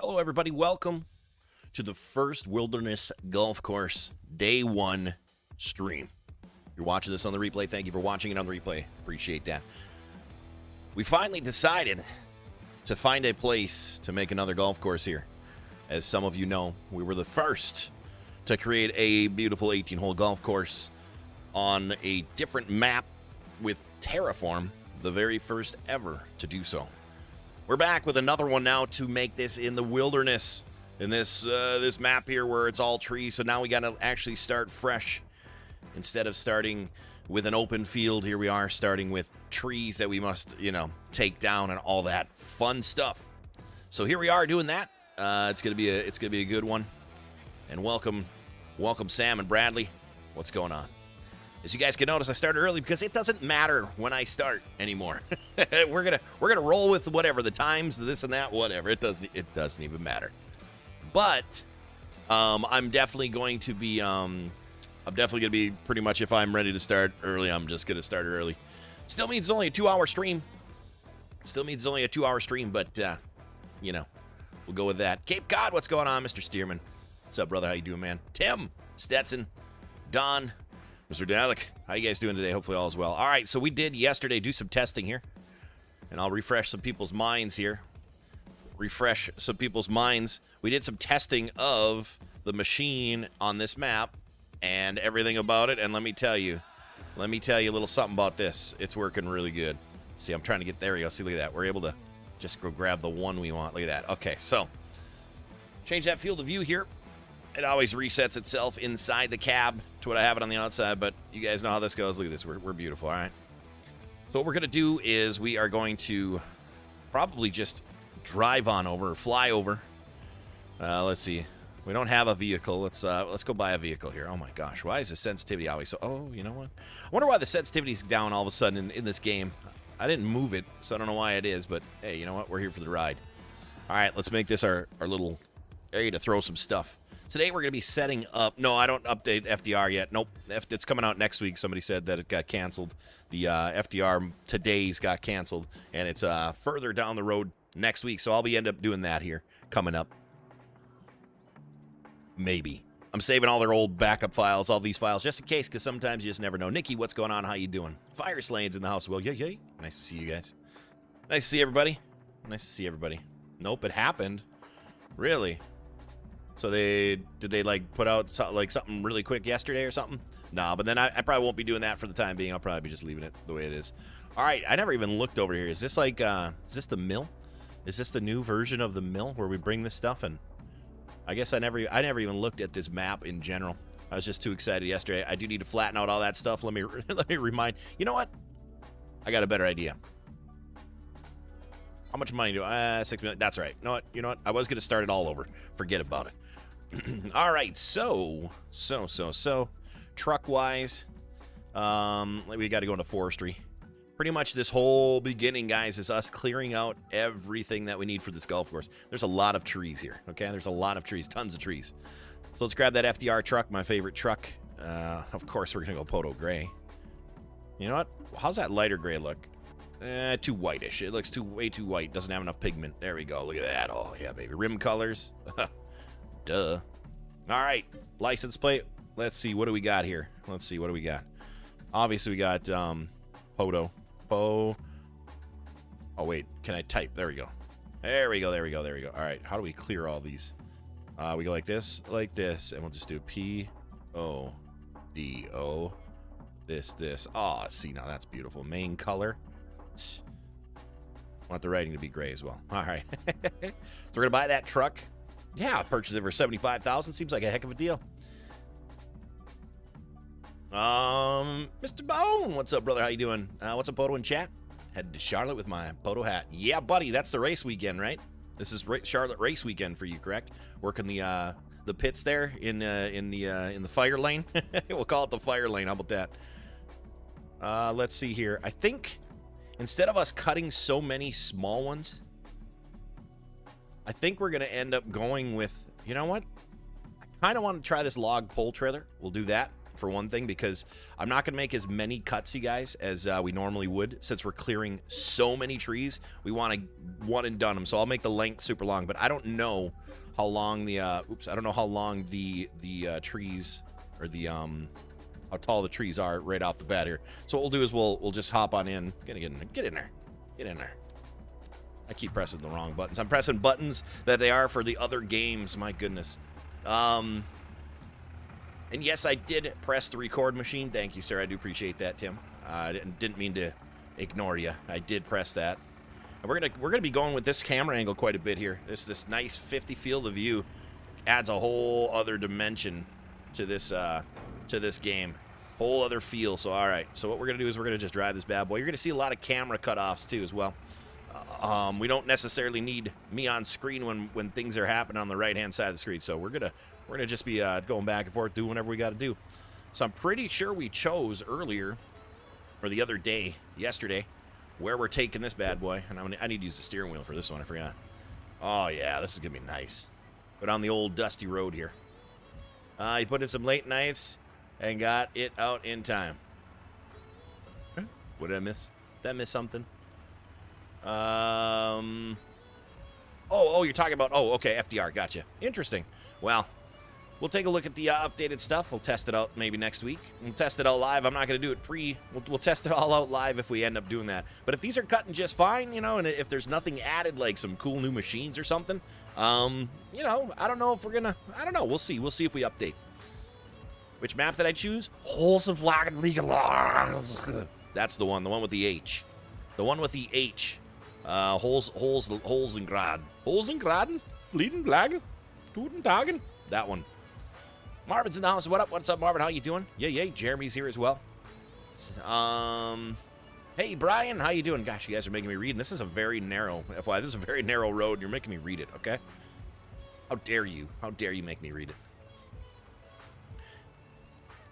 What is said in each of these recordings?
Hello, everybody. Welcome to the first Wilderness Golf Course Day 1 stream. You're watching this on the replay. Thank you for watching it on the replay. Appreciate that. We finally decided to find a place to make another golf course here. As some of you know, we were the first to create a beautiful 18-hole golf course on a different map with Terraform, the very first ever to do so. We're back with another one now to make this in the wilderness, in this this map here where it's all trees. So now we got to actually start fresh. Instead of starting with an open field, here we are starting with trees that we must, take down and all that fun stuff. So here we are doing that. It's gonna be a good one. And welcome Sam and Bradley. What's going on? As you guys can notice, I started early because it doesn't matter when I start anymore. we're gonna roll with whatever the times, this and that, whatever. It doesn't even matter. But I'm definitely going to be pretty much, if I'm ready to start early, I'm just gonna start early. Still means it's only a 2-hour stream. But we'll go with that. Cape Cod, what's going on, Mr. Stearman? What's up, brother? How you doing, man? Tim, Stetson, Don, Mr. Dalek, how you guys doing today? Hopefully all is well. All right, so we did yesterday do some testing here, and I'll refresh some people's minds here. We did some testing of the machine on this map and everything about it, and let me tell you a little something about this. It's working really good. See, I'm trying to get there. You go. See, look at that. We're able to just go grab the one we want. Look at that. Okay, so change that field of view here. It always resets itself inside the cab to what I have it on the outside, but you guys know how this goes. Look at this. We're beautiful, all right? So what we're going to do is we are going to probably just drive on over, fly over. Let's see. We don't have a vehicle. Let's go buy a vehicle here. Oh, my gosh. Why is the sensitivity always so... Oh, you know what? I wonder why the sensitivity's down all of a sudden in this game. I didn't move it, so I don't know why it is, but hey, you know what? We're here for the ride. All right, let's make this our little area to throw some stuff. Today we're going to be setting up... No, I don't update FDR yet. Nope. It's coming out next week. Somebody said that it got canceled. The FDR today's got canceled, and it's further down the road next week, so I'll end up doing that here coming up. Maybe. I'm saving all their old backup files, all these files, just in case, because sometimes you just never know. Nikki, what's going on? How you doing? Fire Slane's in the house. Well, yay. Nice to see you guys. Nice to see everybody. Nope, it happened. Really? So did they like put out something really quick yesterday or something? No, but then I probably won't be doing that for the time being. I'll probably be just leaving it the way it is. All right, I never even looked over here. Is this is this the mill? Is this the new version of the mill where we bring this stuff in? I guess I never even looked at this map in general. I was just too excited yesterday. I do need to flatten out all that stuff. Let me remind. You know what? I got a better idea. How much money do I? 6 million. That's right. You know what? I was gonna start it all over. Forget about it. All right, so truck-wise, we got to go into forestry. Pretty much this whole beginning, guys, is us clearing out everything that we need for this golf course. There's a lot of trees here, okay? There's a lot of trees, tons of trees. So let's grab that FDR truck, my favorite truck. Of course, we're going to go PODO gray. You know what? How's that lighter gray look? Too whitish. It looks way too white. Doesn't have enough pigment. There we go. Look at that. Oh, yeah, baby. Rim colors. Duh. All right, license plate. Let's see, what do we got here? Obviously, we got PODO. Oh, wait, can I type? There we go. All right, how do we clear all these? We go like this, and we'll just do PODO. This. Oh, see, now that's beautiful. Main color. Want the writing to be gray as well. All right. So we're gonna buy that truck. Yeah, purchased it for $75,000. Seems like a heck of a deal. Mr. Bone, what's up, brother? How you doing? What's up, PODO in chat? Headed to Charlotte with my PODO hat. Yeah, buddy, that's the race weekend, right? This is Charlotte race weekend for you, correct? Working the pits there in the fire lane. We'll call it the fire lane. How about that? Let's see here. I think instead of us cutting so many small ones, I think we're going to end up going with, you know what? I kind of want to try this log pole trailer. We'll do that. for one thing, because I'm not going to make as many cuts, you guys, as we normally would, since we're clearing so many trees. We want to one and done them, so I'll make the length super long, but I don't know how long the, I don't know how long the trees, or the, how tall the trees are right off the bat here. So what we'll do is we'll just hop on in. Get in there. Get in there. I keep pressing the wrong buttons. I'm pressing buttons that they are for the other games. My goodness. And yes, I did press the record machine. Thank you, sir. I do appreciate that, Tim. I didn't mean to ignore you. I did press that. And we're gonna be going with this camera angle quite a bit here. This nice 50 field of view adds a whole other dimension to this game. Whole other feel. So all right. So what we're gonna do is we're gonna just drive this bad boy. You're gonna see a lot of camera cutoffs too as well. We don't necessarily need me on screen when things are happening on the right hand side of the screen. So we're gonna just be going back and forth, doing whatever we got to do. So I'm pretty sure we chose earlier, or the other day, yesterday, where we're taking this bad boy. And I need to use the steering wheel for this one. I forgot. Oh yeah, this is gonna be nice. But on the old dusty road here. He put in some late nights and got it out in time. What did I miss? Did I miss something? Oh, you're talking about, okay, FDR, gotcha. Interesting. Well, we'll take a look at the updated stuff. We'll test it out maybe next week. We'll test it out live. I'm not going to do it we'll test it all out live if we end up doing that. But if these are cutting just fine, you know, and if there's nothing added, like some cool new machines or something, you know, I don't know if we're going to, I don't know. We'll see. We'll see if we update. Which map did I choose? Holes of Lagen Legal. That's the one with the H. The one with the H. Holzengrad. Holzengraden? Fliedenlagen? Tudentagen? That one. Marvin's in the house. What up? What's up, Marvin? How you doing? Yeah. Jeremy's here as well. Hey, Brian. How you doing? Gosh, you guys are making me read. And this is a very narrow, FYI, this is a very narrow road. You're making me read it, okay? How dare you? How dare you make me read it?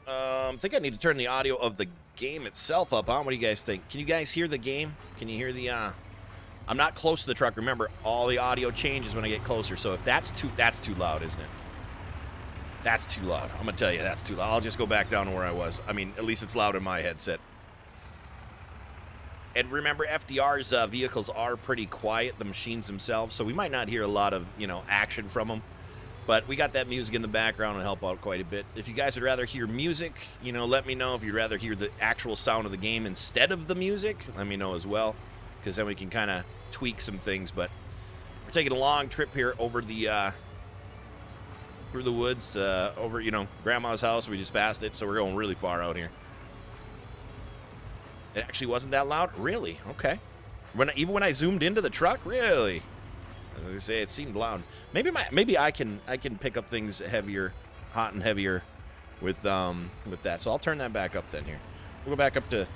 I think I need to turn the audio of the game itself up, huh? What do you guys think? Can you guys hear the game? Can you hear the, I'm not close to the truck. Remember, all the audio changes when I get closer. So if that's too loud, isn't it? That's too loud. I'm going to tell you, that's too loud. I'll just go back down to where I was. I mean, at least it's loud in my headset. And remember, FDR's vehicles are pretty quiet, the machines themselves, so we might not hear a lot of, you know, action from them. But we got that music in the background and help out quite a bit. If you guys would rather hear music, you know, let me know. If you'd rather hear the actual sound of the game instead of the music, let me know as well, because then we can kind of tweak some things. But we're taking a long trip here over the through the woods, over, you know, Grandma's house. We just passed it, so we're going really far out here. It actually wasn't that loud? Really? Okay. Even when I zoomed into the truck? Really? As I say, it seemed loud. Maybe I can pick up things heavier, hot and heavier with that. So I'll turn that back up then here. We'll go back up to,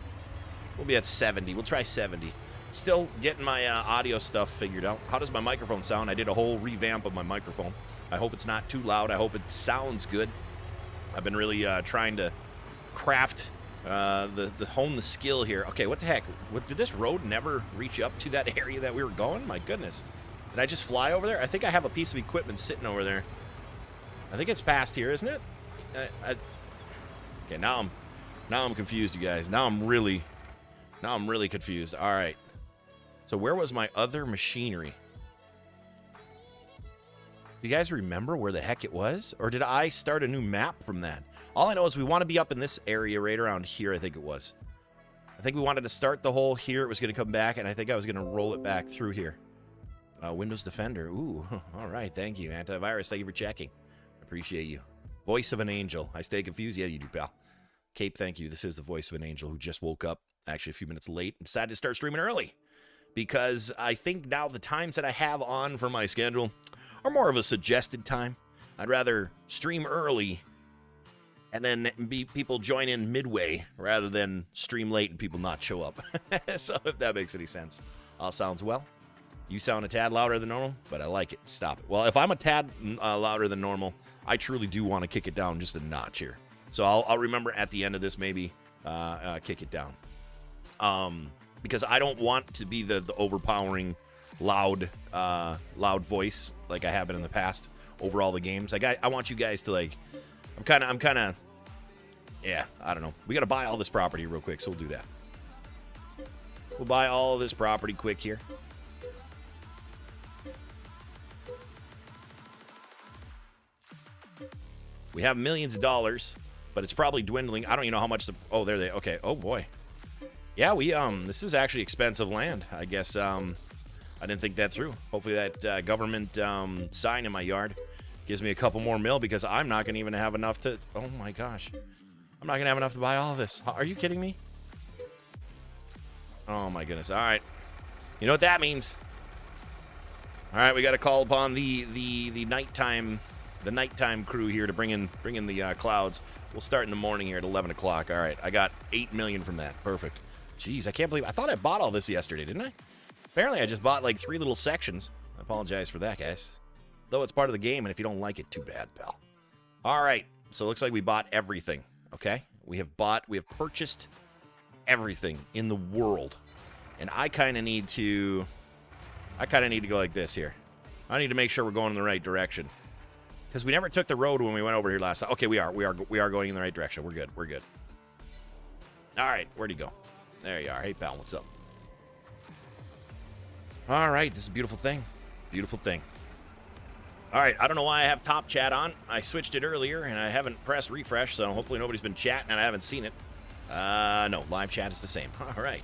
we'll be at 70. We'll try 70. Still getting my audio stuff figured out. How does my microphone sound? I did a whole revamp of my microphone. I hope it's not too loud. I hope it sounds good. I've been really trying to craft hone the skill here. Okay, what the heck? Did this road never reach up to that area that we were going? My goodness. Did I just fly over there? I think I have a piece of equipment sitting over there. I think it's past here, isn't it? Okay, now I'm confused, you guys. Now I'm really confused. All right. So where was my other machinery? Do you guys remember where the heck it was? Or did I start a new map from that? All I know is we want to be up in this area right around here, I think it was. I think we wanted to start the hole here. It was going to come back, and I think I was going to roll it back through here. Windows Defender. Ooh, all right. Thank you. Antivirus, thank you for checking. Appreciate you. Voice of an angel. I stay confused? Yeah, you do, pal. Cape, thank you. This is the voice of an angel who just woke up, actually a few minutes late, and decided to start streaming early. Because I think now the times that I have on for my schedule are more of a suggested time. I'd rather stream early and then people join in midway rather than stream late and people not show up. So if that makes any sense. All sounds well. You sound a tad louder than normal, but I like it. Stop it. Well, if I'm a tad louder than normal, I truly do want to kick it down just a notch here. So I'll remember at the end of this maybe kick it down. Because I don't want to be the overpowering loud voice like I have been in the past over all the games. Like I want you guys to, like, I'm kind of Yeah, I don't know. We got to buy all this property real quick, so we'll do that. We'll buy all this property quick here. We have millions of dollars, but it's probably dwindling. I don't even know how much the... Oh, there they... Okay. Oh, boy. Yeah, we... This is actually expensive land. I guess, I didn't think that through. Hopefully that government sign in my yard gives me a couple more mil, because I'm not going to even have enough to... Oh, my gosh. I'm not going to have enough to buy all of this. Are you kidding me? Oh, my goodness. All right. You know what that means. All right, we got to call upon the nighttime... The nighttime crew here to bring in the clouds. We'll start in the morning here at 11 o'clock. All right, I got 8 million from that. Perfect. Jeez, I can't believe... I thought I bought all this yesterday, didn't I? Apparently, I just bought like 3 little sections. I apologize for that, guys. Though it's part of the game, and if you don't like it, too bad, pal. All right, so it looks like we bought everything, okay? We have purchased everything in the world. And I kind of need to go like this here. I need to make sure we're going in the right direction. Because we never took the road when we went over here last time. Okay, we are going in the right direction. We're good. All right, where'd he go? There you are. Hey, pal, what's up? All right, this is a beautiful thing. Beautiful thing. All right, I don't know why I have top chat on. I switched it earlier, and I haven't pressed refresh, so hopefully nobody's been chatting, and I haven't seen it. No, live chat is the same. All right.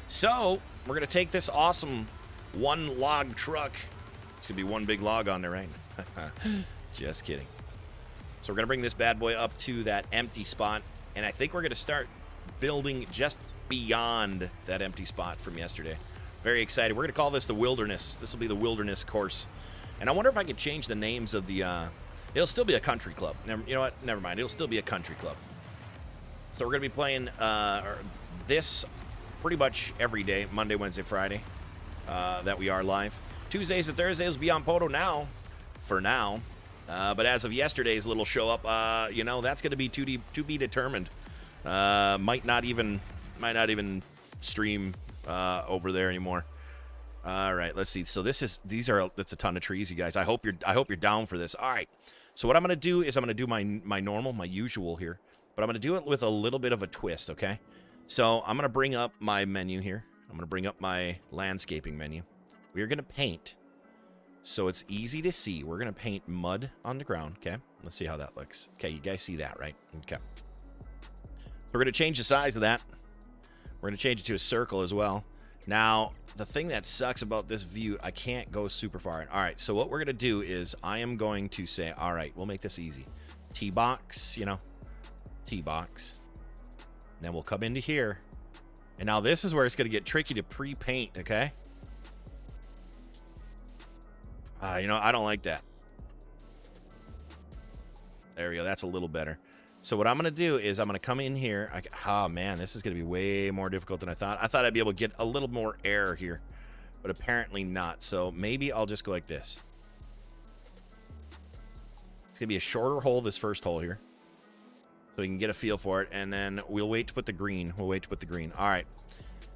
So, we're going to take this awesome one-log truck. It's going to be one big log on there, right? Just kidding. So we're going to bring this bad boy up to that empty spot, and I think we're going to start building just beyond that empty spot from yesterday. Very excited. We're going to call this the Wilderness. This will be the Wilderness course. And I wonder if I could change the names of the... it'll still be a country club. You know what? Never mind. It'll still be a country club. So we're going to be playing this pretty much every day, Monday, Wednesday, Friday, that we are live. Tuesdays and Thursdays will be on PODO now, for now. But as of yesterday's little show up, you know, that's going to be to be determined. Might not even stream over there anymore. All right, let's see. So that's a ton of trees, you guys. I hope you're down for this. All right. So what I'm going to do is I'm going to do my usual here, but I'm going to do it with a little bit of a twist, okay? So I'm going to bring up my menu here. I'm going to bring up my landscaping menu. We are going to paint. So it's easy to see. We're going to paint mud on the ground, okay? Let's see how that looks. Okay, you guys see that, right? Okay. We're going to change the size of that. We're going to change it to a circle as well. Now, the thing that sucks about this view, I can't go super far in. All right, so what we're going to do is I am going to say, all right, we'll make this easy. T-box, you know, T-box. Then we'll come into here. And now this is where it's going to get tricky to pre-paint, okay? You know, I don't like that. There we go. That's a little better. So what I'm going to do is I'm going to come in here. Oh, man, this is going to be way more difficult than I thought. I thought I'd be able to get a little more air here, but apparently not. So maybe I'll just go like this. It's going to be a shorter hole, this first hole here, so we can get a feel for it, and then we'll wait to put the green. All right.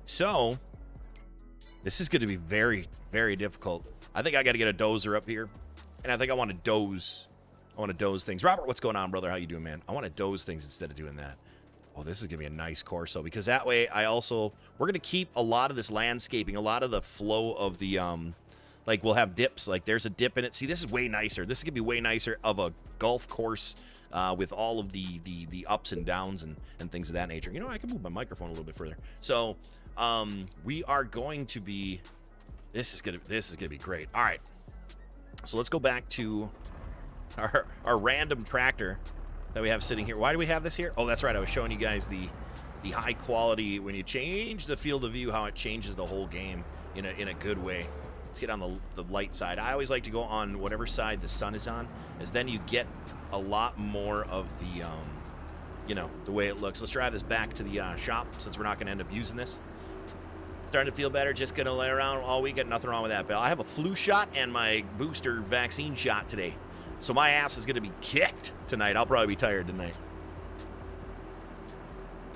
So this is going to be very, very difficult. I think I got to get a dozer up here, and I think I want to doze. I want to doze things. Robert, what's going on, brother? How you doing, man? I want to doze things instead of doing that. Oh, this is going to be a nice course, though, because that way we're going to keep a lot of this landscaping, a lot of the flow of the, like we'll have dips. Like there's a dip in it. See, this is way nicer. This is going to be way nicer of a golf course with all of the ups and downs and things of that nature. You know, I can move my microphone a little bit further. So we are going to be... This is gonna be great. All right, so let's go back to our random tractor that we have sitting here. Why do we have this here? Oh, that's right. I was showing you guys the high quality when you change the field of view, how it changes the whole game in a good way. Let's get on the light side. I always like to go on whatever side the sun is on, as then you get a lot more of the you know, the way it looks. Let's drive this back to the shop since we're not going to end up using this. Starting to feel better. Just going to lay around all week. Got nothing wrong with that, Bill. I have a flu shot and my booster vaccine shot today. So my ass is going to be kicked tonight. I'll probably be tired tonight.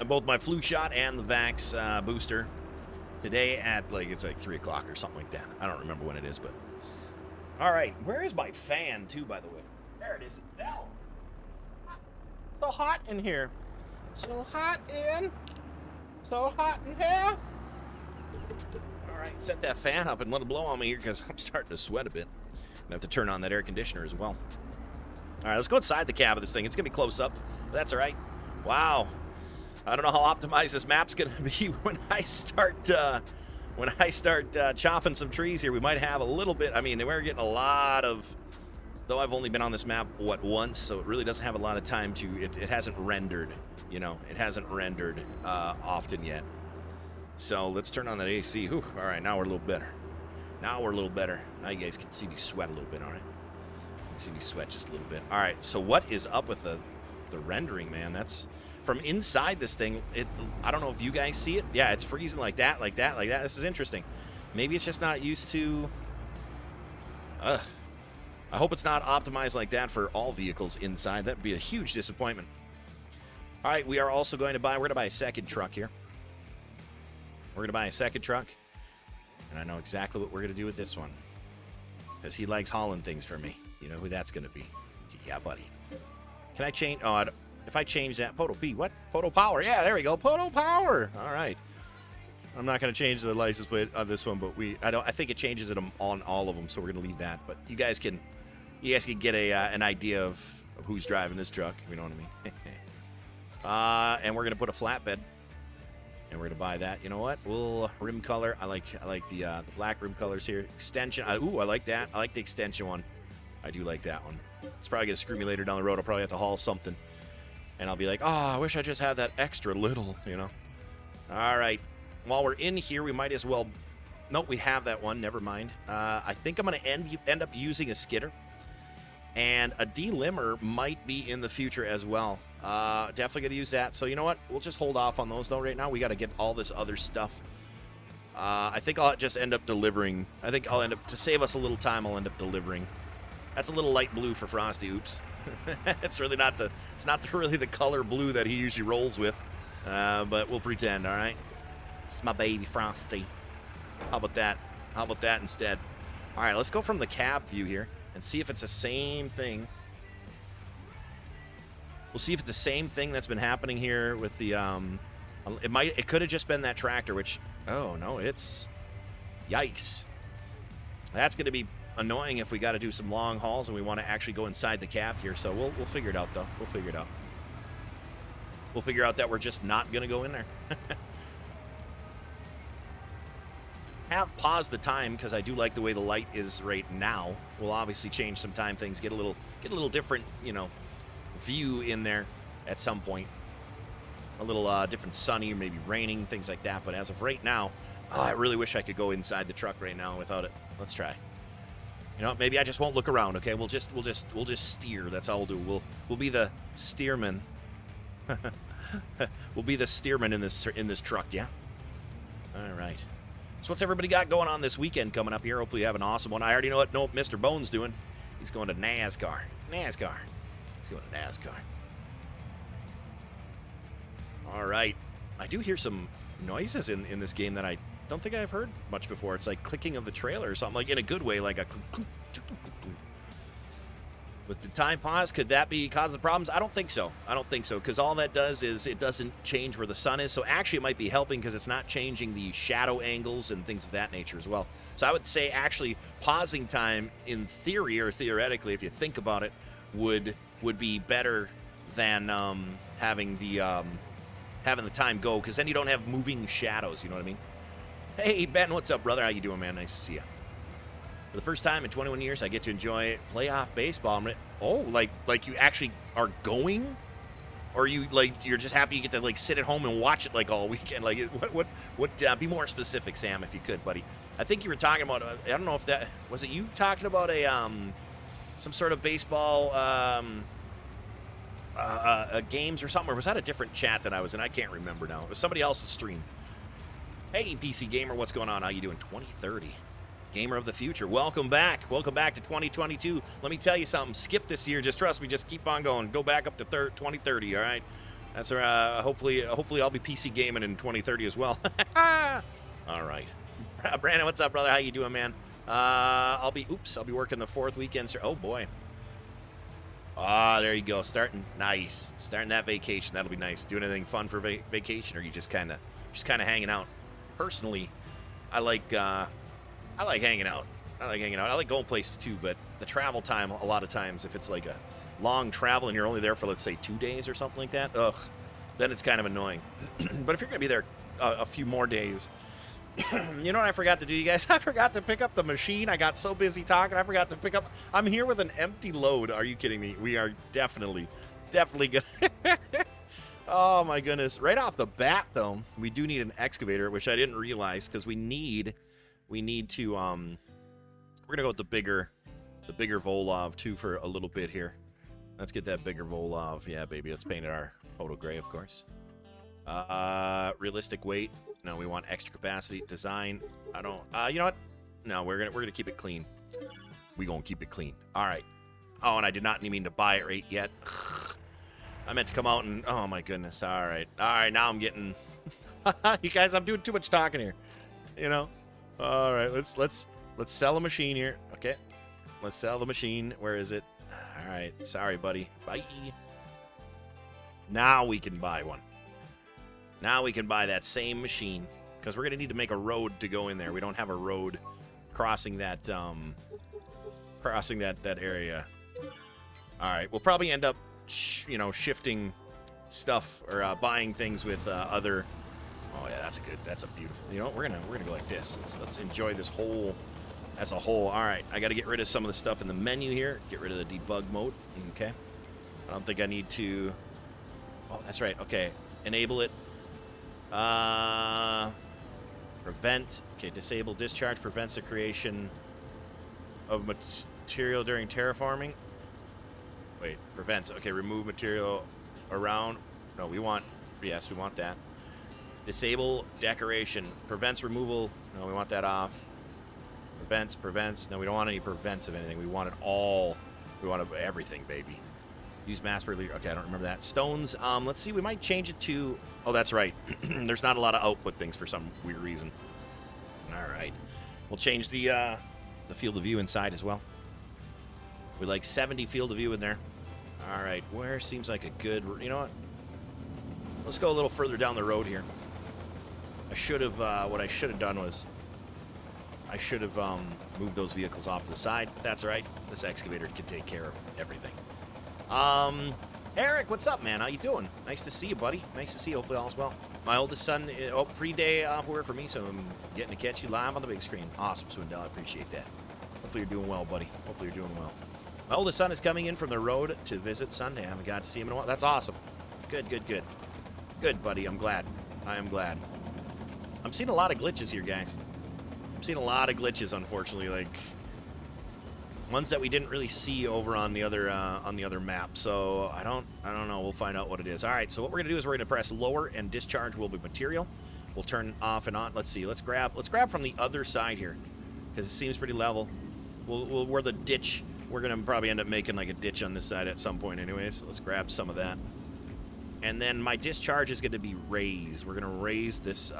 Both my flu shot and the vax booster today at, it's like 3 o'clock or something like that. I don't remember when it is, but... All right. Where is my fan, too, by the way? There it is. It fell. It's so hot in here. So hot in. So hot in here. All right, set that fan up and let it blow on me here because I'm starting to sweat a bit. I have to turn on that air conditioner as well. All right, let's go inside the cab of this thing. It's going to be close up, but that's all right. Wow. I don't know how optimized this map's going to be when I start chopping some trees here. We might have a little bit. I mean, we're getting a lot of, though I've only been on this map, once, so it really doesn't have a lot of time to, it hasn't rendered, you know, it hasn't rendered often yet. So let's turn on that AC. Whew. All right, now we're a little better. Now we're a little better. Now you guys can see me sweat a little bit, all right? You can see me sweat just a little bit. All right, so what is up with the rendering, man? That's from inside this thing. I don't know if you guys see it. Yeah, it's freezing like that, like that, like that. This is interesting. Maybe it's just not used to... I hope it's not optimized like that for all vehicles inside. That would be a huge disappointment. All right, we are also going to buy... We're going to buy a second truck here. We're going to buy a second truck. And I know exactly what we're going to do with this one. Because he likes hauling things for me. You know who that's going to be. Yeah, buddy. Can I change... Oh, if I change that... PODO P. What? PODO Power. Yeah, there we go. PODO Power. All right. I'm not going to change the license plate on this one, but I think it changes it on all of them, so we're going to leave that. But you guys can get an idea of who's driving this truck, if you know what I mean. And we're going to put a flatbed. And we're going to buy that. You know what? We'll rim color. I like the black rim colors here. Extension. Ooh, I like that. I like the extension one. I do like that one. It's probably going to screw me later down the road. I'll probably have to haul something. And I'll be like, oh, I wish I just had that extra little, you know. All right. While we're in here, we might as well... Nope, we have that one. Never mind. I think I'm going to end up using a skidder. And a delimber might be in the future as well. Definitely going to use that. So you know what? We'll just hold off on those, though, right now. We got to get all this other stuff. I think I'll just end up delivering. I think I'll end up, to save us a little time, I'll end up delivering. That's a little light blue for Frosty. Oops. It's really not really the color blue that he usually rolls with. But we'll pretend, all right? It's my baby Frosty. How about that? How about that instead? All right, let's go from the cab view here and see if it's the same thing. We'll see if it's the same thing that's been happening here with the, it could have just been that tractor, which, oh, no, it's, yikes. That's going to be annoying if we got to do some long hauls and we want to actually go inside the cab here. So we'll figure it out, though. We'll figure it out. We'll figure out that we're just not going to go in there. Have paused the time because I do like the way the light is right now. We'll obviously change some time things, get a little different, you know, view in there at some point. A little different sunny, maybe raining, things like that. But as of right now, I really wish I could go inside the truck right now without it. Let's try. You know, maybe I just won't look around. Okay, we'll just steer. That's all we'll do. We'll be the steerman. We'll be the steerman in this truck. Yeah. All right. So what's everybody got going on this weekend coming up here? Hopefully you have an awesome one. I already know what Mr. Bone's doing. He's going to NASCAR. He's going to NASCAR. All right. I do hear some noises in this game that I don't think I've heard much before. It's like clicking of the trailer or something, like in a good way, like a... With the time pause, could that be causing problems? I don't think so. I don't think so, because all that does is it doesn't change where the sun is. So actually it might be helping because it's not changing the shadow angles and things of that nature as well. So I would say actually pausing time in theory or theoretically, if you think about it, would be better than having the time go, because then you don't have moving shadows, you know what I mean? Hey, Ben, what's up, brother? How you doing, man? Nice to see you. For the first time in 21 years, I get to enjoy playoff baseball. Oh, like you actually are going? Or you're just happy you get to like sit at home and watch it like all weekend? Like what be more specific, Sam, if you could, buddy. I think you were talking about I don't know if that was it you talking about a some sort of baseball games or something, or was that a different chat that I was in? I can't remember now. It was somebody else's stream. Hey, PC Gamer, what's going on? How you doing? 2030. Gamer of the future. Welcome back. Welcome back to 2022. Let me tell you something. Skip this year. Just trust me. Just keep on going. Go back up to 2030, all right? That's hopefully I'll be PC gaming in 2030 as well. All right. Brandon, what's up, brother? How you doing, man? I'll be working the 4th weekend. Oh, boy. Ah, there you go. Starting nice. Starting that vacation. That'll be nice. Do anything fun for vacation, or you just kind of hanging out? Personally, I like hanging out. I like going places too, but the travel time, a lot of times, if it's like a long travel and you're only there for, let's say, 2 days or something like that, then it's kind of annoying. But if you're going to be there a few more days, you know what I forgot to do, you guys? I forgot to pick up the machine. I got so busy talking, I forgot to pick up. I'm here with an empty load. Are you kidding me? We are definitely good. Oh, my goodness. Right off the bat, though, we do need an excavator, which I didn't realize, because we need to, we're going to go with the bigger Volov, too, for a little bit here. Let's get that bigger Volov. Yeah, baby. Let's paint it our photo gray, of course. Realistic weight. No, we want extra capacity. Design. I don't. You know what? No, we're gonna keep it clean. We gonna keep it clean. All right. Oh, and I did not mean to buy it right yet. I meant to come out and. Oh my goodness. All right. Now I'm getting. You guys, I'm doing too much talking here. You know. All right. Let's sell a machine here. Okay. Let's sell the machine. Where is it? All right. Sorry, buddy. Bye. Now we can buy one. Now we can buy that same machine, because we're going to need to make a road to go in there. We don't have a road crossing that area. All right, we'll probably end up, shifting stuff or buying things with other. Oh yeah, that's a beautiful. You know, we're gonna go like this. Let's enjoy this whole as a whole. All right, I got to get rid of some of the stuff in the menu here. Get rid of the debug mode. Okay, I don't think I need to. Oh, that's right. Okay, enable it. Prevent. Okay, disable discharge prevents the creation of material during terraforming. Wait, prevents. Okay, remove material around. No, we want. Yes, we want that. Disable decoration. Prevents removal. No, we want that off. Prevents. No, we don't want any prevents of anything. We want it all. We want everything, baby. Use mass per liter. Okay, I don't remember that. Stones. Let's see. We might change it to. Oh, that's right. There's not a lot of output things for some weird reason. All right. We'll change the field of view inside as well. We like 70 field of view in there. All right. Where seems like a good. You know what? Let's go a little further down the road here. I should have. What I should have done was. I should have moved those vehicles off to the side, but that's all right. This excavator can take care of everything. Eric, what's up, man? How you doing? Nice to see you, buddy. Nice to see you. Hopefully all's well. My oldest son, free day off work for me, so I'm getting to catch you live on the big screen. Awesome, Swindell. I appreciate that. Hopefully you're doing well, buddy. Hopefully you're doing well. My oldest son is coming in from the road to visit Sunday. I haven't got to see him in a while. That's awesome. Good. Good, buddy. I'm glad. I am glad. I'm seeing a lot of glitches here, guys. I'm seeing a lot of glitches, unfortunately, like ones that we didn't really see over on the other map. So I don't know. We'll find out what it is. All right. So what we're gonna do is we're gonna press lower, and discharge will be material. We'll turn off and on. Let's see. Let's grab from the other side here, because it seems pretty level. We'll where the ditch. We're gonna probably end up making like a ditch on this side at some point, anyways. Let's grab some of that. And then my discharge is gonna be raised. We're gonna raise this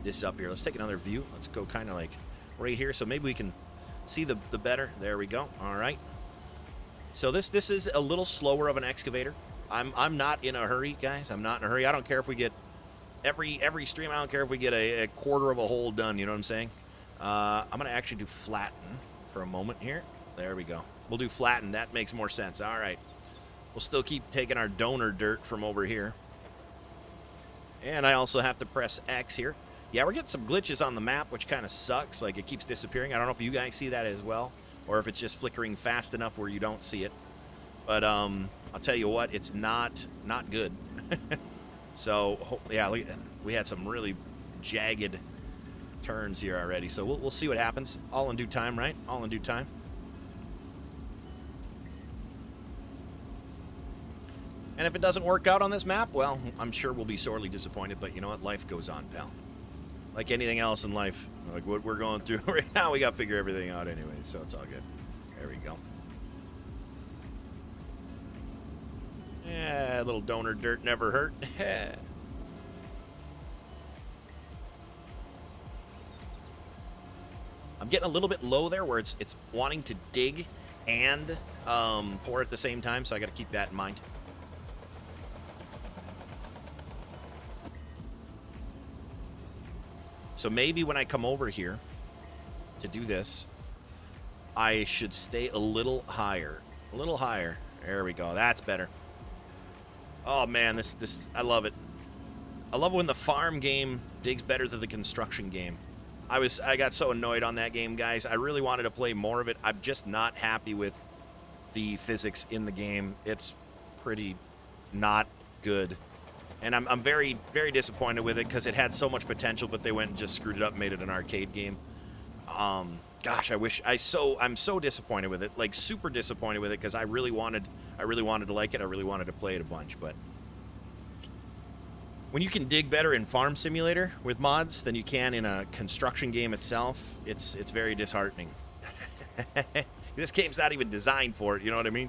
this up here. Let's take another view. Let's go kind of like right here, so maybe we can see the better. There we go. All right. So this is a little slower of an excavator. I'm not in a hurry, guys. I'm not in a hurry. I don't care if we get every stream. I don't care if we get a quarter of a hole done. You know what I'm saying? I'm gonna actually do flatten for a moment here. There we go. We'll do flatten. That makes more sense. All right. We'll still keep taking our donor dirt from over here. And I also have to press X here. Yeah, we're getting some glitches on the map, which kind of sucks. Like, it keeps disappearing. I don't know if you guys see that as well, or if it's just flickering fast enough where you don't see it. But I'll tell you what, it's not good. So, yeah, we had some really jagged turns here already. So we'll see what happens. All in due time, right? All in due time. And if it doesn't work out on this map, well, I'm sure we'll be sorely disappointed. But you know what? Life goes on, pal. Like anything else in life, like what we're going through right now, we got to figure everything out anyway, so it's all good. There we go. Yeah, a little donor dirt never hurt. I'm getting a little bit low there where it's wanting to dig and pour at the same time, so I got to keep that in mind. So maybe when I come over here to do this, I should stay a little higher. A little higher. There we go. That's better. Oh, man, this I love it. I love when the farm game digs better than the construction game. I got so annoyed on that game, guys. I really wanted to play more of it. I'm just not happy with the physics in the game. It's pretty not good. And I'm very, very disappointed with it because it had so much potential, but they went and just screwed it up and made it an arcade game. Gosh, I'm so disappointed with it. Like, super disappointed with it because I really wanted to like it. I really wanted to play it a bunch, but when you can dig better in Farm Simulator with mods than you can in a construction game itself, it's very disheartening. This game's not even designed for it, you know what I mean?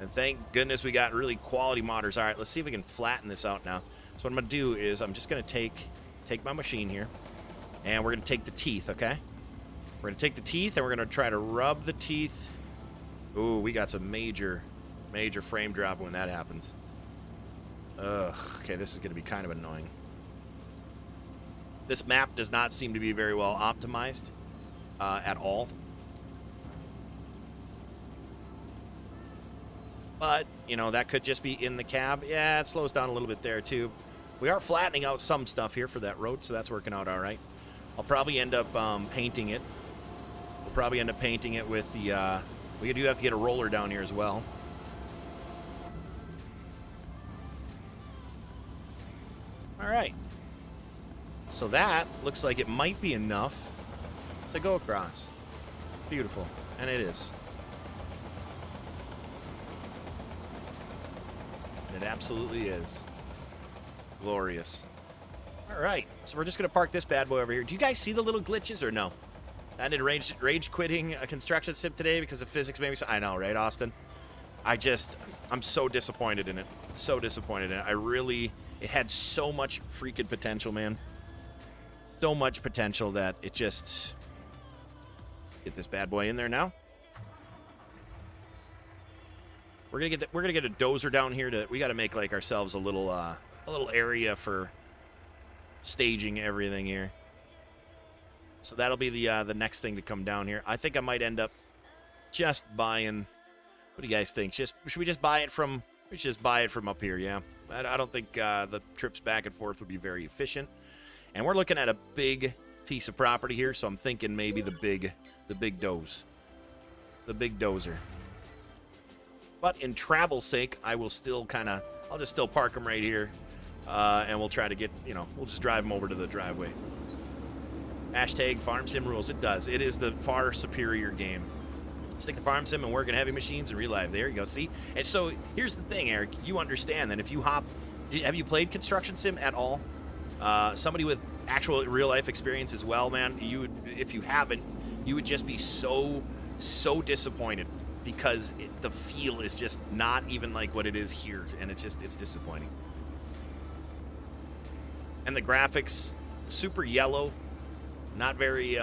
And thank goodness we got really quality modders. All right, let's see if we can flatten this out now. So what I'm going to do is I'm just going to take my machine here, and we're going to take the teeth, okay? We're going to take the teeth, and we're going to try to rub the teeth. Ooh, we got some major frame drop when that happens. Ugh, okay, this is going to be kind of annoying. This map does not seem to be very well optimized at all. But, you know, that could just be in the cab. Yeah, it slows down a little bit there, too. We are flattening out some stuff here for that road, so that's working out all right. I'll probably end up painting it. We'll probably end up painting it with the... we do have to get a roller down here as well. All right. So that looks like it might be enough to go across. Beautiful. And it is. It absolutely is. Glorious. All right, so we're just going to park this bad boy over here. Do you guys see the little glitches or no? I did rage quitting a construction sim today because of physics maybe. So I know, right, Austin? I'm so disappointed in it. So disappointed in it. It had so much freaking potential, man. So much potential that it just... Get this bad boy in there now. We're gonna get a dozer down here we got to make like ourselves a little area for staging everything here. So that'll be the next thing to come down here. I think I might end up just buying. What do you guys think? Should we just buy it from? We should just buy it from up here. Yeah, I don't think the trips back and forth would be very efficient. And we're looking at a big piece of property here, so I'm thinking maybe the big dozer. But in travel's sake, I will still I'll just still park them right here, and we'll try to get, we'll just drive them over to the driveway. Hashtag Farm Sim rules. It does. It is the far superior game. Stick to Farm Sim and work in heavy machines and real life. There you go. See? And so here's the thing, Eric. You understand that if you have you played Construction Sim at all? Somebody with actual real life experience as well, man. If you haven't, you would just be so disappointed. Because the feel is just not even like what it is here, and it's disappointing. And the graphics, super yellow, not very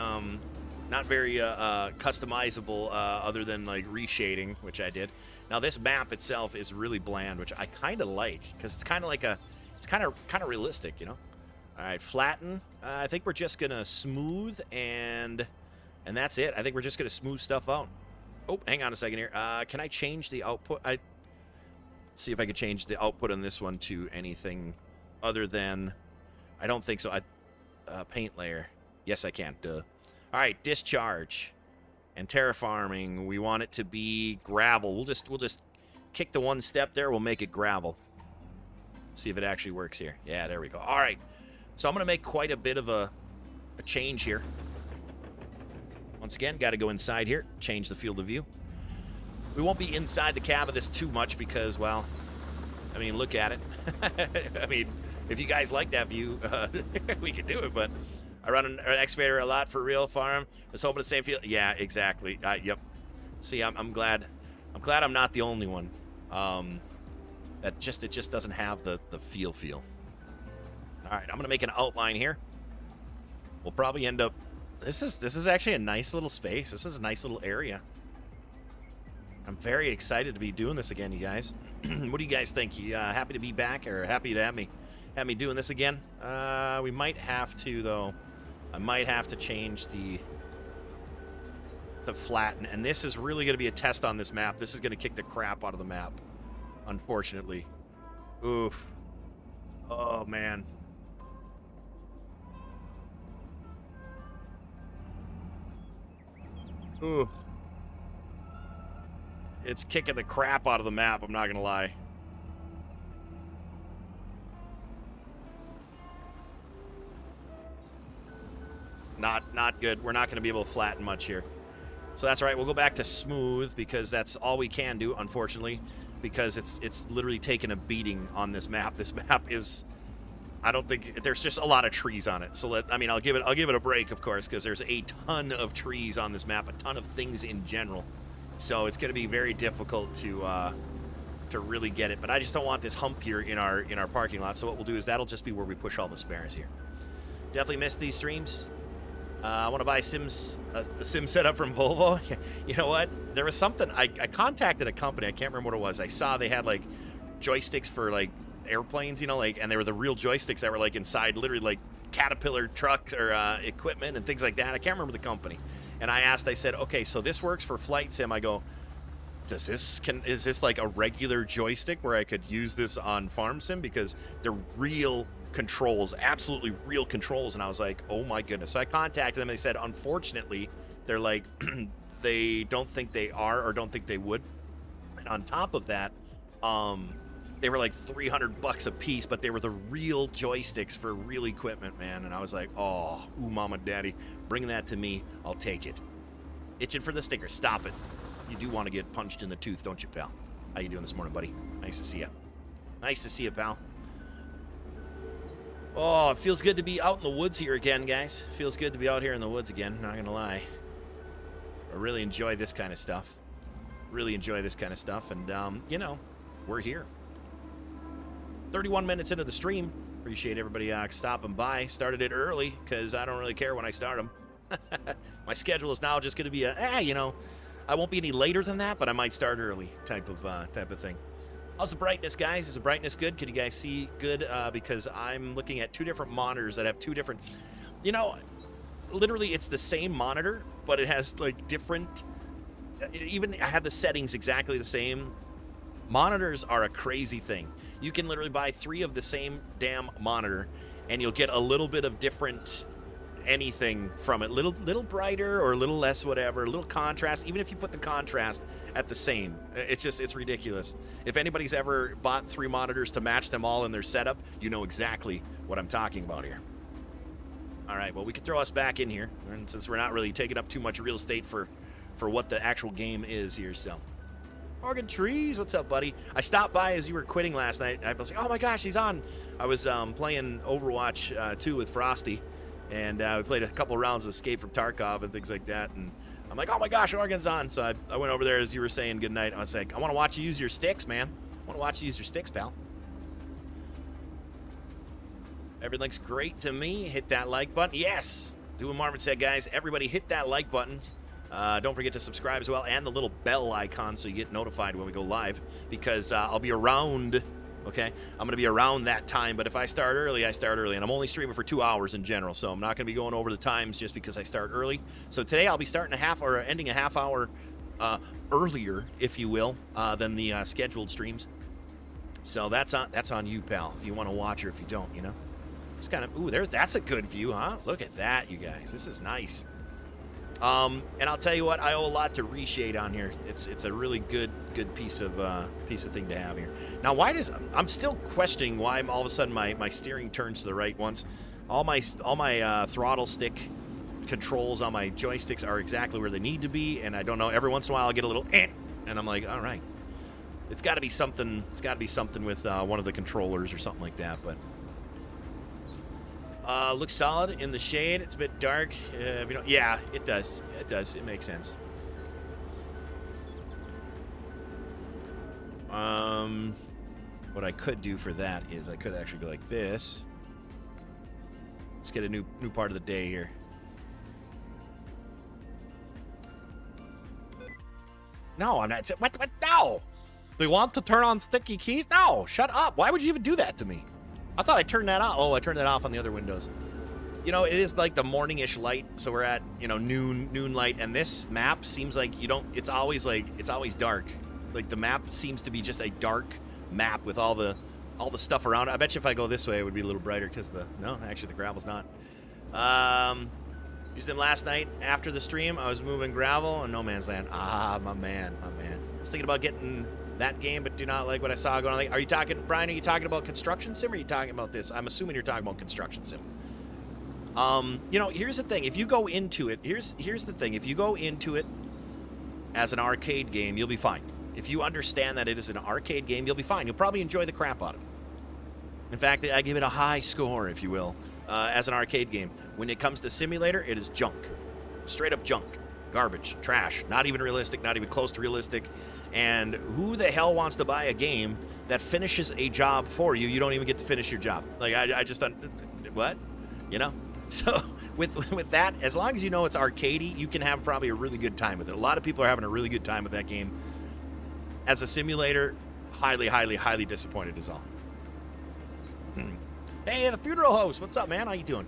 customizable, other than like reshading, which I did. Now this map itself is really bland, which I kind of like because it's kind of realistic, All right, flatten. I think we're just gonna smooth and that's it. I think we're just gonna smooth stuff out. Oh, hang on a second here. Can I change the output? See if I could change the output on this one to anything other than... I don't think so. Paint layer. Yes, I can. Duh. All right, discharge and terraforming. We want it to be gravel. We'll just kick the one step there. We'll make it gravel. See if it actually works here. Yeah, there we go. All right. So I'm going to make quite a bit of a change here. Once again, got to go inside here, change the field of view. We won't be inside the cab of this too much because, well, I mean, look at it. I mean, if you guys like that view, we could do it, but I run an excavator a lot for real farm. Let's hoping the same field. Yeah, exactly. Yep. See, I'm glad I'm not the only one. It just doesn't have the feel. All right, I'm going to make an outline here. We'll probably end up... This is actually a nice little space. This is a nice little area. I'm very excited to be doing this again, you guys. What do you guys think? You happy to be back, or happy to have me doing this again? We might have to, though. I might have to change the flatten, and this is really going to be a test on this map. This is going to kick the crap out of the map, unfortunately. Oof. Oh, man. Ooh. It's kicking the crap out of the map, I'm not going to lie. Not good. We're not going to be able to flatten much here. So that's all right. We'll go back to smooth because that's all we can do, unfortunately, because it's literally taken a beating on this map. This map is, I don't think there's just a lot of trees on it. So I'll give it a break, of course, because there's a ton of trees on this map, a ton of things in general. So it's going to be very difficult to really get it. But I just don't want this hump here in our parking lot. So what we'll do is that'll just be where we push all the spares here. Definitely missed these streams. I want to buy the sim setup from Volvo. You know what? There was something. I contacted a company. I can't remember what it was. I saw they had like joysticks for like airplanes, you know, like, and they were the real joysticks that were like inside literally like Caterpillar trucks or equipment and things like that. I can't remember the company. And I said, okay, so this works for flight sim. I go, is this like a regular joystick where I could use this on farm sim? Because they're real controls, absolutely real controls. And I was like, oh my goodness. So I contacted them. They said, unfortunately, they're like, they don't think they are or don't think they would. And on top of that, they were like $300 a piece, but they were the real joysticks for real equipment, man. And I was like, oh, ooh, mama, daddy, bring that to me. I'll take it. Itching for the sticker. Stop it. You do want to get punched in the tooth, don't you, pal? How you doing this morning, buddy? Nice to see you. Nice to see you, pal. Oh, it feels good to be out in the woods here again, guys. Feels good to be out here in the woods again, not gonna lie. I really enjoy this kind of stuff. Really enjoy this kind of stuff, and, you know, we're here. 31 minutes into the stream. Appreciate everybody stopping by. Started it early, because I don't really care when I start them. My schedule is now just gonna be you know, I won't be any later than that, but I might start early type of thing. How's the brightness, guys? Is the brightness good? Can you guys see good? Because I'm looking at two different monitors that have two different... You know, literally it's the same monitor, but it has, like, different... Even I have the settings exactly the same. Monitors are a crazy thing. You can literally buy 3 of the same damn monitor, and you'll get a little bit of different... anything from it, little brighter or a little less whatever, a little contrast. Even if you put the contrast at the same, it's ridiculous. If anybody's ever bought 3 monitors to match them all in their setup, you know exactly what I'm talking about here. All right, well, we could throw us back in here, and since we're not really taking up too much real estate for what the actual game is here. So Morgan Trees, what's up, buddy? I stopped by as you were quitting last night. I was like, oh my gosh, he's on. I was playing Overwatch 2 with Frosty. And we played a couple rounds of Escape from Tarkov and things like that. And I'm like, oh my gosh, Oregon's on. So I went over there as you were saying goodnight. I was like, I want to watch you use your sticks, man. I want to watch you use your sticks, pal. Everything's great to me. Hit that like button. Yes. Do what Marvin said, guys. Everybody hit that like button. Don't forget to subscribe as well. And the little bell icon so you get notified when we go live. Because I'll be around... Okay, I'm going to be around that time, but if I start early, I start early, and I'm only streaming for 2 hours in general, so I'm not going to be going over the times just because I start early. So today I'll be starting ending a half hour earlier, if you will, than the scheduled streams. So that's on you, pal, if you want to watch or if you don't, you know. It's kind of, ooh, that's a good view, huh? Look at that, you guys. This is nice. And I'll tell you what, I owe a lot to Reshade on here. It's a really good piece of thing to have here. Now, I'm still questioning why all of a sudden my steering turns to the right once. All my throttle stick controls on my joysticks are exactly where they need to be, and I don't know. Every once in a while, I'll get a little and I'm like, all right, it's got to be something. It's got to be something with one of the controllers or something like that, but. Looks solid in the shade. It's a bit dark. If you don't, yeah, it does. It does. It makes sense. What I could do for that is I could actually go like this. Let's get a new part of the day here. No, I'm not. What? No. They want to turn on sticky keys? No, shut up. Why would you even do that to me? I thought I turned that off. Oh, I turned that off on the other windows. You know, it is like the morning-ish light, so we're at, you know, noon light, and this map seems like it's always dark. Like the map seems to be just a dark map with all the stuff around it. I bet you if I go this way, it would be a little brighter because no, actually the gravel's not. Used them last night after the stream. I was moving gravel in No Man's Land. Ah, my man. I was thinking about getting that game, but do not like what I saw going on. Are you talking, Brian? Are you talking about construction sim? Or are you talking about this? I'm assuming you're talking about construction sim. You know, here's the thing. If you go into it, here's the thing. If you go into it as an arcade game, you'll be fine. If you understand that it is an arcade game, you'll be fine. You'll probably enjoy the crap out of it. In fact, I give it a high score, if you will, as an arcade game. When it comes to simulator, it is junk. Straight up junk. Garbage. Trash. Not even realistic. Not even close to realistic. And who the hell wants to buy a game that finishes a job for you? You don't even get to finish your job. Like, I just... what? You know? So, with that, as long as you know it's arcadey, you can have probably a really good time with it. A lot of people are having a really good time with that game. As a simulator, highly disappointed is all. Hey, the funeral host. What's up, man? How you doing?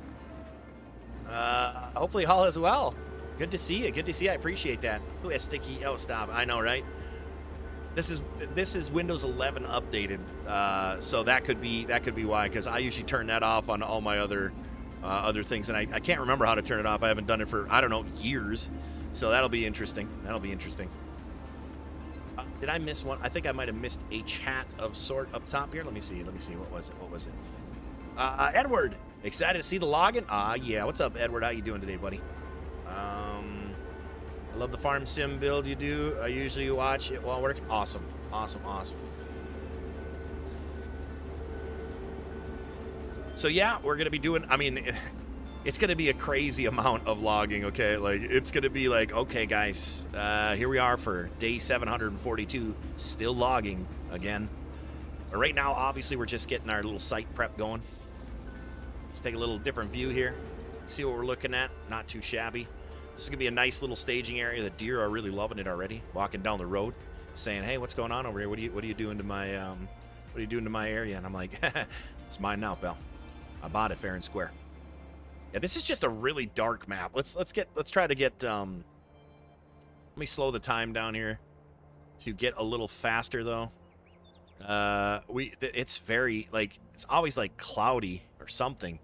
Hopefully all is well. Good to see you. Good to see you. I appreciate that. Ooh, a sticky. Oh, stop. I know, right? This is Windows 11 updated, so that could be why. Because I usually turn that off on all my other things, and I can't remember how to turn it off. I haven't done it for, I don't know, years. So that'll be interesting. Did I miss one? I think I might have missed a chat of sort up top here. Let me see. What was it? Edward, excited to see the login? Yeah. What's up, Edward? How you doing today, buddy? I love the farm sim build you do. I usually watch it while working. Awesome. So yeah, we're gonna be doing. I mean, it's gonna be a crazy amount of logging. Okay, like it's gonna be like, okay, guys, here we are for day 742, still logging again. But right now, obviously, we're just getting our little site prep going. Let's take a little different view here. See what we're looking at. Not too shabby. This is gonna be a nice little staging area. The deer are really loving it already. Walking down the road, saying, "Hey, what's going on over here? What are you doing to my area?" And I'm like, "It's mine now, pal. I bought it fair and square." Yeah, this is just a really dark map. Let's try to get. Let me slow the time down here to get a little faster though. It's very like it's always like cloudy or something.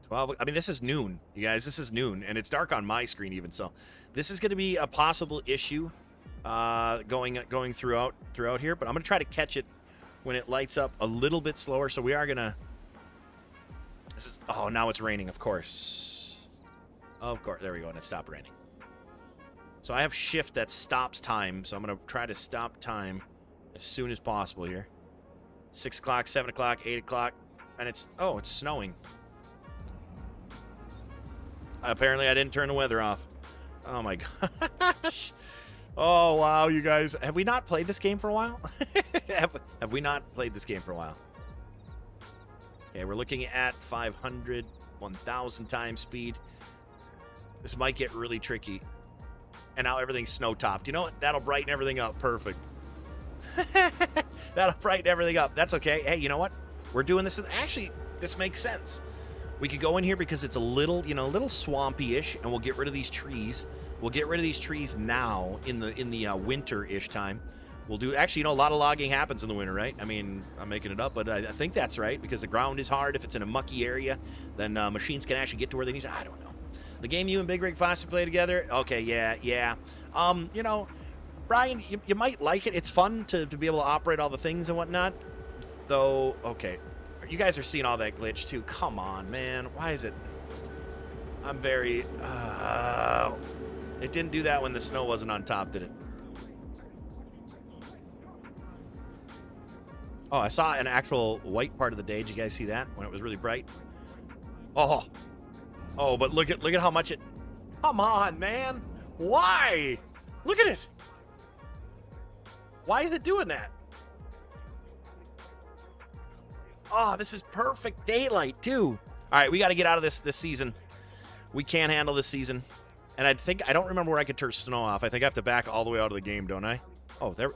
Well, I mean, this is noon, you guys. This is noon, and it's dark on my screen even. So, this is going to be a possible issue going throughout here. But I'm going to try to catch it when it lights up a little bit slower. So we are going to. Oh, now it's raining. Of course. There we go, and it stopped raining. So I have shift that stops time. So I'm going to try to stop time as soon as possible here. 6 o'clock, 7 o'clock, 8 o'clock, and it's snowing. Apparently, I didn't turn the weather off. Oh, my gosh. Oh, wow, you guys. Have we not played this game for a while? Have we not played this game for a while? Okay, we're looking at 500, 1,000 times speed. This might get really tricky. And now everything's snow-topped. You know what? That'll brighten everything up. Perfect. That'll brighten everything up. That's okay. Hey, you know what? We're doing this. Actually, this makes sense. We could go in here because it's a little, little swampy-ish, and we'll get rid of these trees. We'll get rid of these trees now in the winter-ish time. We'll do, actually, a lot of logging happens in the winter, right? I mean, I'm making it up, but I think that's right, because the ground is hard. If it's in a mucky area, then machines can actually get to where they need to. I don't know. The game you and Big Rig Foster play together? Okay, yeah. Brian, you might like it. It's fun to be able to operate all the things and whatnot. Though, okay. You guys are seeing all that glitch, too. Come on, man. Why is it? I'm very... it didn't do that when the snow wasn't on top, did it? Oh, I saw an actual white part of the day. Did you guys see that? When it was really bright? Oh, but look at how much it... Come on, man. Why? Look at it. Why is it doing that? Oh, this is perfect daylight, too. All right, we got to get out of this season. We can't handle this season. And I don't remember where I could turn snow off. I think I have to back all the way out of the game, don't I? Oh, there.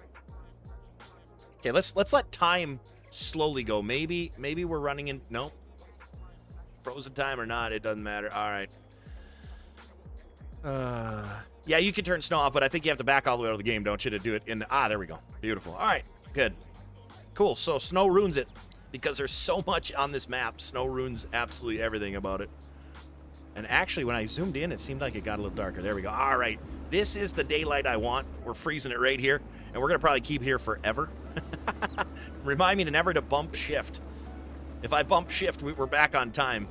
Okay, let's let time slowly go. Maybe we're running in. No. Frozen time or not, it doesn't matter. All right. Yeah, you can turn snow off, but I think you have to back all the way out of the game, don't you, to do it in the... there we go. Beautiful. All right, good. Cool, so snow ruins it because there's so much on this map. Snow ruins absolutely everything about it. And actually, when I zoomed in, it seemed like it got a little darker. There we go. All right, this is the daylight I want. We're freezing it right here, and we're going to probably keep here forever. Remind me to never to bump shift. If I bump shift, we're back on time.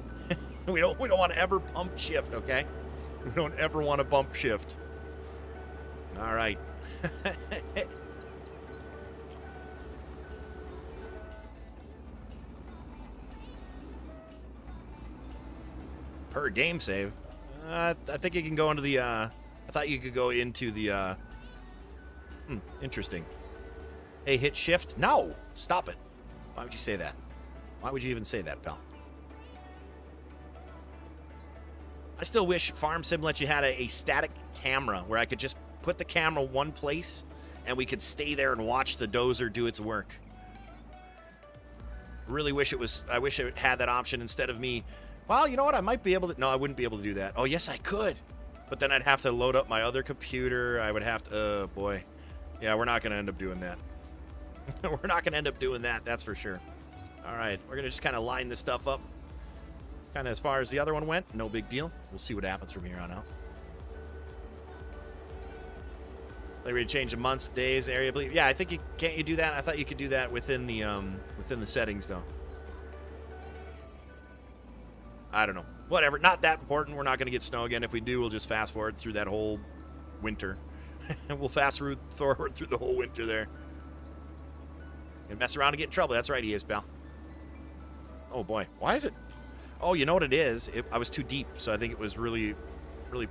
We don't want to ever bump shift, okay? We don't ever want to bump shift. All right. Per game save. I think you can go into the I thought you could go into the interesting. Hey, hit shift? No! Stop it. Why would you say that? Why would you even say that, pal? I still wish Farm Sim let you had a static camera where I could just put the camera one place and we could stay there and watch the dozer do its work. Really wish it was. I wish it had that option instead of me. Well, you know what? I might be able to. No, I wouldn't be able to do that. Oh, yes, I could. But then I'd have to load up my other computer. I would have to. Oh, boy. Yeah, we're not going to end up doing that. We're not going to end up doing that. That's for sure. All right. We're going to just kind of line this stuff up. Kind of as far as the other one went. No big deal. We'll see what happens from here on out. Like we change the months, days, area. Yeah, I think can't you do that? I thought you could do that within the settings though. I don't know. Whatever. Not that important. We're not going to get snow again. If we do, we'll just fast forward through that whole winter. We'll fast forward through the whole winter there. And mess around and get in trouble. That's right, he is, pal. Oh boy, why is it? Oh, you know what it is? I was too deep, so I think it was really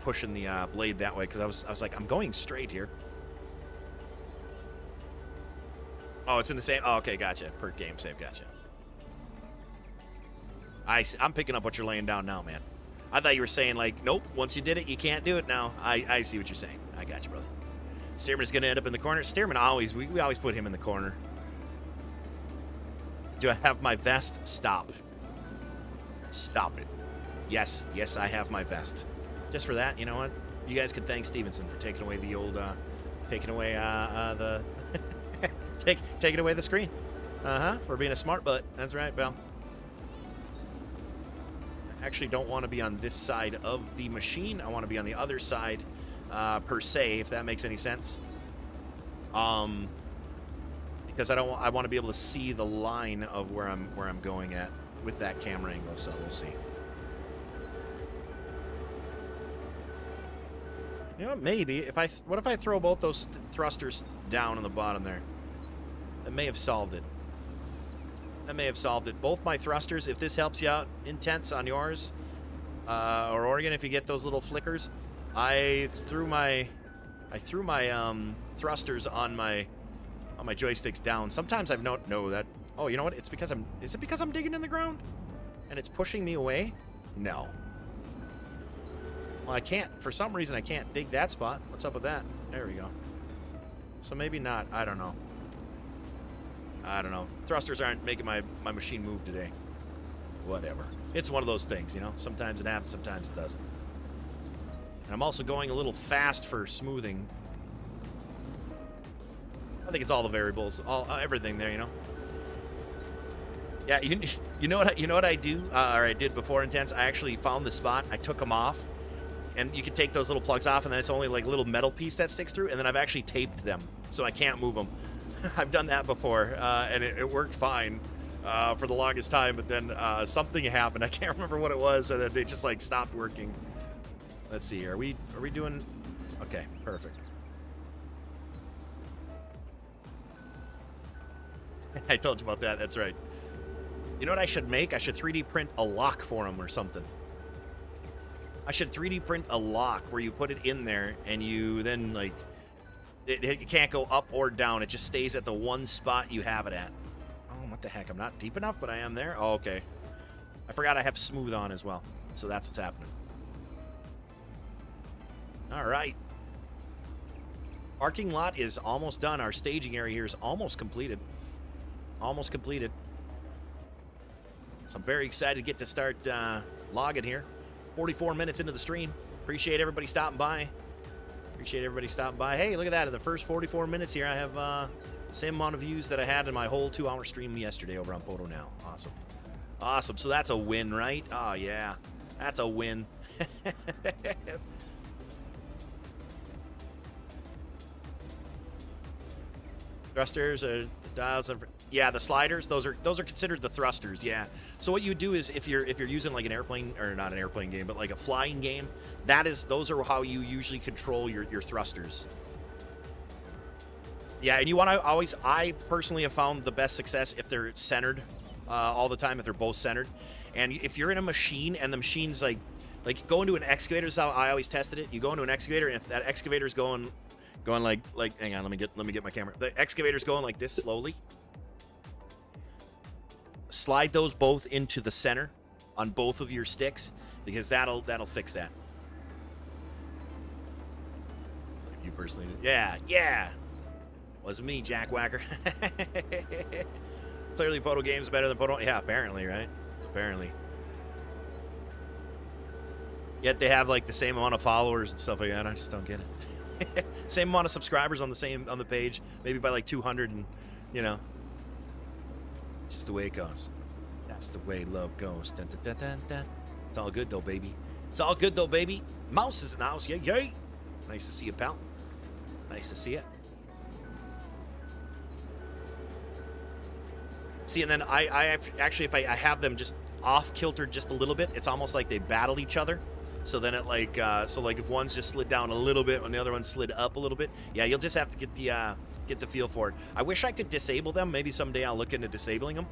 pushing the blade that way because I was like, I'm going straight here. Oh, it's in the same. Oh, okay, gotcha. Per game save, gotcha. I'm picking up what you're laying down now, man. I thought you were saying like, nope. Once you did it, you can't do it now. I see what you're saying. I got you, brother. Stearman is going to end up in the corner. Stearman always. We always put him in the corner. Do I have my vest? Stop. Stop it. Yes, I have my vest. Just for that, you know what? You guys can thank Stevenson for taking away the old, taking away the, taking away the screen. For being a smart butt. That's right, pal. I actually don't want to be on this side of the machine. I want to be on the other side, per se, if that makes any sense. Because I want to be able to see the line of where I'm going at with that camera angle, so we'll see. You know what, maybe what if I throw both those thrusters down on the bottom there? That may have solved it. That may have solved it. Both my thrusters, if this helps you out, Intense on yours, or Oregon, if you get those little flickers, I threw my thrusters on my joysticks down. Sometimes I've know that. Oh, you know what? It's because is it because I'm digging in the ground? And it's pushing me away? No. Well, I can't. For some reason, I can't dig that spot. What's up with that? There we go. So maybe not. I don't know. I don't know. Thrusters aren't making my machine move today. Whatever. It's one of those things, you know? Sometimes it happens, sometimes it doesn't. And I'm also going a little fast for smoothing. I think it's all the variables, everything there, you know? Yeah, you know what I do, or I did before Intense? I actually found the spot, I took them off, and you can take those little plugs off, and then it's only like a little metal piece that sticks through, and then I've actually taped them, so I can't move them. I've done that before, and it worked fine for the longest time, but then something happened. I can't remember what it was, and then it just like stopped working. Let's see, are we doing... Okay, perfect. I told you about that, that's right. You know what I should make? I should 3D print a lock for them or something. I should 3D print a lock where you put it in there and you then, like, it can't go up or down. It just stays at the one spot you have it at. Oh, what the heck? I'm not deep enough, but I am there? Oh, okay. I forgot I have smooth on as well. So that's what's happening. All right. Parking lot is almost done. Our staging area here is almost completed. Almost completed. So I'm very excited to get to start logging here. 44 minutes into the stream. Appreciate everybody stopping by. Appreciate everybody stopping by. Hey, look at that. In the first 44 minutes here, I have the same amount of views that I had in my whole 2-hour stream yesterday over on PODO now. Awesome. Awesome. So that's a win, right? Oh, yeah. That's a win. Thrusters are dials of, yeah, the sliders, those are considered the thrusters, yeah. So what you do is if you're using like an airplane, or not an airplane game, but like a flying game, those are how you usually control your thrusters. Yeah, and you want to always, I personally have found the best success if they're centered all the time, if they're both centered. And if you're in a machine and the machine's like go into an excavator, is how I always tested it. You go into an excavator, and if that excavator's going like hang on, let me get my camera. The excavator's going like this slowly. Slide those both into the center on both of your sticks, because that'll fix that. You personally, yeah. Wasn't me, Jack Whacker. Clearly, PODO game's better than PODO. Yeah, apparently, right? Apparently. Yet they have like the same amount of followers and stuff like that. I just don't get it. Same amount of subscribers on the page, maybe by like 200, and you know, it's just the way it goes. That's the way love goes. Dun, dun, dun, dun, dun. It's all good though, baby. It's all good though, baby. Mouse is in the house, yay! Nice to see you, pal. Nice to see you. See, and then I actually, if I have them just off kilter just a little bit, it's almost like they battle each other. So then it like, so like if one's just slid down a little bit and the other one slid up a little bit, yeah, you'll just have to get the feel for it. I wish I could disable them. Maybe someday I'll look into disabling them.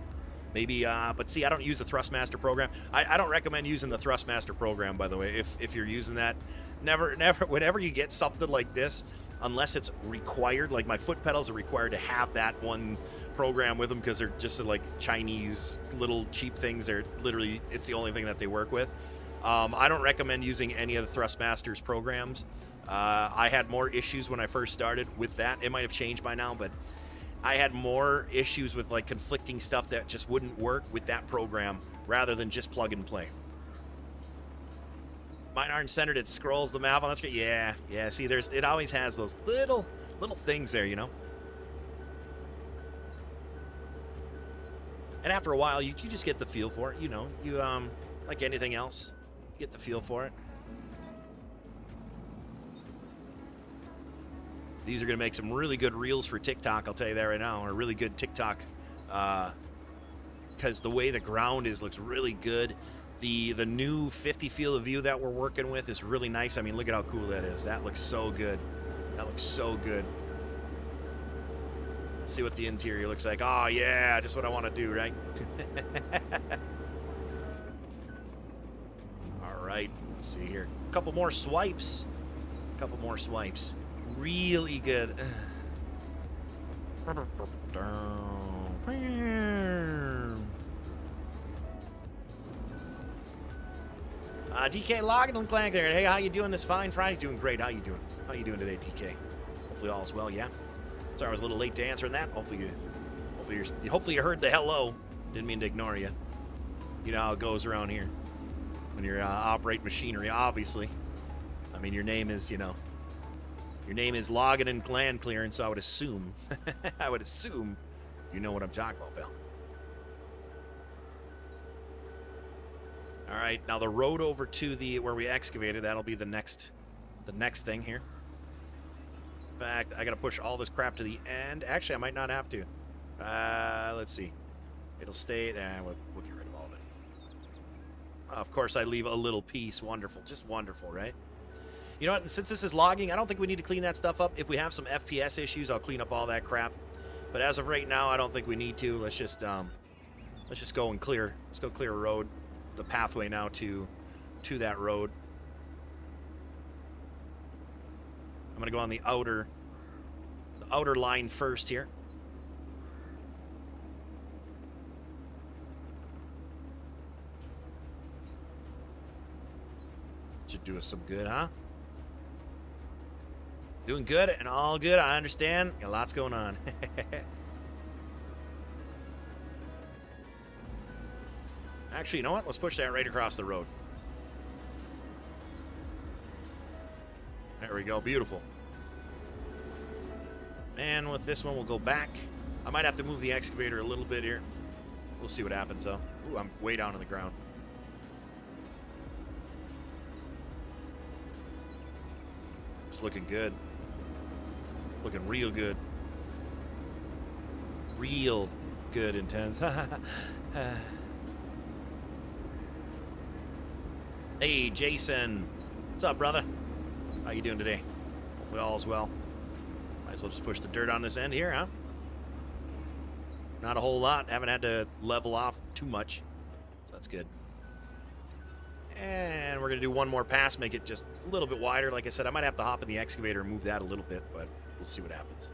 Maybe, but see, I don't use the Thrustmaster program. I don't recommend using the Thrustmaster program, by the way. If you're using that, never, whenever you get something like this, unless it's required, like my foot pedals are required to have that one program with them because they're just like Chinese little cheap things. They're literally, it's the only thing that they work with. I don't recommend using any of the Thrustmaster's programs. I had more issues when I first started with that. It might have changed by now, but I had more issues with like conflicting stuff that just wouldn't work with that program rather than just plug and play. Mine aren't centered. It scrolls the map on the screen. Yeah. See, it always has those little things there, you know. And after a while, you just get the feel for it, you know. You like anything else, get the feel for it. These are going to make some really good reels for TikTok, I'll tell you that right now, or really good TikTok, because the way the ground looks really good. The new 50 field of view that we're working with is really nice. I mean, look at how cool that is. That looks so good. That looks so good. Let's see what the interior looks like. Oh, yeah, just what I want to do, right? All right, let's see here. A couple more swipes. Really good. DK logging on Clank there. Hey, how you doing this fine Friday? Doing great. How you doing? How you doing today, DK? Hopefully all is well, yeah? Sorry I was a little late to answering that. Hopefully you heard the hello. Didn't mean to ignore you. You know how it goes around here. When you're operating machinery, obviously. I mean, your name is, you know, your name is Logging and Land Clearance, so I would assume, you know what I'm talking about, pal. All right, now the road over to where we excavated, that'll be the next thing here. In fact, I gotta push all this crap to the end. Actually, I might not have to. Let's see. It'll stay. We'll get rid of all of it. Of course, I leave a little piece. Wonderful, just wonderful, right? You know what? Since this is logging, I don't think we need to clean that stuff up. If we have some FPS issues, I'll clean up all that crap. But as of right now, I don't think we need to. Let's just go and clear. Let's go clear a road, the pathway now to that road. I'm gonna go on the outer line first here. Should do us some good, huh? Doing good and all good. I understand. Got lots going on. Actually, you know what? Let's push that right across the road. There we go. Beautiful. And with this one, we'll go back. I might have to move the excavator a little bit here. We'll see what happens, though. Ooh, I'm way down on the ground. It's looking good. Looking real good. Real good, intense. Hey, Jason. What's up, brother? How you doing today? Hopefully all is well. Might as well just push the dirt on this end here, huh? Not a whole lot. Haven't had to level off too much. So that's good. And we're going to do one more pass, make it just a little bit wider. Like I said, I might have to hop in the excavator and move that a little bit, but we'll see what happens.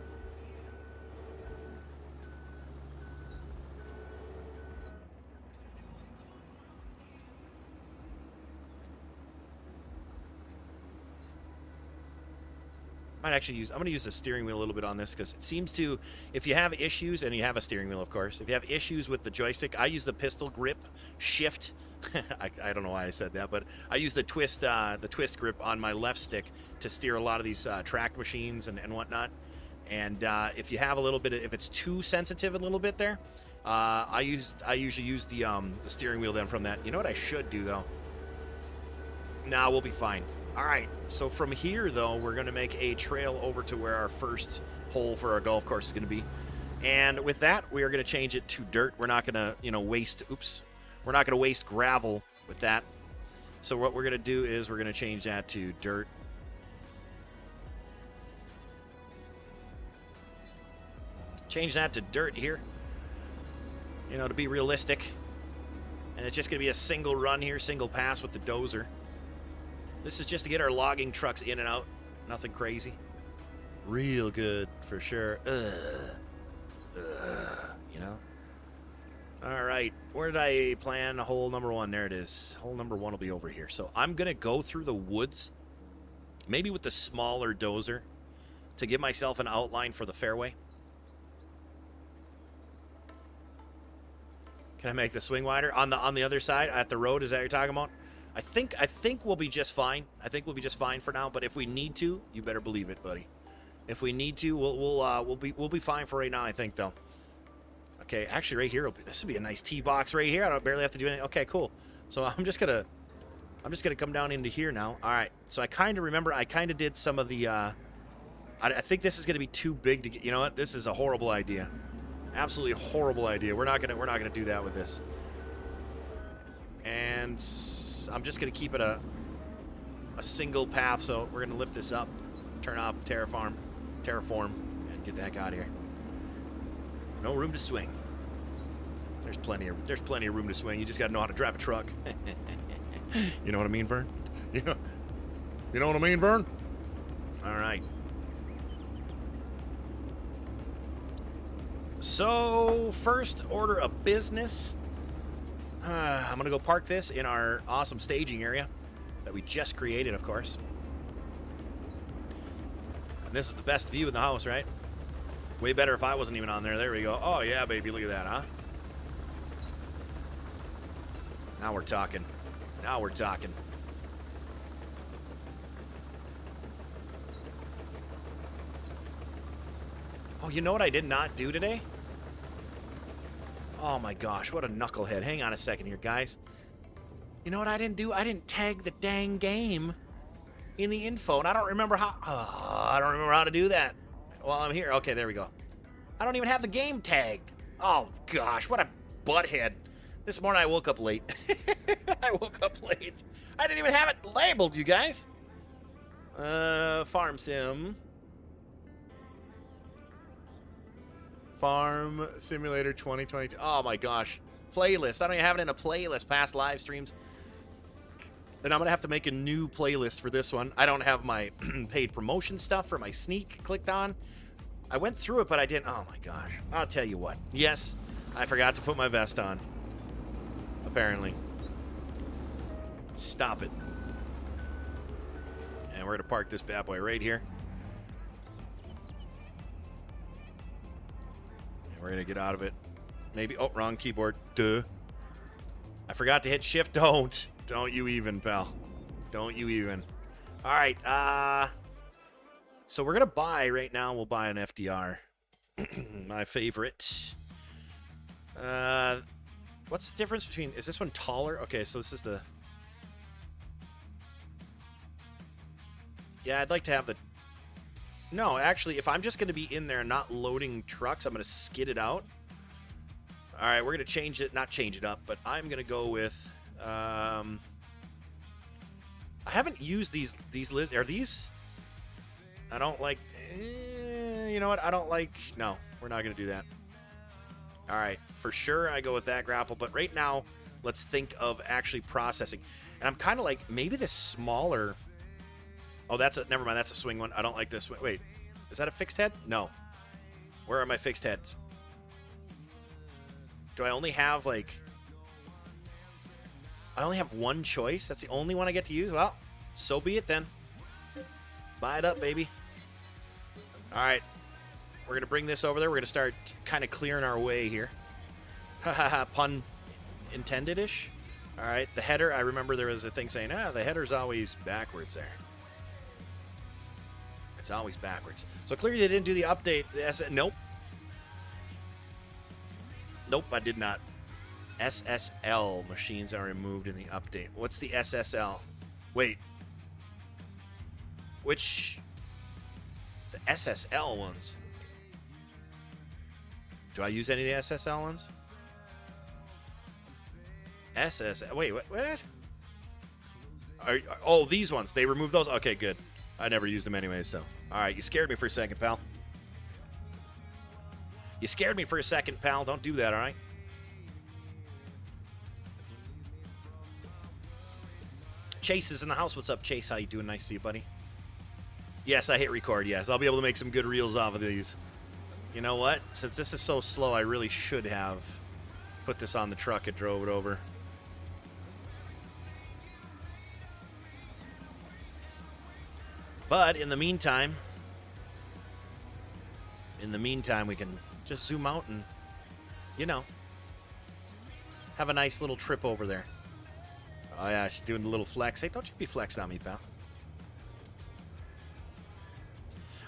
I'm going to use the steering wheel a little bit on this because it seems to, if you have issues, and you have a steering wheel, of course, if you have issues with the joystick, I use the pistol grip shift. I don't know why I said that, but I use the twist grip on my left stick to steer a lot of these track machines and whatnot. And if you have a little bit of, if it's too sensitive a little bit there, I usually use the steering wheel then from that. You know what I should do though? Nah, we'll be fine. All right, so from here, though, we're going to make a trail over to where our first hole for our golf course is going to be. And with that, we are going to change it to dirt. We're not going to, waste, we're not going to waste gravel with that. So what we're going to do is we're going to change that to dirt. Change that to dirt here, to be realistic. And it's just going to be a single run here, single pass with the dozer. This is just to get our logging trucks in and out. Nothing crazy. Real good for sure. All right. Where did I plan hole number one? There it is. Hole number one will be over here. So I'm going to go through the woods, maybe with the smaller dozer, to give myself an outline for the fairway. Can I make the swing wider? On the other side, at the road, is that what you're talking about? I think we'll be just fine. I think we'll be just fine for now. But if we need to, you better believe it, buddy. If we need to, we'll be fine for right now. I think though. Okay, actually, right here, this will be a nice tee box right here. I don't barely have to do anything. Okay, cool. So I'm just gonna come down into here now. All right. So I kind of remember I kind of did some of the. I think this is gonna be too big to get. You know what? This is a horrible idea. Absolutely horrible idea. We're not gonna do that with this. And I'm just going to keep it a single path, so we're going to lift this up, turn off terraform, and get the heck out of here. No room to swing. There's plenty of room to swing. You just got to know how to drive a truck. You know what I mean, Vern? You know what I mean, Vern? All right. So, first order of business. I'm going to go park this in our awesome staging area that we just created, of course. And this is the best view in the house, right? Way better if I wasn't even on there. There we go. Oh, yeah, baby. Look at that, huh? Now we're talking. Now we're talking. Oh, you know what I did not do today? Oh my gosh, what a knucklehead. Hang on a second here, guys. You know what I didn't do? I didn't tag the dang game in the info, and I don't remember how. Oh, I don't remember how to do that. Well, I'm here. Okay, there we go. I don't even have the game tagged. Oh gosh, what a butthead. This morning I woke up late. I woke up late. I didn't even have it labeled, you guys. Farm Sim. Farm Simulator 2022. Oh my gosh. Playlist. I don't even have it in a playlist past live streams. And I'm going to have to make a new playlist for this one. I don't have my paid promotion stuff for my sneak clicked on. I went through it, but I didn't. Oh my gosh. I'll tell you what. Yes, I forgot to put my vest on. Apparently. Stop it. And we're going to park this bad boy right here. We're going to get out of it. Maybe. Oh, wrong keyboard. Duh. I forgot to hit shift. Don't. Don't you even, pal. Don't you even. All right. So we're going to buy right now. We'll buy an FDR. My favorite. What's the difference between... Is this one taller? Okay, so this is the... Yeah, I'd like to have the... No, actually, if I'm just going to be in there and not loading trucks, I'm going to skid it out. All right, we're going to change it. Not change it up, but I'm going to go with... I haven't used these lids. Are these... I don't like... you know what? I don't like... No, we're not going to do that. All right, for sure I go with that grapple, but right now, let's think of actually processing. And I'm kind of like, maybe this smaller... Oh, that's a... Never mind, that's a swing one. I don't like this one. Wait, is that a fixed head? No. Where are my fixed heads? Do I only have, like... I only have one choice? That's the only one I get to use? Well, so be it then. Buy it up, baby. All right. We're going to bring this over there. We're going to start kind of clearing our way here. Pun intended-ish. All right. The header, I remember there was a thing saying, the header's always backwards there. It's always backwards. So clearly they didn't do the update. Nope. Nope, I did not. SSL machines are removed in the update. What's the SSL? Wait. Which... The SSL ones. Do I use any of the SSL ones? SSL. Wait, what? Oh, these ones. They removed those? Okay, good. I never used them anyway, so. All right, you scared me for a second, pal. You scared me for a second, pal. Don't do that, all right? Chase is in the house. What's up, Chase? How you doing? Nice to see you, buddy. Yes, I hit record, yes. I'll be able to make some good reels off of these. You know what? Since this is so slow, I really should have put this on the truck and drove it over. But in the meantime, we can just zoom out and, you know, have a nice little trip over there. Oh, yeah, she's doing a little flex. Hey, don't you be flexing on me, pal.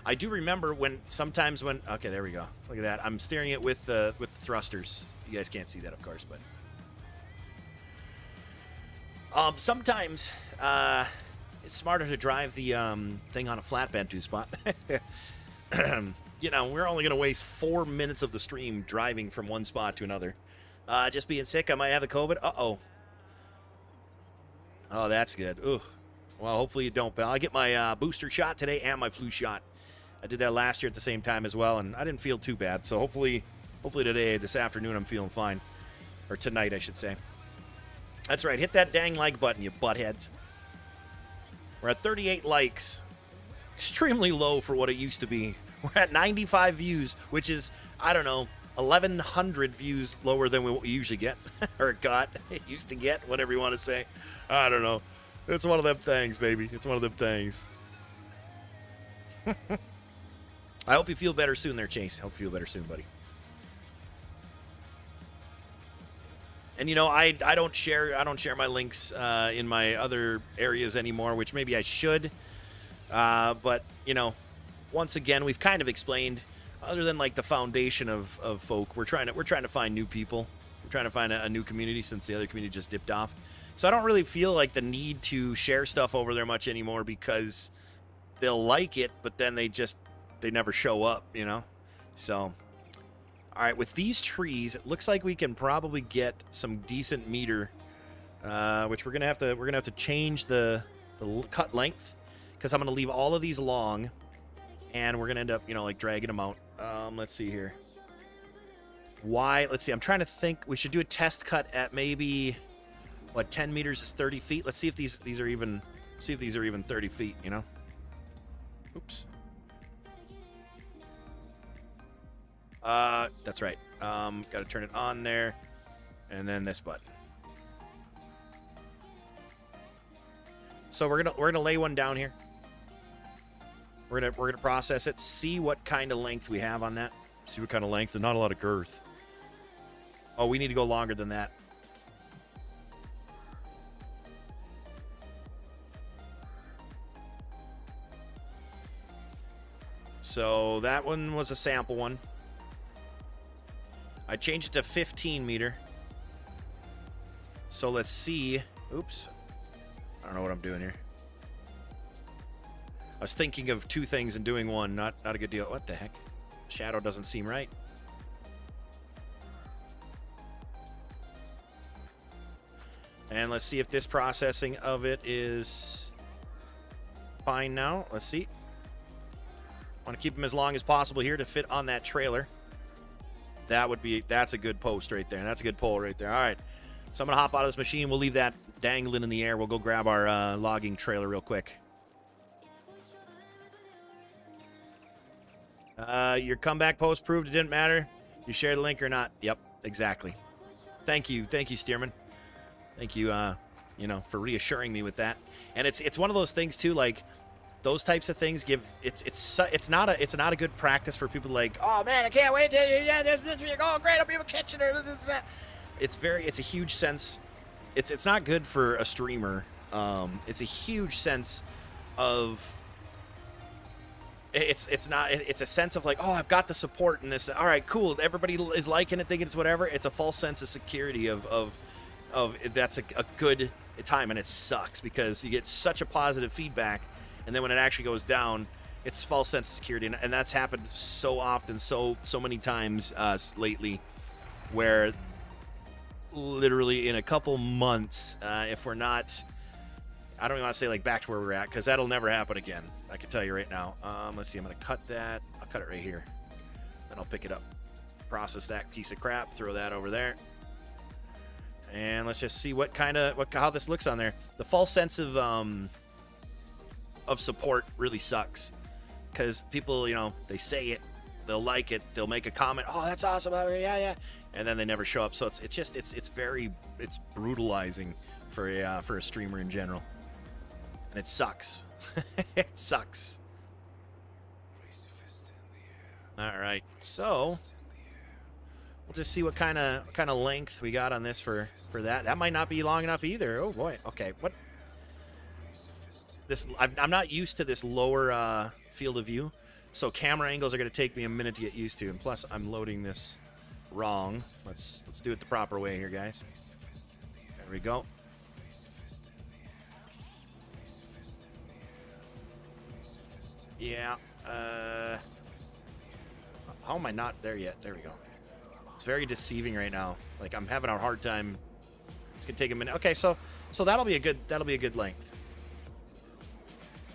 I do remember when sometimes when... Okay, there we go. Look at that. I'm steering it with the thrusters. You guys can't see that, of course, but... sometimes it's smarter to drive the thing on a flat Bantu spot. You know, we're only going to waste 4 minutes of the stream driving from one spot to another. Just being sick, I might have the COVID. Uh-oh. Oh, that's good. Ugh. Well, hopefully you don't, pal. I get my booster shot today and my flu shot. I did that last year at the same time as well, and I didn't feel too bad. So hopefully today, this afternoon, I'm feeling fine. Or tonight, I should say. That's right. Hit that dang like button, you buttheads. We're at 38 likes. Extremely low for what it used to be. We're at 95 views, which is, I don't know, 1,100 views lower than what we usually get. Or got. It used to get, whatever you want to say. I don't know. It's one of them things, baby. It's one of them things. I hope you feel better soon there, Chase. I hope you feel better soon, buddy. And you know, I don't share my links in my other areas anymore, which maybe I should. But you know, once again, we've kind of explained. Other than like the foundation of folk, we're trying to find new people. We're trying to find a new community since the other community just dipped off. So I don't really feel like the need to share stuff over there much anymore because they'll like it, but then they never show up, you know? So, all right, with these trees, it looks like we can probably get some decent meter, which we're gonna have to change the cut length because I'm gonna leave all of these long, and we're gonna end up, you know, like dragging them out. Let's see here. Let's see. I'm trying to think. We should do a test cut at maybe. What, 10 meters is 30 feet? Let's see if these are even 30 feet, you know? Oops. That's right. Got to turn it on there. And then this button. So we're gonna lay one down here. We're gonna process it, see what kind of length we have on that. See what kind of length and not a lot of girth. Oh, we need to go longer than that. So that one was a sample one. I changed it to 15 meter. So let's see. Oops. I don't know what I'm doing here. I was thinking of two things and doing one. Not a good deal. What the heck? Shadow doesn't seem right. And let's see if this processing of it is fine now. Let's see. Want to keep them as long as possible here to fit on that trailer. That's a good post right there. That's a good pole right there. All right. So I'm going to hop out of this machine. We'll leave that dangling in the air. We'll go grab our logging trailer real quick. Your comeback post proved it didn't matter. You shared the link or not. Yep, exactly. Thank you, Stearman. Thank you, for reassuring me with that. And it's one of those things too, like those types of things give it's not a good practice for people like, oh man, I can't wait till you go great, I'll be able to catch it or this that. It's a huge sense. It's not good for a streamer. It's a huge sense of. It's a sense of like, oh, I've got the support in this. All right, cool. Everybody is liking it, thinking it's whatever. It's a false sense of security of that's a good time, and it sucks because you get such a positive feedback, and then when it actually goes down, it's false sense of security, and that's happened so often, so many times lately, where literally in a couple months, if we're not, I don't even want to say like back to where we're at, because that'll never happen again. I can tell you right now. Let's see. I'm going to cut that. I'll cut it right here. Then I'll pick it up. Process that piece of crap. Throw that over there. And let's just see how this looks on there. The false sense of support really sucks. Because people, they say it. They'll like it. They'll make a comment. Oh, that's awesome. Yeah. And then they never show up. So it's brutalizing for a streamer in general. And it sucks. It sucks. All right, so we'll just see what kind of length we got on this for that. That might not be long enough either. Oh boy. Okay, what? I'm not used to this lower field of view, so camera angles are going to take me a minute to get used to. And plus, I'm loading this wrong. Let's do it the proper way here, guys. There we go. Yeah, how am I not there yet? There we go. It's very deceiving right now. Like, I'm having a hard time. It's gonna take a minute. Okay, so that'll be a good length.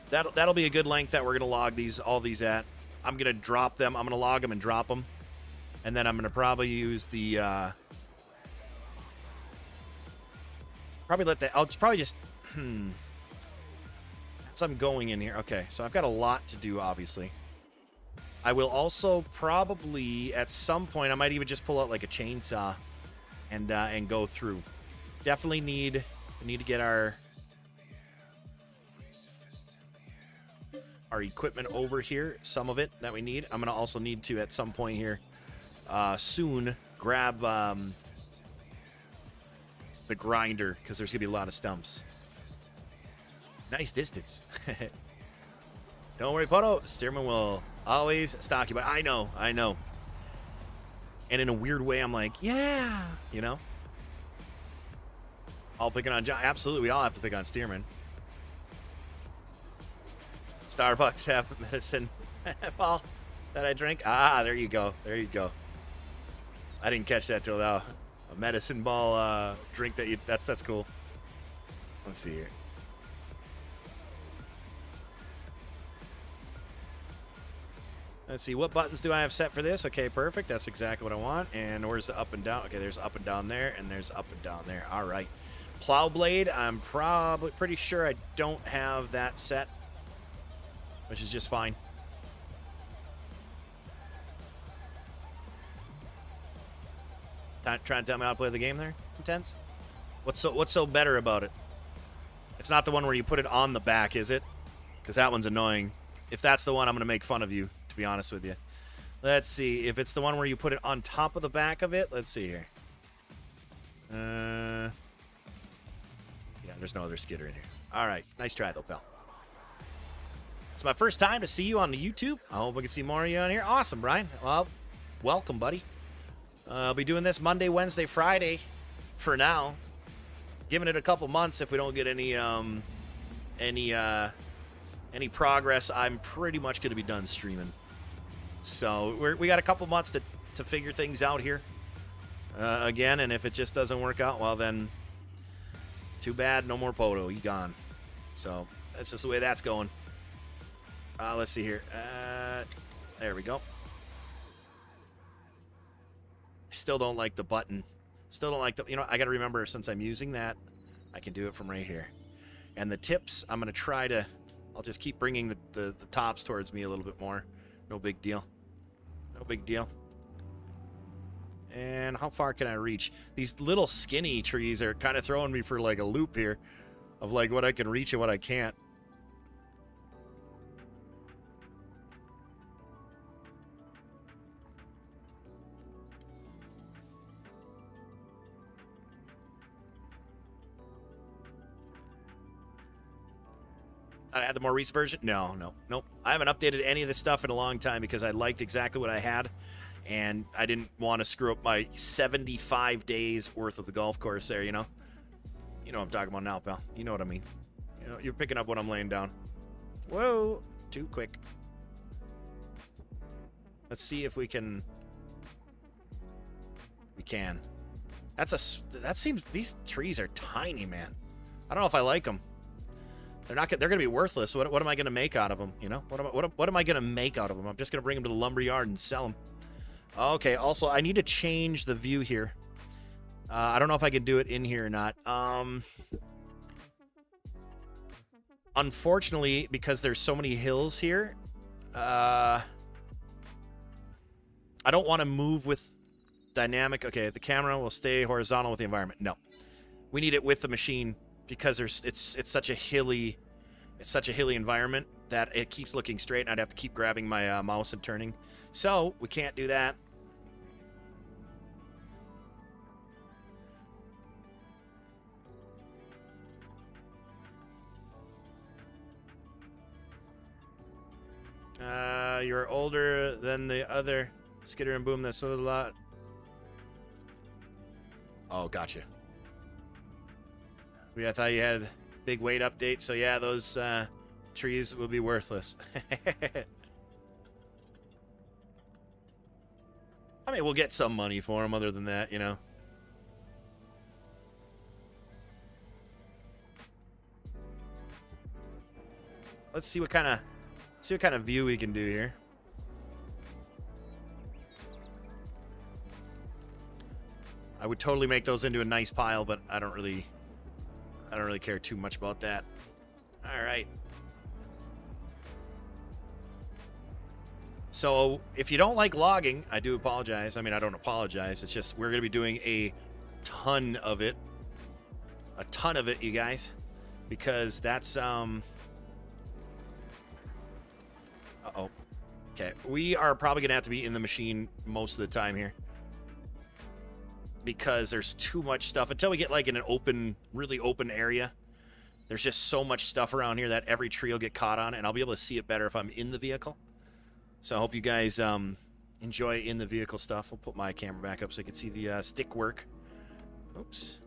That'll be a good length that we're gonna log all these at. I'm gonna drop them. I'm gonna log them and drop them, and then I'm gonna probably use the I'll probably just So I'm going in here. Okay, so I've got a lot to do, obviously. I will also probably, at some point, I might even just pull out like a chainsaw and go through. Definitely need to get our equipment over here, some of it that we need. I'm going to also need to, at some point here, soon, grab the grinder, because there's going to be a lot of stumps. Nice distance. Don't worry, PODO. Stearman will always stalk you. But I know. And in a weird way, I'm like, yeah, All picking on John. Absolutely, we all have to pick on Stearman. Starbucks have medicine ball that I drink. Ah, there you go. I didn't catch that till now. A medicine ball drink that's cool. Let's see here. Let's see, what buttons do I have set for this? Okay, perfect. That's exactly what I want. And where's the up and down? Okay, there's up and down there, and there's up and down there. All right. Plow blade, I'm probably pretty sure I don't have that set, which is just fine. Trying to tell me how to play the game there? Intense? What's so better about it? It's not the one where you put it on the back, is it? Because that one's annoying. If that's the one, I'm going to make fun of you, to be honest with you. Let's see if it's the one where you put it on top of the back of it. Let's see here. Yeah, there's no other skidder in here. All right, nice try though, pal. It's my first time to see you on the YouTube. I hope we can see more of you on here. Awesome, Brian. Well, welcome, buddy. I'll be doing this Monday, Wednesday, Friday for now. Giving it a couple months. If we don't get any progress, I'm pretty much going to be done streaming. So we got a couple months to figure things out here again. And if it just doesn't work out, well then, too bad. No more PODO. You gone. So that's just the way that's going. Let's see here. There we go. Still don't like the button. Still don't like the, you know, I got to remember since I'm using that, I can do it from right here. And the tips, I'm going to try to, I'll just keep bringing the tops towards me a little bit more. No big deal. No big deal. And how far can I reach? These little skinny trees are kind of throwing me for like a loop here of like what I can reach and what I can't. I had the more recent version? Nope. I haven't updated any of this stuff in a long time because I liked exactly what I had, and I didn't want to screw up my 75 days worth of the golf course there, you know? You know what I'm talking about now, pal. You know what I mean. You know, you're picking up what I'm laying down. Whoa, too quick. Let's see if we can. We can. That seems, these trees are tiny, man. I don't know if I like them. They're going to be worthless. What am I going to make out of them? You know, what am I going to make out of them? I'm just going to bring them to the lumber yard and sell them. Okay. Also, I need to change the view here. I don't know if I can do it in here or not. Unfortunately, because there's so many hills here, I don't want to move with dynamic. Okay, the camera will stay horizontal with the environment. No, we need it with the machine. Because it's such a hilly environment that it keeps looking straight, and I'd have to keep grabbing my mouse and turning. So we can't do that. You're older than the other Skidder and Boom. That's a lot. Oh, gotcha. I thought you had big weight update, so yeah, those trees will be worthless. I mean, we'll get some money for them other than that, you know. Let's see what kind of view we can do here. I would totally make those into a nice pile, but I don't really care too much about that. All right. So if you don't like logging, I do apologize. I mean, I don't apologize. It's just we're going to be doing a ton of it. A ton of it, you guys. Because that's... Uh-oh. Okay. We are probably going to have to be in the machine most of the time here. Because there's too much stuff. Until we get like in an open, really open area, there's just so much stuff around here that every tree will get caught on, and I'll be able to see it better if I'm in the vehicle. So I hope you guys enjoy in the vehicle stuff. I'll put my camera back up so you can see the stick work. Oops.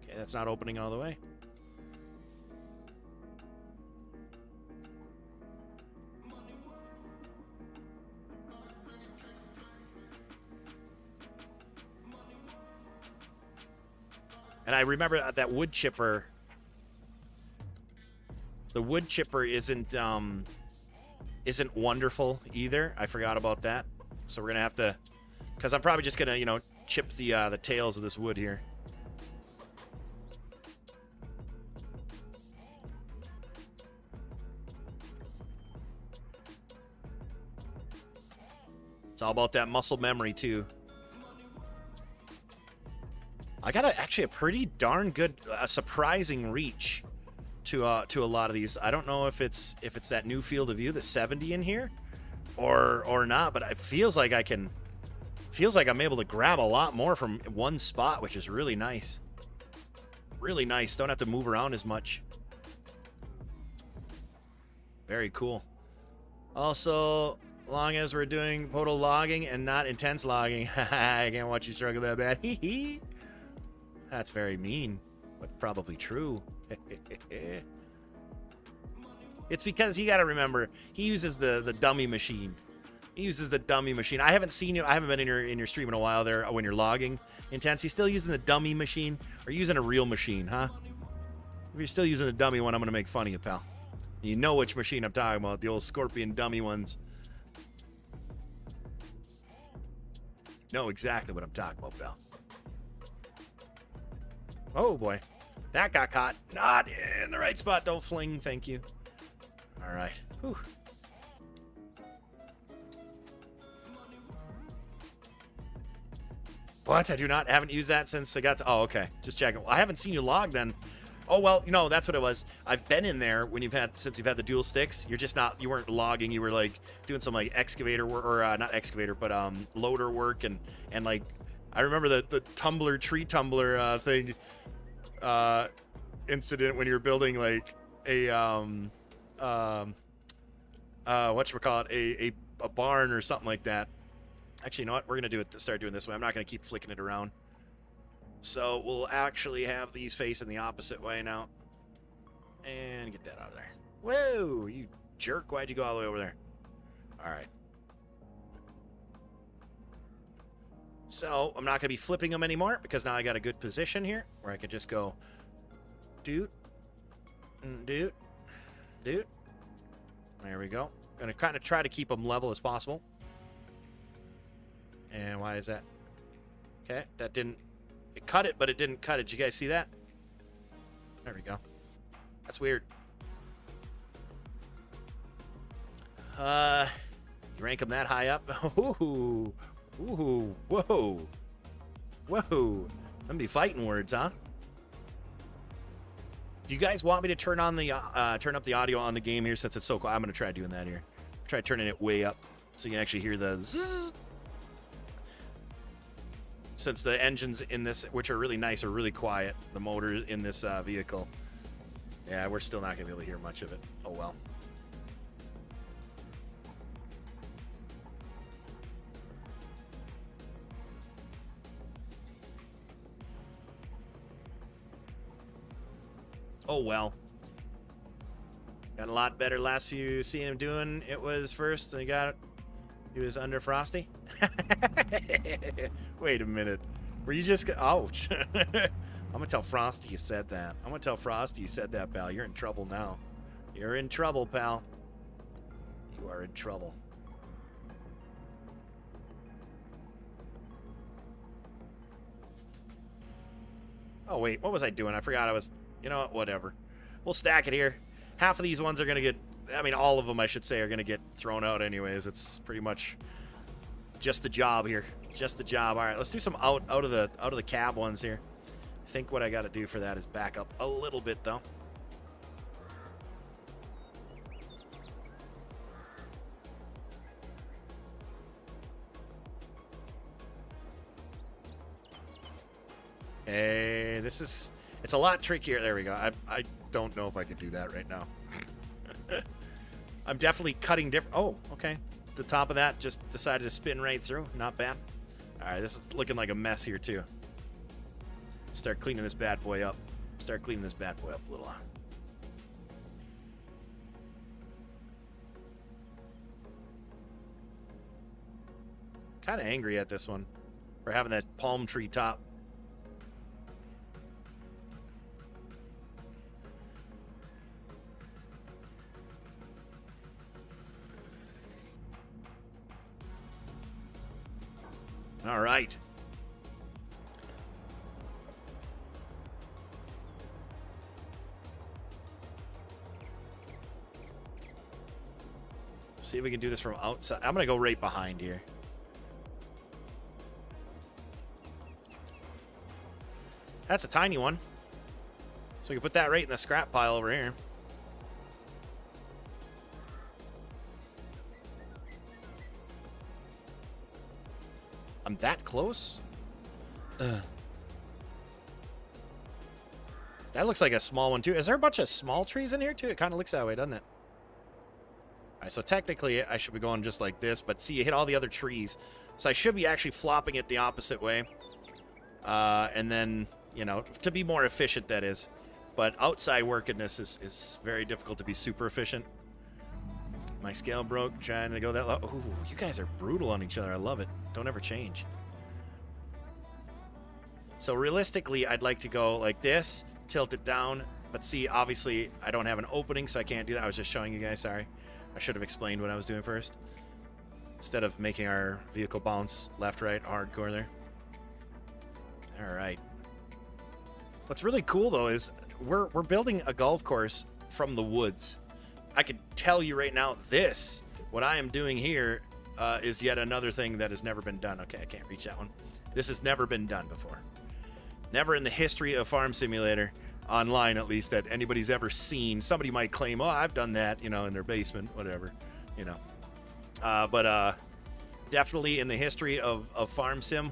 Okay, that's not opening all the way. And I remember that wood chipper. The wood chipper isn't wonderful either. I forgot about that. So we're gonna have to, because I'm probably just gonna, you know, chip the tails of this wood here. It's all about that muscle memory too. I got actually a pretty darn good, surprising reach to a lot of these. I don't know if it's that new field of view, the 70 in here, or not, but it feels like feels like I'm able to grab a lot more from one spot, which is really nice. Really nice. Don't have to move around as much. Very cool. Also, long as we're doing PODO logging and not intense logging, I can't watch you struggle that bad. That's very mean, but probably true. It's because you got to remember, he uses the dummy machine. He uses the dummy machine. I haven't seen you. I haven't been in your stream in a while there when you're logging intense. You still using the dummy machine or using a real machine, huh? If you're still using the dummy one, I'm going to make fun of you, pal. You know which machine I'm talking about, the old Scorpion dummy ones. Know exactly what I'm talking about, pal. Oh, boy. That got caught. Not in the right spot. Don't fling. Thank you. All right. Whew. What? Haven't used that since I got to... Oh, okay. Just checking. Well, I haven't seen you log then. Oh, well, that's what it was. I've been in there since you've had the dual sticks. You weren't logging. You were like doing some like excavator work, or not excavator, but loader work. And like, I remember the tree tumbler thing, incident when you were building like a, whatchamacallit, a barn or something like that. Actually, you know what? We're going to do it. Start doing this way. I'm not going to keep flicking it around. So we'll actually have these facing the opposite way now. And get that out of there. Whoa, you jerk. Why'd you go all the way over there? All right. So I'm not going to be flipping them anymore because now I got a good position here where I can just go doot, doot, doot. There we go. I'm going to kind of try to keep them level as possible. And why is that? Okay, that didn't... It cut it, but it didn't cut it. Did you guys see that? There we go. That's weird. You rank them that high up? Ooh. Ooh. Whoa. Whoa. Them be fighting words, huh? Do you guys want me to turn up the audio on the game here since it's so cool? I'm going to try doing that here. Try turning it way up so you can actually hear the zzz. Since the engines in this, which are really nice, are really quiet, the motor in this vehicle, yeah, we're still not going to be able to hear much of it. Oh, well. Oh, well. Got a lot better last few seeing him doing it was first. And he was under Frosty. Wait a minute. Were you just... Ouch. I'm going to tell Frosty you said that. I'm going to tell Frosty you said that, pal. You're in trouble now. You're in trouble, pal. You are in trouble. Oh, wait. What was I doing? I forgot I was... You know what? Whatever. We'll stack it here. Half of these ones are going to get... I mean, all of them, I should say, are going to get thrown out anyways. It's pretty much just the job here. Just the job. All right, let's do some out of the cab ones here. I think what I got to do for that is back up a little bit, though. Hey, it's a lot trickier. There we go. I don't know if I could do that right now. I'm definitely cutting different. Oh, okay. The top of that just decided to spin right through. Not bad. All right, this is looking like a mess here, too. Start cleaning this bad boy up. Start cleaning this bad boy up a little. Kind of angry at this one for having that palm tree top. All right. See if we can do this from outside. I'm going to go right behind here. That's a tiny one. So we can put that right in the scrap pile over here. I'm that close? That looks like a small one, too. Is there a bunch of small trees in here, too? It kind of looks that way, doesn't it? All right, so technically, I should be going just like this. But see, you hit all the other trees. So I should be actually flopping it the opposite way. And then, you know, to be more efficient, that is. But outside workedness is very difficult to be super efficient. My scale broke trying to go that low. Ooh, you guys are brutal on each other. I love it. Don't ever change. So realistically, I'd like to go like this, tilt it down. But see, obviously, I don't have an opening, so I can't do that. I was just showing you guys. Sorry. I should have explained what I was doing first. Instead of making our vehicle bounce left, right, hardcore there. All right. What's really cool, though, is we're building a golf course from the woods. I can tell you right now, what I am doing here, is yet another thing that has never been done. Okay, I can't reach that one. This has never been done before. Never in the history of Farm Simulator, online at least, that anybody's ever seen. Somebody might claim, oh, I've done that, you know, in their basement, whatever, you know. But definitely in the history of Farm Sim,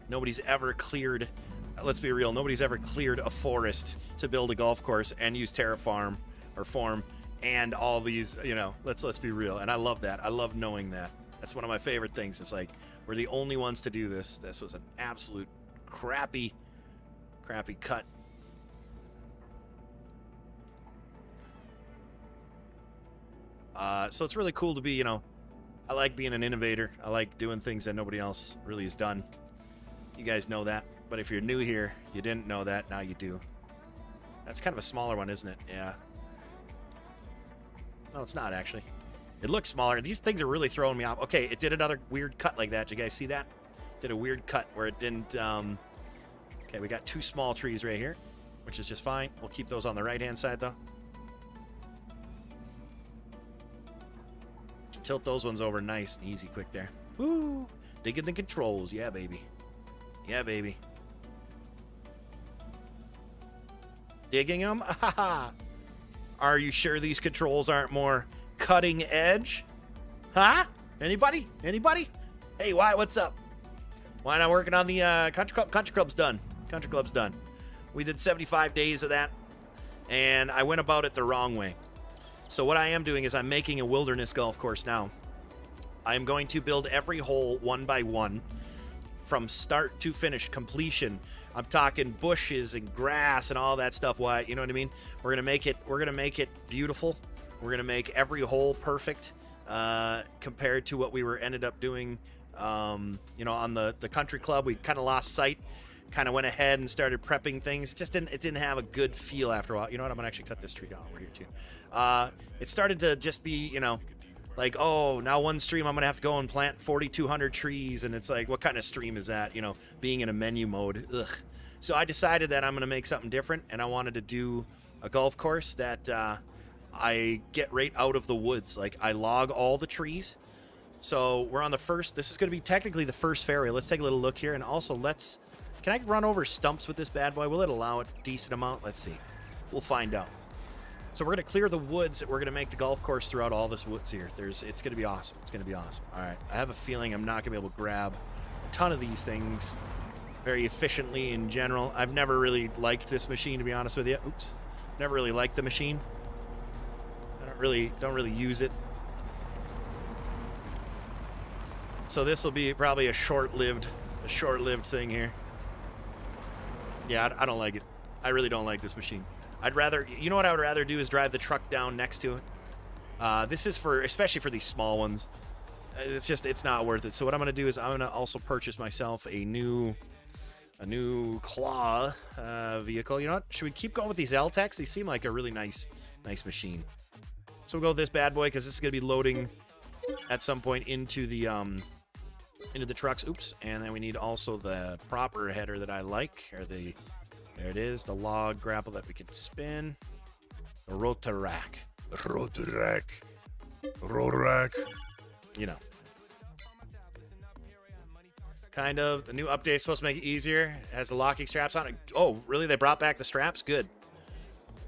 nobody's ever cleared, let's be real, nobody's ever cleared a forest to build a golf course and use Terraform or Form and all these, you know, let's be real. And I love that. I love knowing that. That's one of my favorite things. It's like, we're the only ones to do this. This was an absolute crappy cut. So it's really cool to be, you know, I like being an innovator. I like doing things that nobody else really has done. You guys know that. But if you're new here, you didn't know that, now you do. That's kind of a smaller one, isn't it? Yeah. No, it's not, actually. It looks smaller. These things are really throwing me off. Okay, it did another weird cut like that. Did you guys see that? Did a weird cut where it didn't... Okay, we got two small trees right here, which is just fine. We'll keep those on the right-hand side, though. Tilt those ones over nice and easy quick there. Woo! Digging the controls. Yeah, baby. Yeah, baby. Digging them? Are you sure these controls aren't more cutting edge? Huh? Anybody? Anybody? Hey, why? What's up? Why not working on the Country Club? Country Club's done. Country Club's done. We did 75 days of that, and I went about it the wrong way. So what I am doing is I'm making a wilderness golf course now. I'm going to build every hole one by one from start to finish, completion. I'm talking bushes and grass and all that stuff. Why? You know what I mean? We're gonna make it beautiful. We're gonna make every hole perfect compared to what we ended up doing. You know, on the country club, we kind of lost sight. Kind of went ahead and started prepping things. It didn't have a good feel after a while. You know what? I'm gonna actually cut this tree down over here too. It started to just be, you know, like, oh, now one stream I'm gonna have to go and plant 4,200 trees, and it's like, what kind of stream is that? You know, being in a menu mode. Ugh. So I decided that I'm gonna make something different, and I wanted to do a golf course that I get right out of the woods. Like, I log all the trees. So we're on the first. This is gonna be technically the first fairway. Let's take a little look here, and also can I run over stumps with this bad boy? Will it allow it a decent amount? Let's see. We'll find out. So we're going to clear the woods. We're going to make the golf course throughout all this woods here. It's going to be awesome. It's going to be awesome. All right. I have a feeling I'm not going to be able to grab a ton of these things very efficiently in general. I've never really liked this machine, to be honest with you. Oops. Never really liked the machine. I don't really use it. So this will be probably a short-lived thing here. Yeah, I don't like it. I really don't like this machine. You know what I would rather do is drive the truck down next to it. This is especially for these small ones. It's not worth it. So what I'm going to do is I'm going to also purchase myself a new claw vehicle. You know what? Should we keep going with these L-Techs? They seem like a really nice machine. So we'll go with this bad boy because this is going to be loading at some point into the trucks. Oops. And then we need also the proper header that I like, or there it is, the log grapple that we can spin. The rotorack. You know. Kind of. The new update is supposed to make it easier. It has the locking straps on it. Oh, really? They brought back the straps? Good.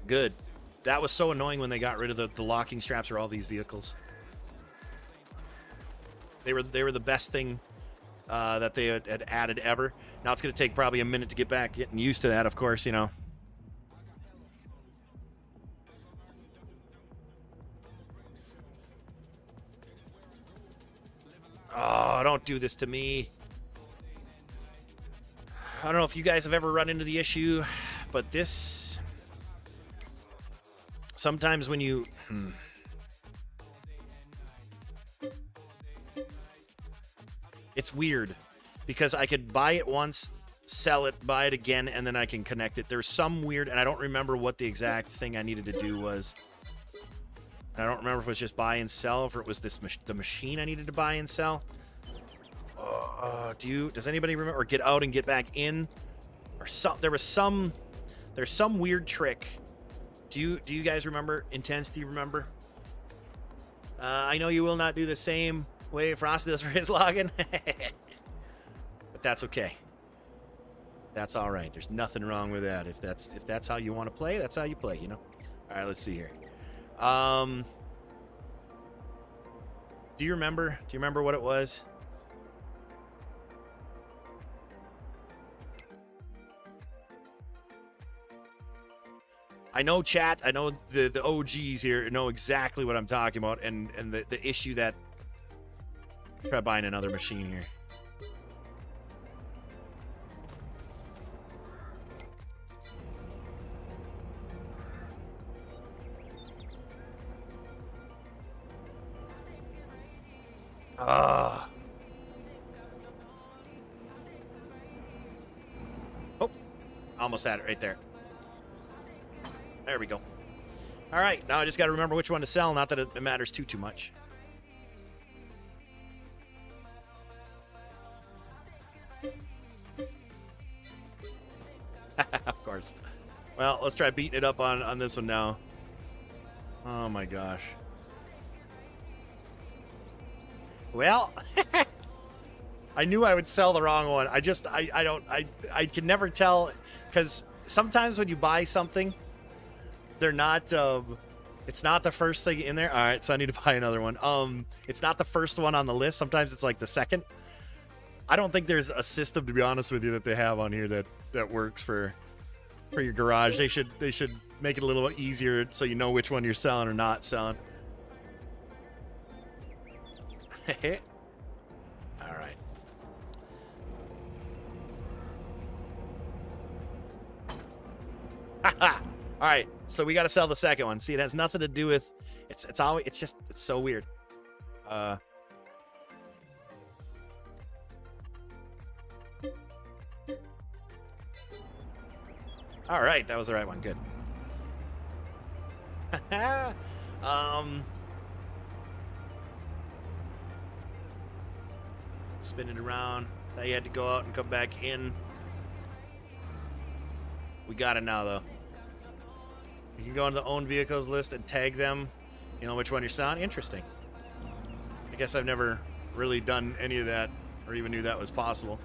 Good. That was so annoying when they got rid of the locking straps for all these vehicles. They were the best thing that they had added ever. Now it's going to take probably a minute to get back, getting used to that, of course, you know. Oh, don't do this to me. I don't know if you guys have ever run into the issue, but this... Sometimes when you... It's weird, because I could buy it once, sell it, buy it again, and then I can connect it. There's some weird... And I don't remember what the exact thing I needed to do was. I don't remember if it was just buy and sell, or if it was the machine I needed to buy and sell. Does anybody remember? Or get out and get back in? Or there's some weird trick. Do you guys remember? Intense, do you remember? I know you will not do the same way Frosty does for his login. But that's okay. That's all right. There's nothing wrong with that. If that's how you want to play, that's how you play, you know? All right, let's see here. Do you remember? Do you remember what it was? I know chat, I know the OGs here know exactly what I'm talking about, and the issue that... Try buying another machine here. Oh, almost had it right there. There we go. All right, now I just got to remember which one to sell. Not that it matters too much. Of course. Well, let's try beating it up on this one now. Oh my gosh. Well, I knew I would sell the wrong one. I can never tell, because sometimes when you buy something, they're not, it's not the first thing in there. All right, so I need to buy another one. It's not the first one on the list. Sometimes it's like the second. I don't think there's a system, to be honest with you, that they have on here that works for your garage. They should make it a little easier so you know which one you're selling or not selling. All right. All right, so we got to sell the second one. See, it has nothing to do with it's so weird. All right, that was the right one. Good. Spin it around. Now you had to go out and come back in. We got it now, though. You can go into the owned vehicles list and tag them. You know which one you're selling. Interesting. I guess I've never really done any of that, or even knew that was possible.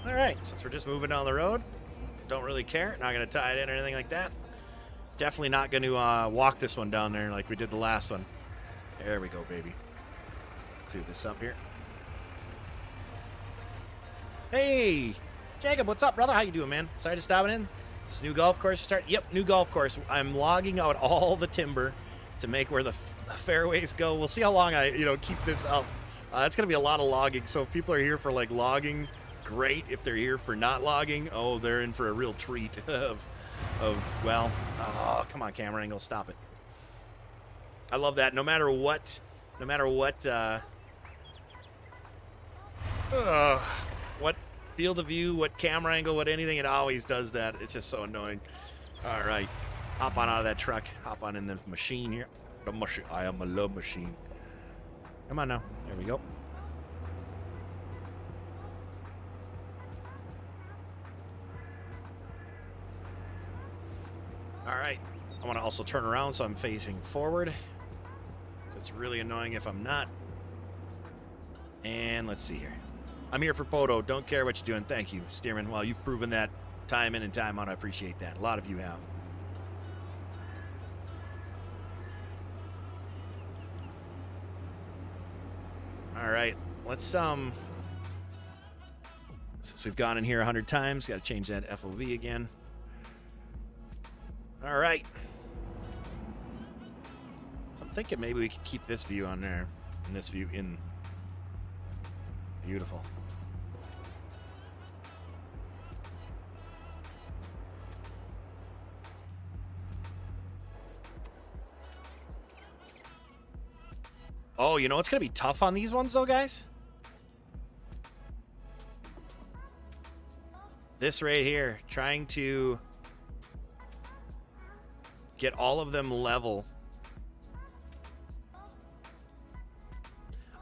All right, since we're just moving down the road, don't really care. Not going to tie it in or anything like that. Definitely not going to walk this one down there like we did the last one. There we go, baby. Through this up here. Hey, Jacob, what's up, brother? How you doing, man? Sorry to stop in. This new golf course start. Yep, new golf course. I'm logging out all the timber to make where the fairways go. We'll see how long I keep this up. It's gonna be a lot of logging. So if people are here for like logging, great. If they're here for not logging, oh, they're in for a real treat of well, oh, come on, camera angle, stop it. I love that. No matter what what field of view, what camera angle, what anything, it always does that. It's just so annoying. All right, hop on out of that truck. Hop on in the machine here. The machine. I am a love machine. Come on now. There we go. All right. I want to also turn around so I'm facing forward. So it's really annoying if I'm not. And let's see here. I'm here for PODO. Don't care what you're doing. Thank you, Stearman. Well, you've proven that time in and time out. I appreciate that. A lot of you have. All right, let's since we've gone in here 100 times, got to change that FOV again. All right. So I'm thinking maybe we could keep this view on there and this view in. Beautiful. Oh, you know what's going to be tough on these ones, though, guys? This right here. Trying to get all of them level.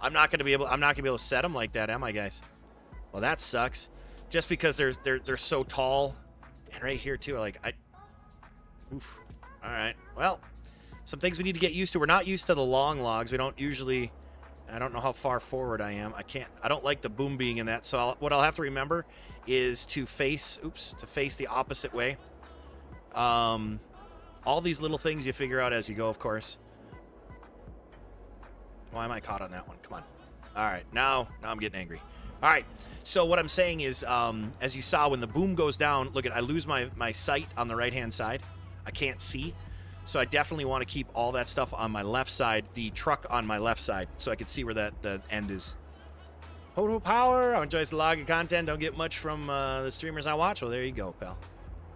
I'm not going to be able to set them like that, am I, guys? Well, that sucks. Just because they're so tall. And right here, too. Oof. All right. Well, some things we need to get used to. We're not used to the long logs. We don't usually... I don't know how far forward I am. I don't like the boom being in that. So what I'll have to remember is to face... Oops. To face the opposite way. All these little things you figure out as you go, of course. Why am I caught on that one? Come on. All right. Now I'm getting angry. All right. So what I'm saying is, as you saw, when the boom goes down, look I lose my sight on the right-hand side. I can't see. So I definitely want to keep all that stuff on my left side, the truck on my left side, so I can see where the end is. PODO power. I enjoy the log of content. Don't get much from the streamers I watch. Well, there you go, pal.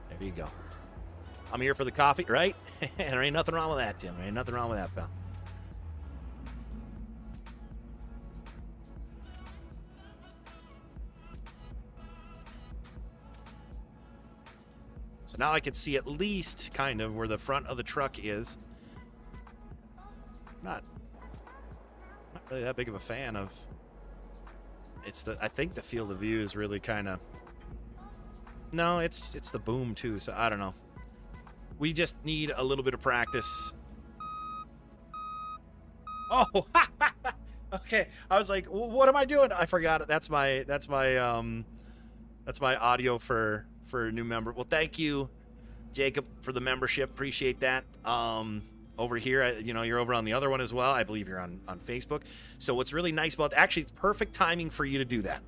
There you go. I'm here for the coffee, right? And there ain't nothing wrong with that, Tim. There ain't nothing wrong with that, pal. So now I can see at least kind of where the front of the truck is. Not really that big of a fan of. I think the field of view is really kind of. No, it's the boom too. So I don't know. We just need a little bit of practice. Oh, okay. I was like, what am I doing? I forgot it. That's my audio for a new member. Well, thank you, Jacob, for the membership. Appreciate that. Over here, you're over on the other one as well. I believe you're on Facebook. So what's really nice about actually, it's perfect timing for you to do that.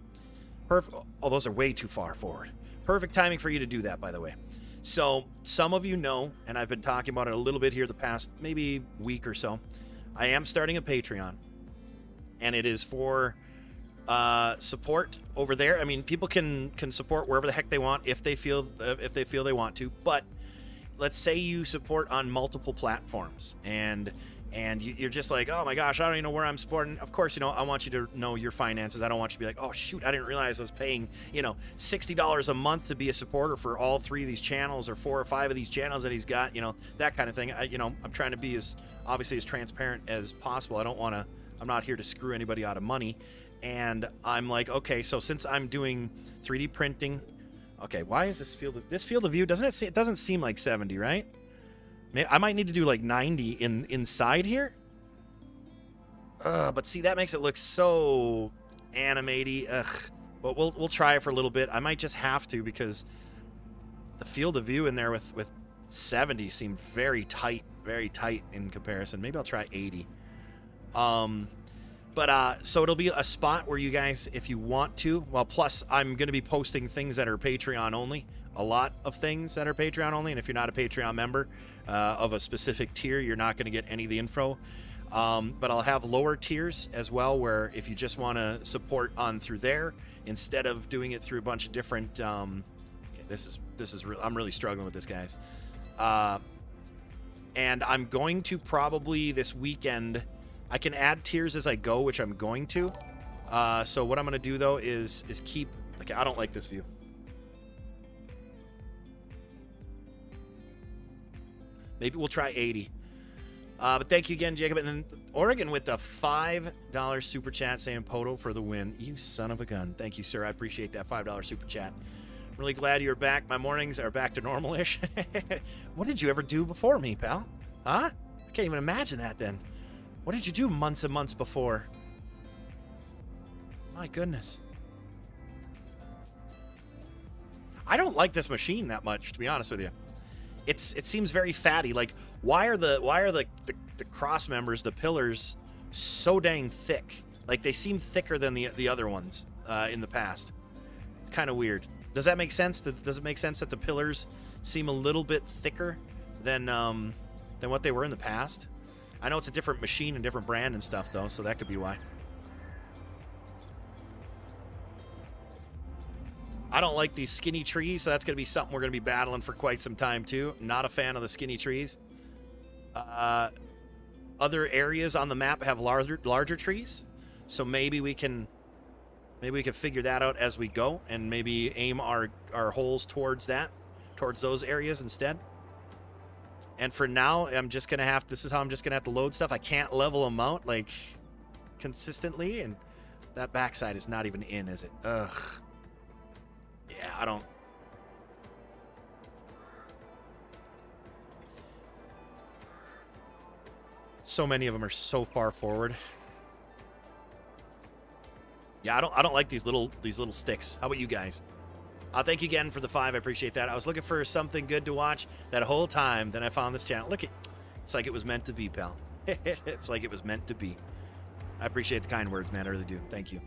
Perfect. Oh, those are way too far forward. Perfect timing for you to do that, by the way. So some of you know, and I've been talking about it a little bit here the past maybe week or so. I am starting a Patreon, and it is for support over there. I mean, people can support wherever the heck they want if they feel they want to. But let's say you support on multiple platforms, and you're just like, oh my gosh, I don't even know where I'm supporting. Of course, I want you to know your finances. I don't want you to be like, oh shoot, I didn't realize I was paying $60 a month to be a supporter for all 3 of these channels or 4 or 5 of these channels that he's got. That kind of thing. I'm trying to be as transparent as possible. I'm not here to screw anybody out of money. And I'm like, okay, so since I'm doing 3D printing, okay, why is this field of view, it doesn't seem like 70, right? I might need to do like 90 inside here. But see, that makes it look so animated. But we'll try it for a little bit. I might just have to, because the field of view in there with 70 seemed very tight in comparison. Maybe I'll try 80. But so it'll be a spot where you guys, if you want to, well, plus I'm going to be posting things that are Patreon only, a lot of things that are Patreon only. And if you're not a Patreon member of a specific tier, you're not going to get any of the info. But I'll have lower tiers as well, where if you just want to support on through there, instead of doing it through a bunch of different, okay, this is real. I'm really struggling with this, guys. And I'm going to probably this weekend, I can add tiers as I go, which I'm going to. So what I'm going to do, though, is keep... Okay, I don't like this view. Maybe we'll try 80. But thank you again, Jacob. And then Oregon with the $5 super chat saying PODO for the win. You son of a gun. Thank you, sir. I appreciate that $5 super chat. I'm really glad you're back. My mornings are back to normal-ish. What did you ever do before me, pal? Huh? I can't even imagine that then. What did you do months and months before? My goodness. I don't like this machine that much, to be honest with you. It seems very fatty. Like, why are the cross members, the pillars, so dang thick? Like, they seem thicker than the other ones in the past. Kind of weird. Does that make sense? Does it make sense that the pillars seem a little bit thicker than what they were in the past? I know it's a different machine and different brand and stuff, though, so that could be why. I don't like these skinny trees, so that's going to be something we're going to be battling for quite some time, too. Not a fan of the skinny trees. Other areas on the map have larger trees, so maybe we can figure that out as we go, and maybe aim our holes towards those areas instead. And for now, this is how I'm just gonna have to load stuff. I can't level them out like consistently, and that backside is not even in, is it? Ugh. Yeah, I don't. So many of them are so far forward. Yeah, I don't like these little sticks. How about you guys? Thank you again for the 5. I appreciate that. I was looking for something good to watch that whole time. Then I found this channel. Look, it's like it was meant to be, pal. It's like it was meant to be. I appreciate the kind words, man. I really do. Thank you.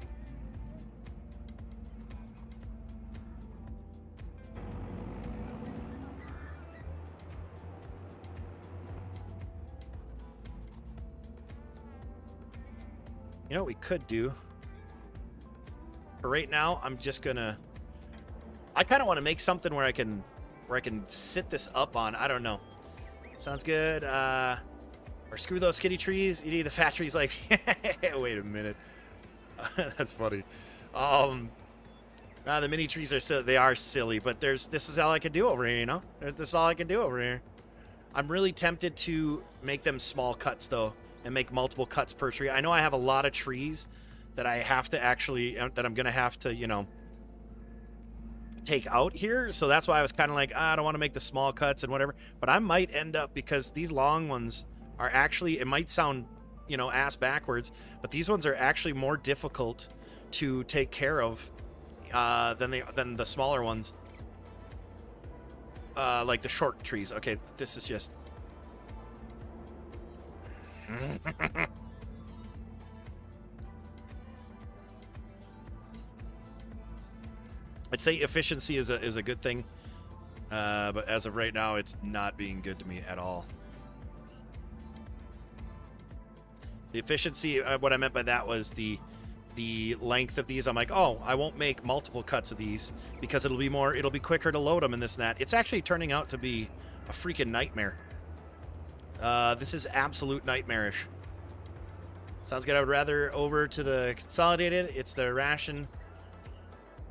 You know what we could do? For right now, I'm just gonna. I kind of want to make something where I can sit this up on. I don't know. Sounds good. Or screw those skinny trees. You need the fat trees. Like, wait a minute. That's funny. The mini trees are silly. They are silly, but this is all I can do over here. You know, this is all I can do over here. I'm really tempted to make them small cuts though, and make multiple cuts per tree. I know I have a lot of trees that I have to actually, that I'm gonna have to, you know, take out here. So that's why I was kind of like, I don't want to make the small cuts and whatever. But I might end up, because these long ones are actually, it might sound, you know, ass backwards, but these ones are actually more difficult to take care of than the smaller ones. Like the short trees. Okay, this is just. I'd say efficiency is a good thing, but as of right now, it's not being good to me at all. The efficiency, what I meant by that was the length of these. I'm like, oh, I won't make multiple cuts of these because it'll be quicker to load them and this and that. It's actually turning out to be a freaking nightmare. This is absolute nightmarish. Sounds good. I would rather over to the consolidated. It's the ration.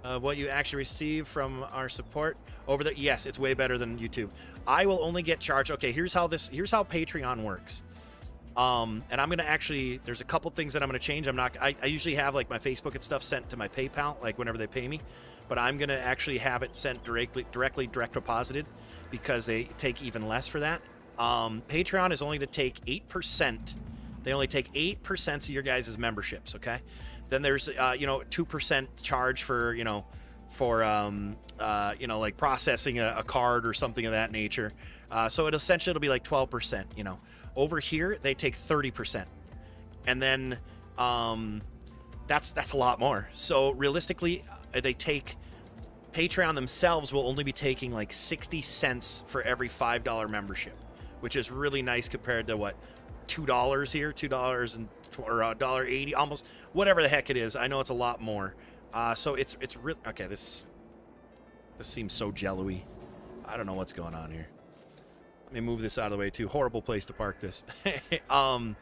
What you actually receive from our support over there. Yes, it's way better than YouTube. I will only get charged. Okay, here's how Patreon works. And I'm gonna actually, there's a couple things that I'm gonna change. I usually have like my Facebook and stuff sent to my PayPal, like whenever they pay me, but I'm gonna actually have it sent direct deposited, because they take even less for that. Patreon is only to take 8%. They only take 8% of your guys' memberships. Okay. Then there's, 2% charge for, like processing a card or something of that nature. So it'll be like 12%, Over here, they take 30%. And then that's a lot more. So realistically, Patreon themselves will only be taking like 60 cents for every $5 membership, which is really nice compared to what? $2 here, $2 or $1.80, almost whatever the heck it is. I know it's a lot more. So it's really okay. This seems so jello-y. I don't know what's going on here. Let me move this out of the way too. Horrible place to park this. I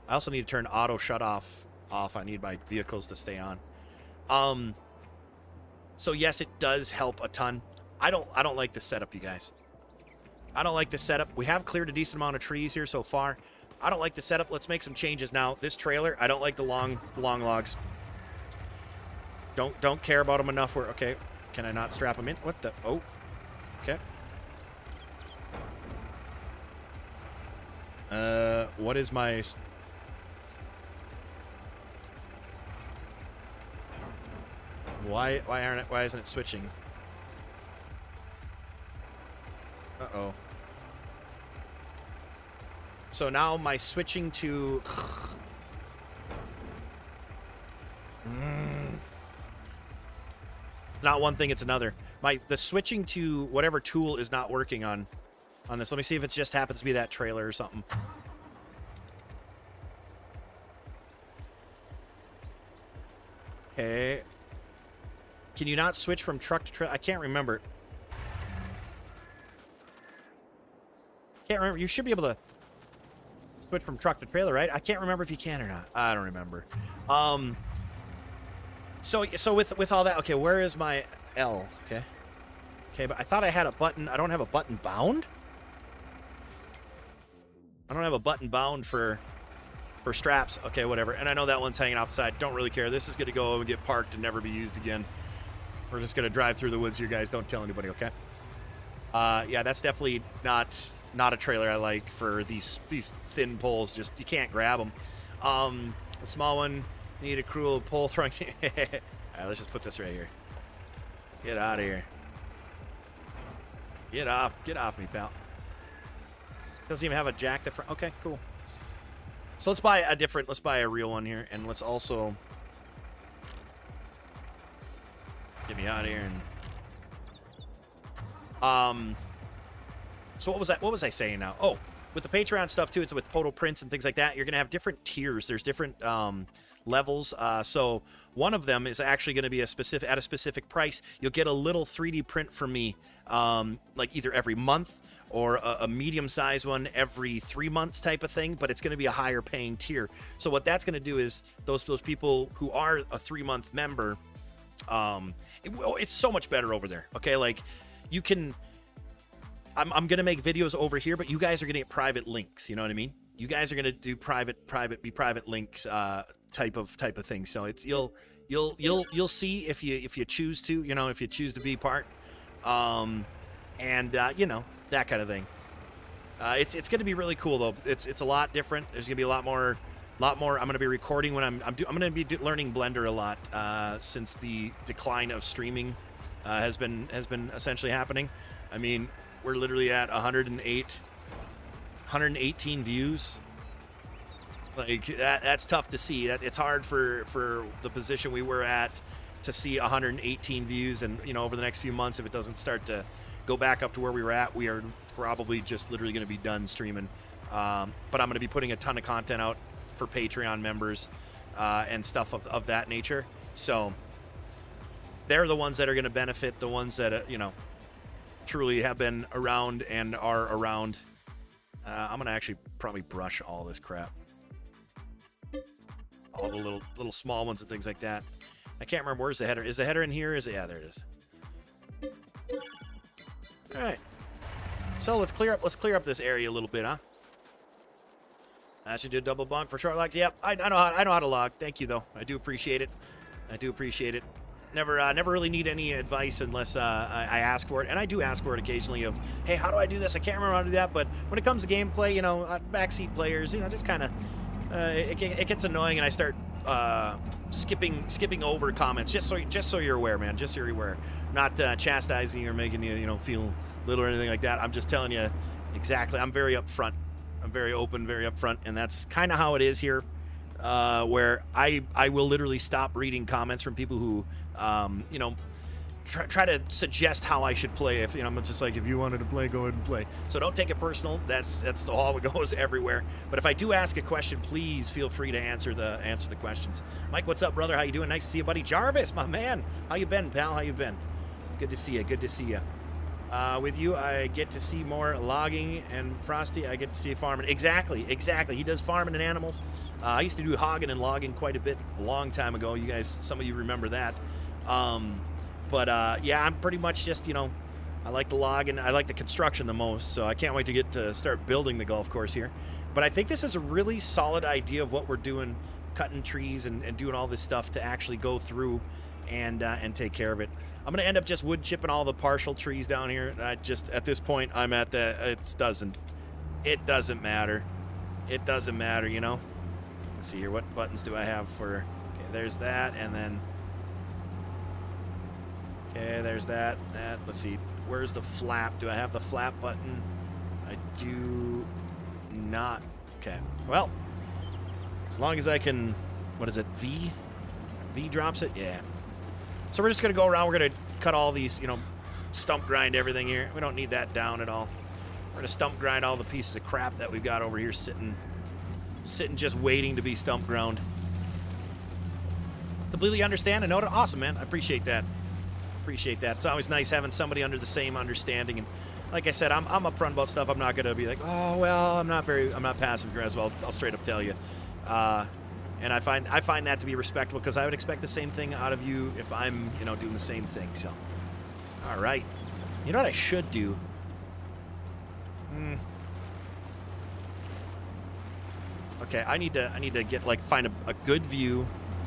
also need to turn auto shut off. I need my vehicles to stay on. So yes, it does help a ton. I don't like this setup, you guys. I don't like this setup. We have cleared a decent amount of trees here so far. I don't like the setup. Let's make some changes now. This trailer, I don't like the long logs. Don't care about them enough. Okay. Can I not strap them in? What the? Oh. Okay. What is my? Why isn't it switching? Uh-oh. So now my switching to... Not one thing, it's another. The switching to whatever tool is not working on this. Let me see if it just happens to be that trailer or something. Okay. Can you not switch from truck to trailer? I can't remember. Can't remember. You should be able to switch from truck to trailer, right? I can't remember if you can or not. I don't remember. So with all that, okay, where is my L? Okay, but I thought I had a button. I don't have a button bound? I don't have a button bound for straps. Okay, whatever. And I know that one's hanging outside. Don't really care. This is going to go and get parked and never be used again. We're just going to drive through the woods here, guys. Don't tell anybody, okay? Yeah, that's definitely not a trailer I like for these thin poles. Just, you can't grab them. A small one, you need a cruel pole throwing. All right, let's just put this right here. Get out of here. Get off me, pal. Doesn't even have a jack that front. Okay, cool. So let's buy a real one here, and let's also get me out of here. And so what was I saying now? Oh, with the Patreon stuff too, it's with PODO prints and things like that. You're gonna have different tiers. There's different levels. So one of them is actually going to be at a specific price. You'll get a little 3D print from me, like either every month or a medium-sized one every 3 months type of thing, but it's going to be a higher paying tier. So what that's going to do is those people who are a 3-month member, it's so much better over there. Okay, like you can. I'm going to make videos over here, but you guys are going to get private links. You know what I mean? You guys are going to do private links type of thing. So it's you'll see if you choose to, you know, if you choose to be part, you know, that kind of thing. It's going to be really cool though. It's a lot different. There's going to be a lot more. I'm going to be recording when I'm going to be learning Blender a lot since the decline of streaming has been essentially happening. I mean, we're literally at 118 views. Like that's tough to see. It's hard for the position we were at to see 118 views, and you know, over the next few months, if it doesn't start to go back up to where we were at, we are probably just literally going to be done streaming. But I'm going to be putting a ton of content out for Patreon members and stuff of that nature. So they're the ones that are going to benefit, the ones that you know, truly have been around and are around. I'm gonna actually probably brush all this crap, all the little small ones and things like that. I can't remember, where's the header. Is the header in here? Is it? Yeah, there it is. All right, so let's clear up this area a little bit, huh? I should do a double bunk for short logs. Yep, I know how to log. Thank you though. I do appreciate it. Never really need any advice unless I ask for it, and I do ask for it occasionally. Of, hey, how do I do this? I can't remember how to do that. But when it comes to gameplay, you know, backseat players, you know, just kind of it gets annoying, and I start skipping over comments just so you're aware, man. Just so you're aware, not chastising you or making you feel little or anything like that. I'm just telling you exactly. I'm very upfront. I'm very open, very upfront, and that's kind of how it is here. Where I will literally stop reading comments from people who, you know, try to suggest how I should play. If you know, I'm just like, if you wanted to play, go ahead and play. So don't take it personal. That's all it goes everywhere. But if I do ask a question, please feel free to answer the questions. Mike, what's up, brother? How you doing? Nice to see you, buddy. Jarvis, my man. How you been, pal? How you been? Good to see you. Good to see you. With you, I get to see more logging, and Frosty, I get to see farming. Exactly. He does farming and animals. I used to do hogging and logging quite a bit a long time ago. You guys, some of you remember that. Yeah, I'm pretty much just, you know, I like the log and I like the construction the most, so I can't wait to get to start building the golf course here. But I think this is a really solid idea of what we're doing, cutting trees and doing all this stuff to actually go through and take care of it. I'm going to end up just wood chipping all the partial trees down here. At this point, I'm at it doesn't matter. It doesn't matter, you know. Let's see here. What buttons do I have for? Okay, there's that, and then. Okay, there's that. Let's see. Where's the flap? Do I have the flap button? I do not. Okay. Well, as long as I can. What is it? V V drops it? Yeah. So we're just going to go around. We're going to cut all these, you know, stump grind everything here. We don't need that down at all. We're going to stump grind all the pieces of crap that we've got over here sitting just waiting to be stump ground. Completely understand and know it. Awesome, man. I appreciate that. Appreciate that. It's always nice having somebody under the same understanding. And like I said, I'm upfront about stuff. I'm not going to be like, oh, well, I'm not passive aggressive. I'll straight up tell you. And I find that to be respectable because I would expect the same thing out of you if I'm, you know, doing the same thing. So, all right. You know what I should do? Okay, I need to get like find a good view.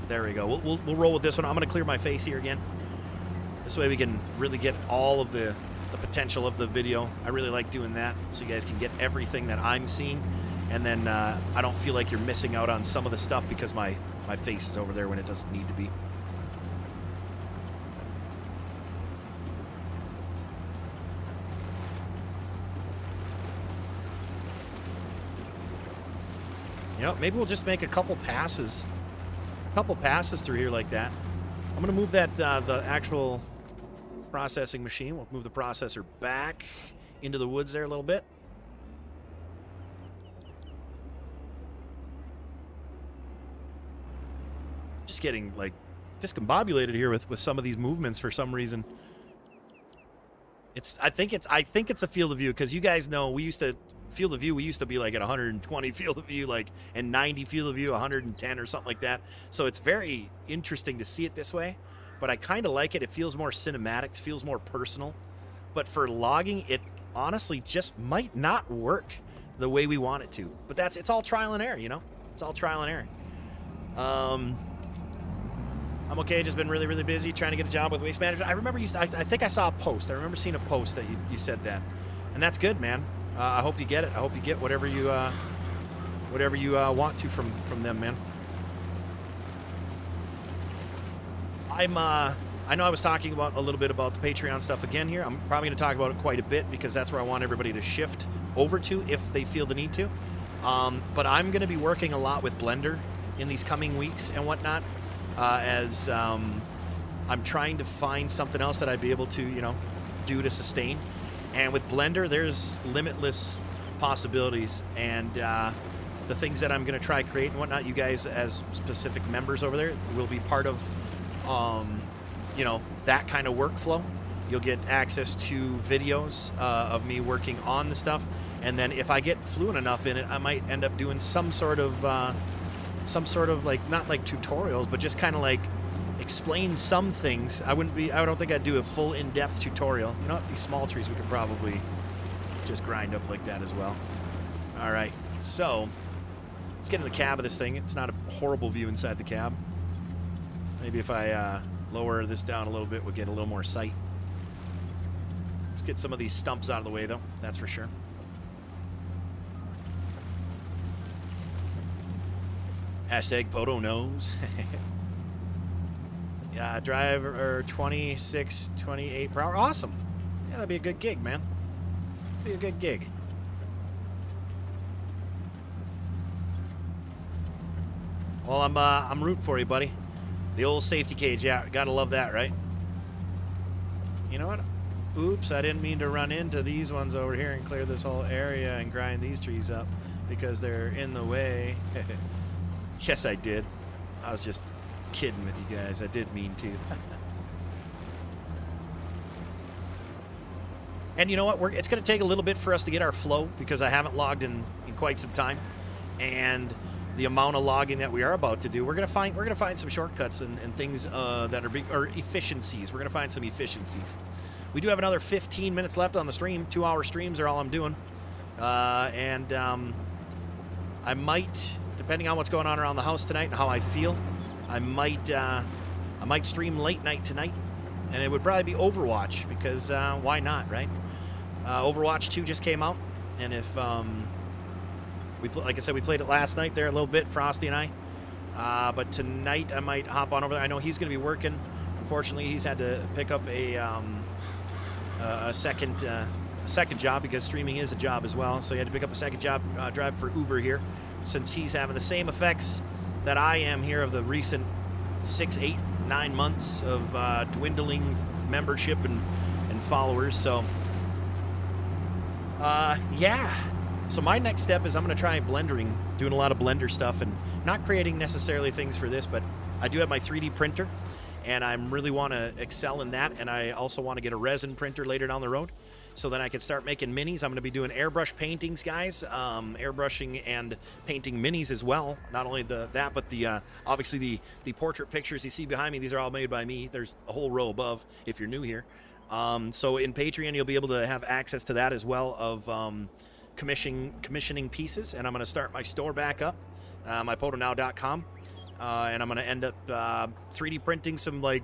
There we go. We'll roll with this one. I'm gonna clear my face here again. This way we can really get all of the potential of the video. I really like doing that, so you guys can get everything that I'm seeing, and then I don't feel like you're missing out on some of the stuff because my face is over there when it doesn't need to be. You know, maybe we'll just make a couple passes through here like that. I'm gonna move that the actual processing machine. We'll move the processor back into the woods there a little bit. Just getting like discombobulated here with some of these movements for some reason. I think it's a field of view because you guys know we used to field of view. We used to be like at 120 field of view, like, and 90 field of view, 110 or something like that. So it's very interesting to see it this way, but I kind of like it. It feels more cinematic, it feels more personal. But for logging, it honestly just might not work the way we want it to. But it's all trial and error, you know? It's all trial and error. I'm okay, just been really, really busy trying to get a job with waste management. I remember I think I saw a post. I remember seeing a post that you said that. And that's good, man. I hope you get it. I hope you get whatever you want to from them, man. I know I was talking about a little bit about the Patreon stuff again here. I'm probably going to talk about it quite a bit because that's where I want everybody to shift over to if they feel the need to. But I'm going to be working a lot with Blender in these coming weeks and whatnot, as I'm trying to find something else that I'd be able to, you know, do to sustain. And with Blender, there's limitless possibilities, and the things that I'm going to try create and whatnot, you guys as specific members over there will be part of, you know, that kind of workflow. You'll get access to videos of me working on the stuff, and then if I get fluent enough in it, I might end up doing some sort of like, not like tutorials, but just kind of like explain some things. I don't think I'd do a full in-depth tutorial. You know what? These small trees we could probably just grind up like that as well. All right, so let's get in the cab of this thing. It's not a horrible view inside the cab. Maybe if I lower this down a little bit, we'll get a little more sight. Let's get some of these stumps out of the way, though. That's for sure. Hashtag PODO knows. Yeah, drive 26, 28 per hour. Awesome. Yeah, that'd be a good gig, man. Be a good gig. Well, I'm rooting for you, buddy. The old safety cage, yeah, gotta love that, right? You know what? Oops, I didn't mean to run into these ones over here and clear this whole area and grind these trees up because they're in the way. Yes, I did. I was just kidding with you guys. I did mean to. And you know what? It's going to take a little bit for us to get our flow because I haven't logged in quite some time. And the amount of logging that we are about to do, we're going to find some shortcuts and things that are efficiencies. We're going to find some efficiencies. We do have another 15 minutes left on the stream. 2-hour streams are all I'm doing. I might, depending on what's going on around the house tonight and how I feel, I might stream late night tonight, and it would probably be Overwatch because why not, right? Overwatch 2 just came out, and if like I said, we played it last night there a little bit, Frosty and I. But tonight I might hop on over there. I know he's going to be working. Unfortunately, he's had to pick up a second job because streaming is a job as well. So he had to pick up a second job, drive for Uber here, since he's having the same effects that I am here of the recent 6, 8, 9 months of dwindling membership and followers. So, yeah. So my next step is I'm going to try blendering, doing a lot of Blender stuff, and not creating necessarily things for this, but I do have my 3D printer, and I really want to excel in that, and I also want to get a resin printer later down the road, so then I can start making minis. I'm going to be doing airbrush paintings, guys, airbrushing and painting minis as well. Not only that, but the obviously the portrait pictures you see behind me, these are all made by me. There's a whole row above if you're new here. So in Patreon, you'll be able to have access to that as well of commissioning pieces, and I'm going to start my store back up, my PODOnow.com, and I'm going to end up 3D printing some like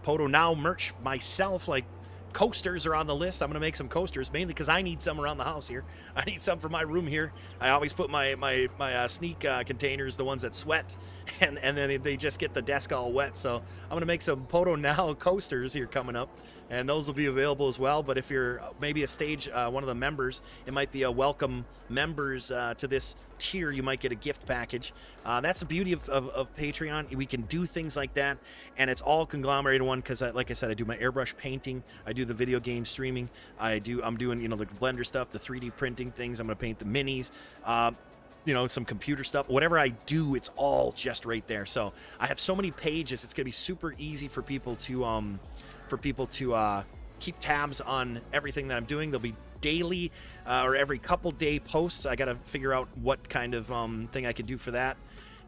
PODO Now merch myself. Like coasters are on the list. I'm going to make some coasters mainly because I need some around the house here. I need some for my room here. I always put my sneak containers, the ones that sweat, and then they just get the desk all wet. So I'm going to make some PODO Now coasters here coming up, and those will be available as well. But if you're maybe a stage one of the members, it might be a welcome members to this tier. You might get a gift package. That's the beauty of Patreon. We can do things like that, and it's all conglomerated in one because, like I said, I do my airbrush painting, I do the video game streaming, I'm doing the Blender stuff, the 3D printing things. I'm going to paint the minis. Some computer stuff. Whatever I do, it's all just right there. So I have so many pages. It's going to be super easy for people to keep tabs on everything that I'm doing. There'll be daily or every couple day posts. I got to figure out what kind of thing I can do for that.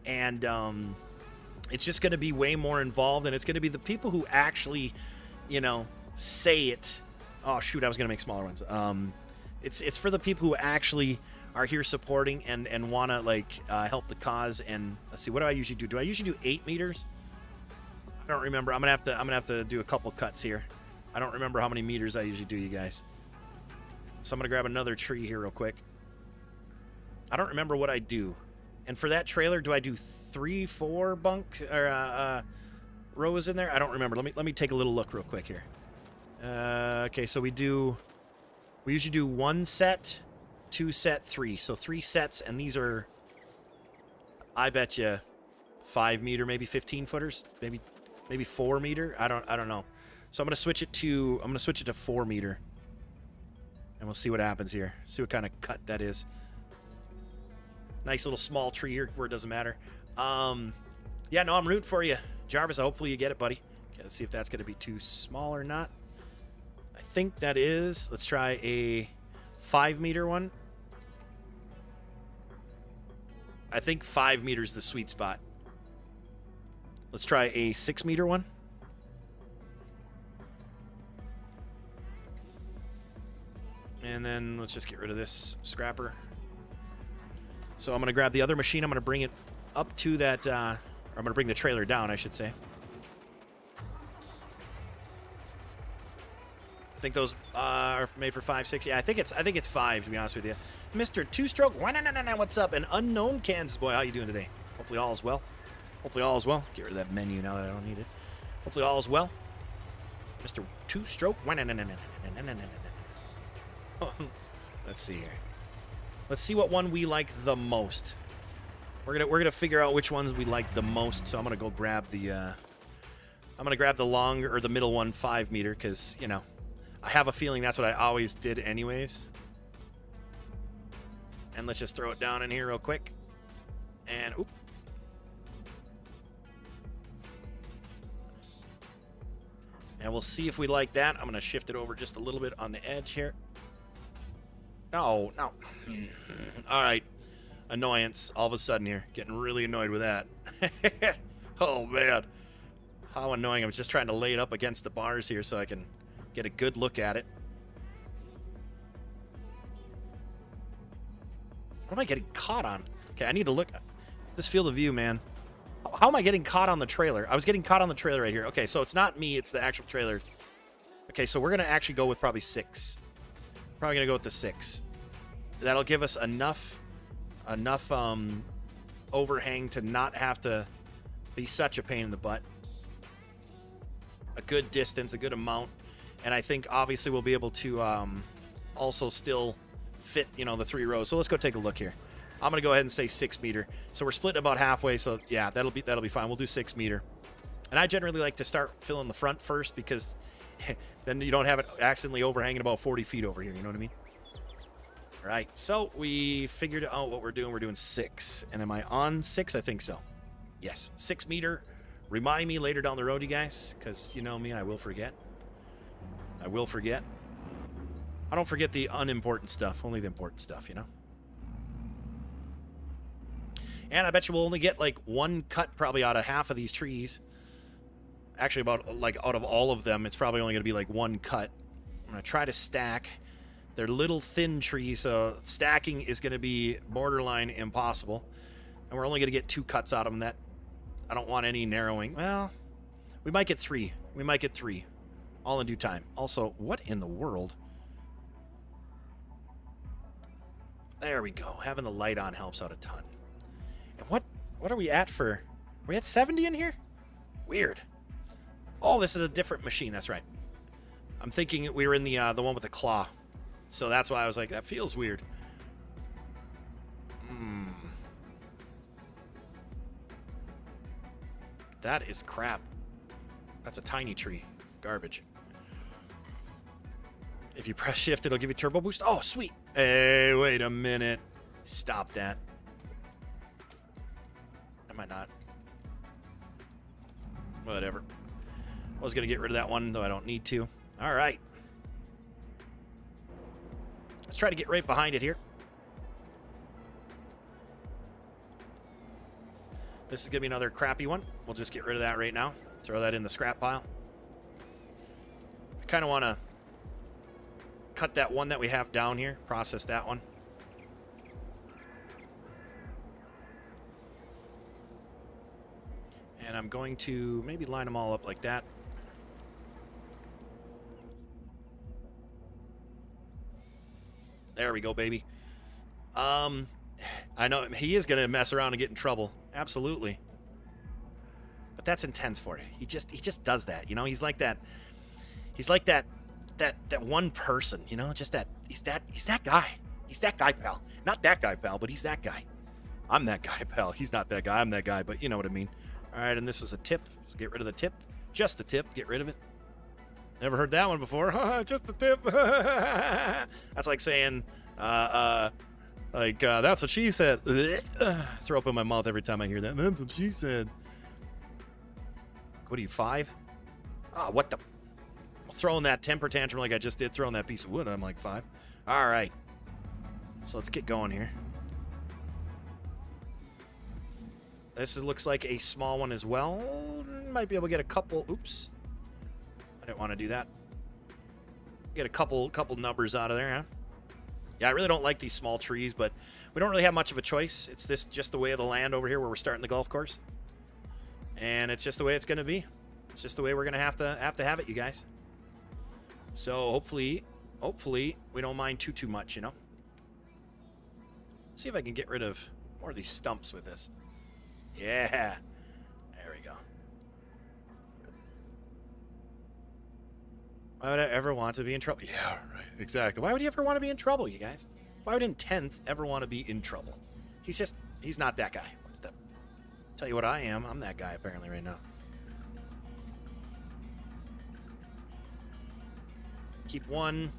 And it's just going to be way more involved, and it's going to be the people who actually, say it. Oh, shoot, I was going to make smaller ones. It's for the people who actually are here supporting and want to help the cause. And let's see, what do I usually do? Do I usually do 8 meters? I don't remember. I'm gonna have to do a couple cuts here. I don't remember how many meters I usually do, you guys. So I'm gonna grab another tree here real quick. I don't remember what I do. And for that trailer, do I do 3, 4 bunk or rows in there? I don't remember. Let me take a little look real quick here. Okay, so we usually do 1 set, 2 set, 3. So 3 sets, and these are, I bet you, 5 meter, maybe 15 footers, maybe 4 meter. I don't know. So I'm gonna switch it to 4 meter, and we'll see what happens here. See what kind of cut that is. Nice little small tree here where it doesn't matter. Yeah, no, I'm rooting for you, Jarvis. Hopefully you get it, buddy. Okay, let's see if that's gonna be too small or not. I think that is. Let's try a 5 meter one. I think 5 meters is the sweet spot. Let's try a 6 meter one. And then let's just get rid of this scrapper. So I'm going to grab the other machine. I'm going to bring it up to that, or I'm going to bring the trailer down, I should say. I think those are made for 5, 6. Yeah, I think it's 5, to be honest with you. Mr. Two-Stroke, what's up? An unknown Kansas boy, how you doing today? Hopefully all is well. Hopefully all is well. Get rid of that menu now that I don't need it. Hopefully all is well. Mr. Two-Stroke. Let's see here. Let's see what one we like the most. We're gonna figure out which ones we like the most. So I'm gonna go grab the long or the middle one, 5 meter, because I have a feeling that's what I always did anyways. And let's just throw it down in here real quick. And oop. And we'll see if we like that. I'm going to shift it over just a little bit on the edge here. No. All right. Annoyance all of a sudden here. Getting really annoyed with that. Oh, man. How annoying. I was just trying to lay it up against the bars here so I can get a good look at it. What am I getting caught on? Okay, I need to look. This field of view, man. How am I getting caught on the trailer? I was getting caught on the trailer right here. Okay, so it's not me. It's the actual trailer. Okay, so we're going to actually go with probably 6. Probably going to go with the 6. That'll give us enough overhang to not have to be such a pain in the butt. A good distance, a good amount. And I think, obviously, we'll be able to also still fit, the 3 rows. So let's go take a look here. I'm going to go ahead and say 6 meter. So we're split about halfway. So, yeah, that'll be fine. We'll do 6 meter. And I generally like to start filling the front first because then you don't have it accidentally overhanging about 40 feet over here. You know what I mean? All right, so we figured out what we're doing. We're doing 6. And am I on 6? I think so. Yes, 6 meter. Remind me later down the road, you guys, because you know me, I will forget. I will forget. I don't forget the unimportant stuff, only the important stuff, you know? And I bet you we'll only get like 1 cut probably out of half of these trees. Actually, about like out of all of them, it's probably only going to be like 1 cut. I'm going to try to stack. They're little thin trees, so stacking is going to be borderline impossible. And we're only going to get 2 cuts out of them. That I don't want any narrowing. Well, we might get 3. We might get 3. All in due time. Also, what in the world? There we go. Having the light on helps out a ton. And what are we at for? Are we at 70 in here? Weird. Oh, this is a different machine. That's right. I'm thinking we were in the one with the claw. So that's why I was like, that feels weird. That is crap. That's a tiny tree. Garbage. If you press shift, it'll give you turbo boost. Oh, sweet. Hey, wait a minute. Stop that. I might not. Whatever. I was going to get rid of that one, though I don't need to. All right. Let's try to get right behind it here. This is going to be another crappy one. We'll just get rid of that right now. Throw that in the scrap pile. I kind of want to cut that one that we have down here. Process that one. And I'm going to maybe line them all up like that. There we go, baby. I know he is going to mess around and get in trouble. Absolutely. But that's intense for you. He just does that, you know? He's like that. He's like that one person, you know? Just that he's that guy. He's that guy, pal. Not that guy, pal, but he's that guy. I'm that guy, pal. He's not that guy. I'm that guy, but you know what I mean. All right, and this was a tip. So get rid of the tip. Just the tip. Get rid of it. Never heard that one before. Just the tip. That's like saying, that's what she said. Throw up in my mouth every time I hear that. That's what she said. What are you, 5? Oh, what the? Throwing that temper tantrum like I just did, throwing that piece of wood, I'm like 5. All right. So let's get going here. This looks like a small one as well. Might be able to get a couple. Oops. I didn't want to do that. Get a couple numbers out of there, huh? Yeah, I really don't like these small trees, but we don't really have much of a choice. It's just the way of the land over here where we're starting the golf course. And it's just the way it's going to be. It's just the way we're going to have to have it, you guys. So hopefully we don't mind too much, you know? See if I can get rid of more of these stumps with this. Yeah. There we go. Why would I ever want to be in trouble? Yeah, right. Exactly. Why would you ever want to be in trouble, you guys? Why would Intense ever want to be in trouble? He's not that guy. Tell you what I am. I'm that guy apparently right now. Keep 1.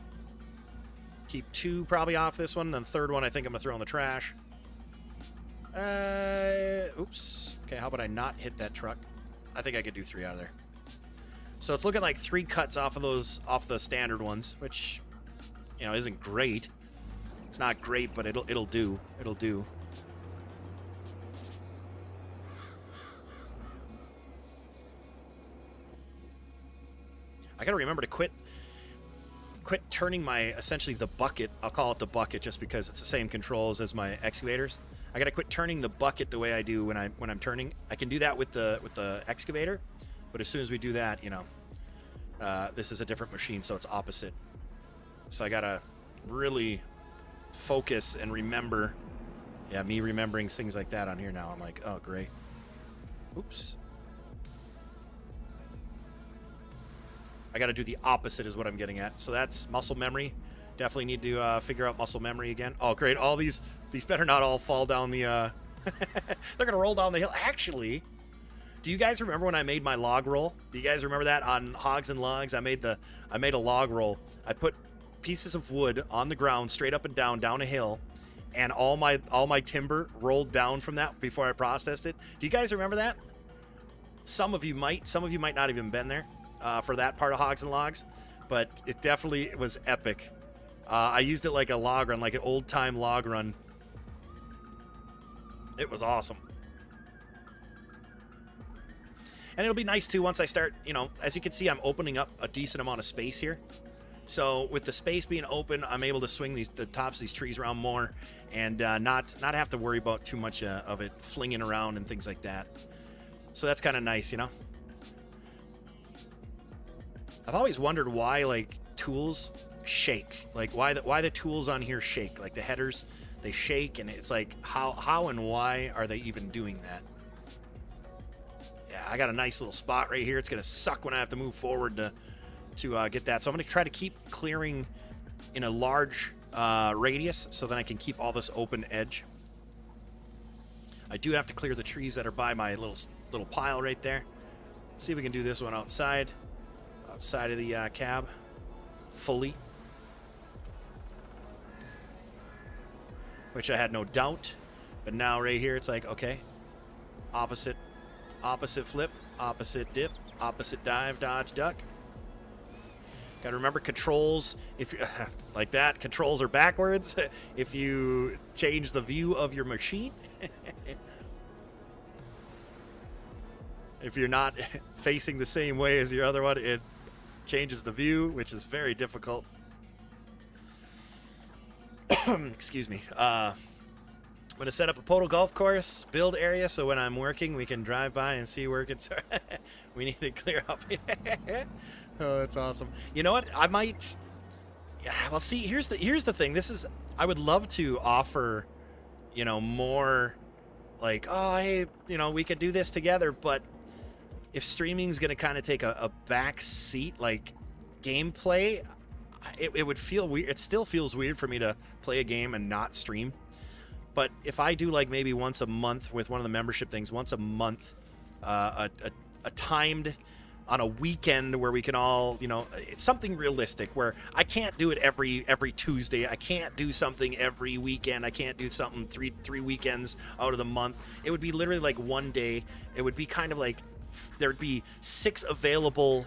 Keep 2 probably off this one. Then the third one I think I'm going to throw in the trash. Oops. Okay, how about I not hit that truck? I think I could do 3 out of there. So it's looking like 3 cuts off the standard ones, which, you know, isn't great. It's not great, but it'll do. It'll do. I gotta remember to quit turning essentially the bucket. I'll call it the bucket just because it's the same controls as my excavators. I gotta quit turning the bucket the way I do when I'm turning. I can do that with the excavator, but as soon as we do that, you know, this is a different machine, so it's opposite. So I gotta really focus and remember. Yeah, me remembering things like that on here now. I'm like, oh great. Oops. I got to do the opposite is what I'm getting at. So that's muscle memory. Definitely need to figure out muscle memory again. Oh, great. All these better not all fall down the... They're going to roll down the hill. Actually, Do you guys remember when I made my log roll? Do you guys remember that on Hogs and Logs? I made a log roll. I put pieces of wood on the ground, straight up and down a hill, and all my timber rolled down from that before I processed it. Do you guys remember that? Some of you might not have even been there for that part of Hogs and Logs, but it definitely was epic. I used it like a log run, like an old-time log run. It was awesome. And it'll be nice, too, once I start, you know, as you can see, I'm opening up a decent amount of space here. So with the space being open, I'm able to swing the tops of these trees around more and not have to worry about too much of it flinging around and things like that. So that's kind of nice, you know? I've always wondered why, like, tools shake. Like, why the tools on here shake. Like, the headers, they shake, and it's like, how and why are they even doing that? Yeah, I got a nice little spot right here. It's going to suck when I have to move forward to get that. So I'm going to try to keep clearing in a large radius so that I can keep all this open edge. I do have to clear the trees that are by my little pile right there. Let's see if we can do this one outside of the cab fully. Which I had no doubt. But now right here it's like, okay, opposite flip, opposite dip, opposite dive, dodge, duck. Got to remember controls. If you like that, controls are backwards. If you change the view of your machine, if you're not facing the same way as your other one, it changes the view, which is very difficult. Excuse me. I'm going to set up a PODO golf course build area so when I'm working, we can drive by and see where it gets. We need to clear up. Oh, that's awesome. You know what? I might. Yeah, well, see, here's the thing. I would love to offer, you know, more like, oh, hey, you know, we could do this together. But if streaming is going to kind of take a back seat, like gameplay, it would feel weird. It still feels weird for me to play a game and not stream. But if I do like maybe once a month with one of the membership things, once a month, a timed on a weekend where we can all, you know, it's something realistic where I can't do it every Tuesday. I can't do something every weekend. I can't do something three weekends out of the month. It would be literally like one day. It would be kind of like there would be 6 available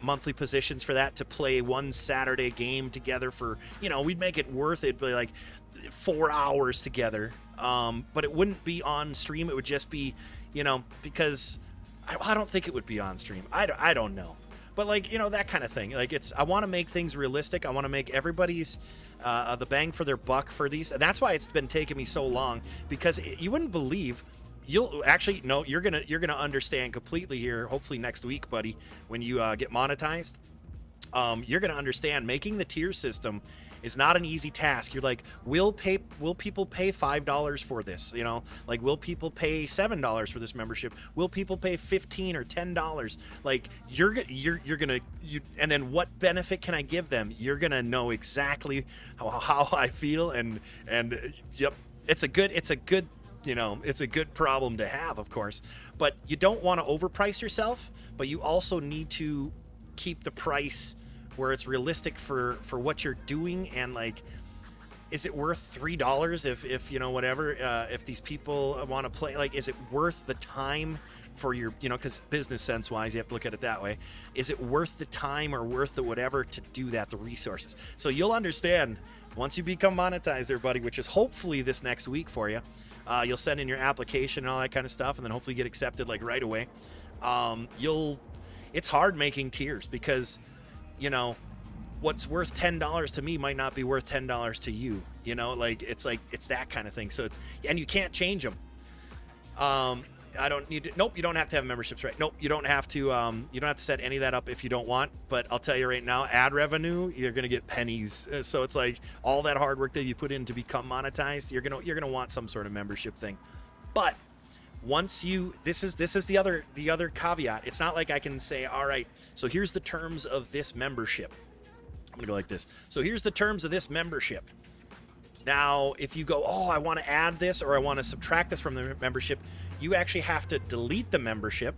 monthly positions for that to play one Saturday game together for, you know, we'd make it worth it. But like 4 hours together, but it wouldn't be on stream. It would just be, you know, because I don't think it would be on stream. I don't know, but like, you know, that kind of thing. Like I want to make things realistic. I want to make everybody's the bang for their buck for these, and that's why it's been taking me so long, because you wouldn't believe. You'll actually no, you're gonna understand completely here. Hopefully next week, buddy, when you get monetized, you're gonna understand making the tier system is not an easy task. You're like, will people pay $5 for this? You know, like, will people pay $7 for this membership? Will people pay $15 or $10? Like, you're gonna, and then what benefit can I give them? You're gonna know exactly how I feel, and yep, it's a good, you know, it's a good problem to have, of course. But you don't want to overprice yourself, but you also need to keep the price where it's realistic for what you're doing. And like, is it worth $3 if you know, whatever, if these people want to play, like, is it worth the time for your, you know, because business sense wise, you have to look at it that way. Is it worth the time or worth the whatever to do that, the resources? So you'll understand once you become monetized there, buddy, which is hopefully this next week for you. You'll send in your application and all that kind of stuff, and then hopefully get accepted like right away. It's hard making tiers because, you know, what's worth $10 to me might not be worth $10 to you. You know, like it's that kind of thing. So and you can't change them. I don't need to. Nope, you don't have to have memberships, right? Nope, you don't have to. You don't have to set any of that up if you don't want. But I'll tell you right now, ad revenue, you're gonna get pennies. So it's like all that hard work that you put in to become monetized, you're gonna want some sort of membership thing. But once you, this is the other caveat. It's not like I can say, all right, so here's the terms of this membership. I'm gonna go like this. So here's the terms of this membership. Now, if you go, oh, I want to add this or I want to subtract this from the membership, you actually have to delete the membership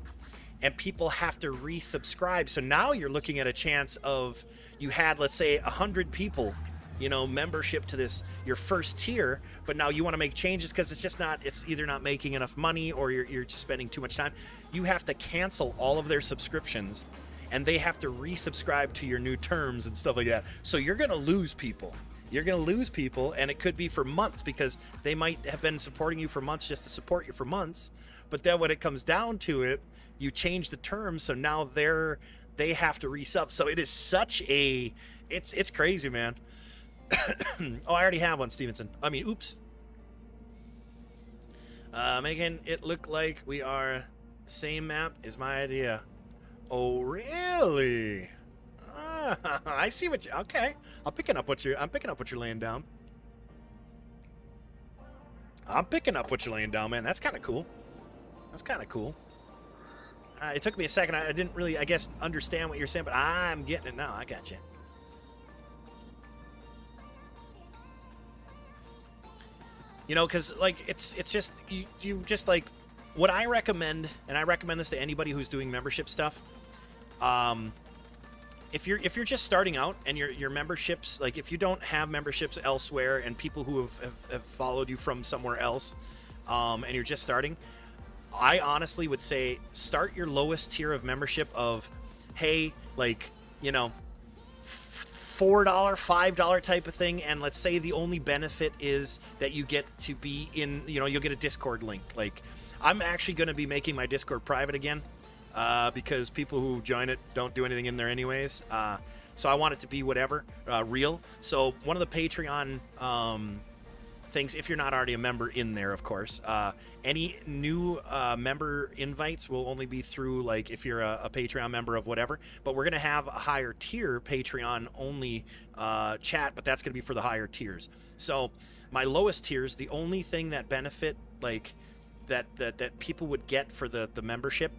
and people have to resubscribe. So now you're looking at a chance of, you had, let's say, 100 people, membership to this, your first tier, but now you want to make changes because it's either not making enough money or you're just spending too much time. You have to cancel all of their subscriptions and they have to resubscribe to your new terms and stuff like that. So you're going to lose people. You're going to lose people, and it could be for months because they might have been supporting you for months just to support you for months. But then when it comes down to it, you change the terms, so now they have to resub. So it is such a, it's crazy, man. Oh, I already have one, Stevenson. Oops. Making it look like we are same map is my idea. Oh, really? I see what you. Okay, I'm picking up what you're laying down. I'm picking up what you're laying down, man. That's kind of cool. That's kind of cool. It took me a second. I didn't really, I guess, understand what you're saying, but I'm getting it now. I got you. Because like it's just you just like what I recommend, and I recommend this to anybody who's doing membership stuff. If you're just starting out and your memberships, like if you don't have memberships elsewhere and people who have followed you from somewhere else, and you're just starting, I honestly would say start your lowest tier of membership of, hey, like, $4, $5 type of thing, and let's say the only benefit is that you get to be in, you'll get a Discord link. Like, I'm actually going to be making my Discord private again. Because people who join it don't do anything in there anyways. So I want it to be whatever, real. So one of the Patreon things, if you're not already a member in there, of course, any new member invites will only be through, like, if you're a Patreon member of whatever. But we're going to have a higher tier Patreon only chat, but that's going to be for the higher tiers. So my lowest tiers, the only thing that benefit, like, that people would get for the membership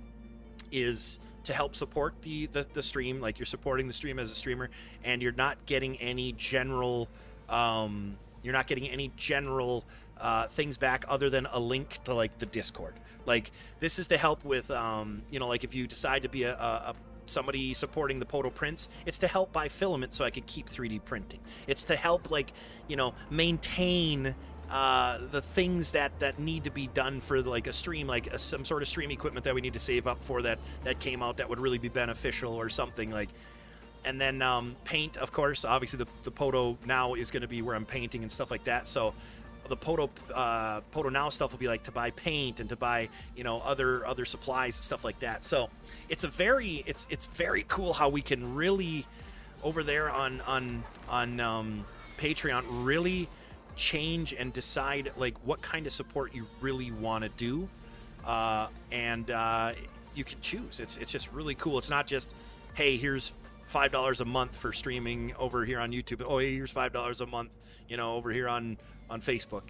is to help support the stream. Like, you're supporting the stream as a streamer, and you're not getting any general things back other than a link to, like, the Discord. Like, this is to help with like if you decide to be a somebody supporting the PODO prints, it's to help buy filament so I could keep 3D printing. It's to help, like, maintain the things that need to be done for, like, a stream, like some sort of stream equipment that we need to save up for that came out that would really be beneficial or something, like. And then paint, of course. Obviously the PODO now is going to be where I'm painting and stuff like that. So the PODO now stuff will be like to buy paint and to buy other supplies and stuff like that. So it's very cool how we can really over there on Patreon really change and decide, like, what kind of support you really want to do, and you can choose. It's just really cool. It's not just, hey, here's $5 a month for streaming over here on YouTube. Oh, hey, here's $5 a month, over here on Facebook.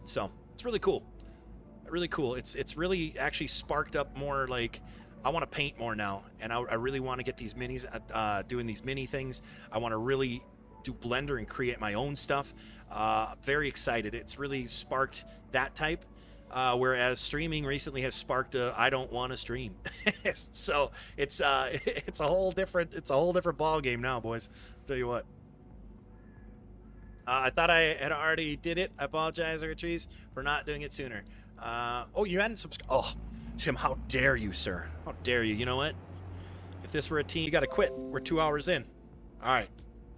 So it's really cool. Really cool. It's really actually sparked up more, like, I want to paint more now, and I really want to get these minis, doing these mini things. I want to really do Blender and create my own stuff. Very excited. It's really sparked that type, whereas streaming recently has sparked I don't want to stream. So it's a whole different ball game now, boys. I'll tell you what. I thought I had already did it. I apologize, Trees, for not doing it sooner. Oh, you hadn't subscribed. Oh, Tim, how dare you, sir? How dare you? You know what? If this were a team, you got to quit. We're 2 hours in. All right.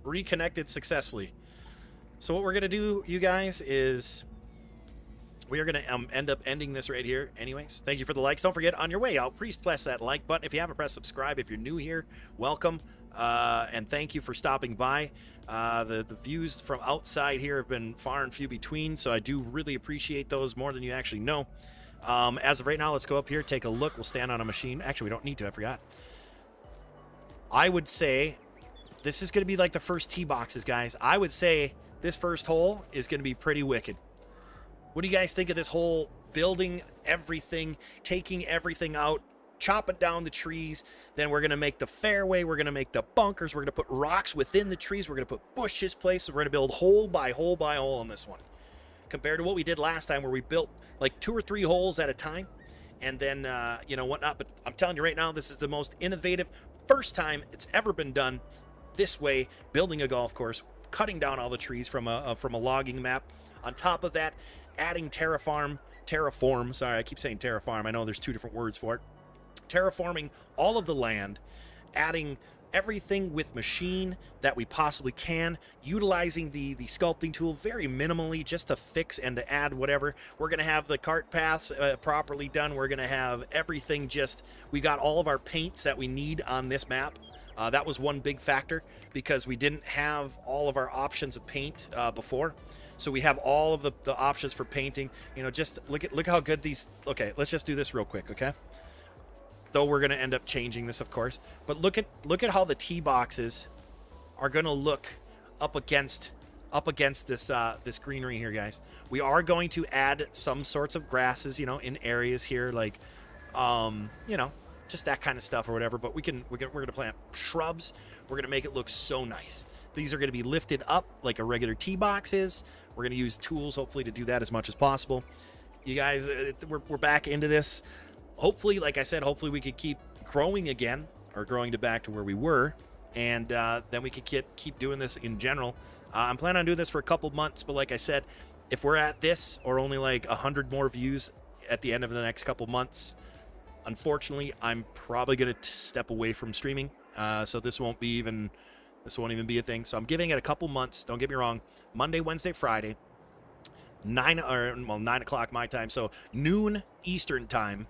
Reconnected successfully. So what we're going to do, you guys, is we are going to end up ending this right here anyways. Thank you for the likes. Don't forget, on your way out, please press that like button. If you haven't pressed subscribe, if you're new here, welcome. And thank you for stopping by. The views from outside here have been far and few between, so I do really appreciate those more than you actually know. As of right now, let's go up here, take a look. We'll stand on a machine. Actually, we don't need to. I forgot. I would say this is going to be like the first tee boxes, guys. I would say this first hole is going to be pretty wicked. What do you guys think of this whole building everything, taking everything out, chopping down the trees? Then we're going to make the fairway. We're going to make the bunkers. We're going to put rocks within the trees. We're going to put bushes placed. We're going to build hole by hole by hole on this one. Compared to what we did last time where we built like 2 or 3 holes at a time. and then whatnot. But I'm telling you right now, this is the most innovative, first time it's ever been done this way, building a golf course, cutting down all the trees from a logging map. On top of that, adding terraform, sorry, I keep saying terraform, I know there's two different words for it. Terraforming all of the land, adding everything with machine that we possibly can, utilizing the sculpting tool very minimally just to fix and to add whatever. We're going to have the cart paths properly done. We're going to have everything we got all of our paints that we need on this map. That was one big factor because we didn't have all of our options of paint before. So we have all of the options for painting. Just look how good these. Okay, let's just do this real quick, okay? Though we're going to end up changing this, of course. But look at how the tee boxes are going to look up against this greenery here, guys. We are going to add some sorts of grasses, in areas here, like, just that kind of stuff or whatever. But we're going to plant shrubs. We're going to make it look so nice. These are going to be lifted up like a regular tee box is. We're going to use tools, hopefully, to do that as much as possible. You guys, we're back into this. Hopefully, like I said, hopefully we could keep growing again, or growing back to where we were, and then we could keep doing this in general. I'm planning on doing this for a couple months, but like I said, if we're at this or only like 100 more views at the end of the next couple months, unfortunately, I'm probably going to step away from streaming. So this won't even be a thing. So I'm giving it a couple months. Don't get me wrong. Monday, Wednesday, Friday, 9 o'clock my time, so noon Eastern time.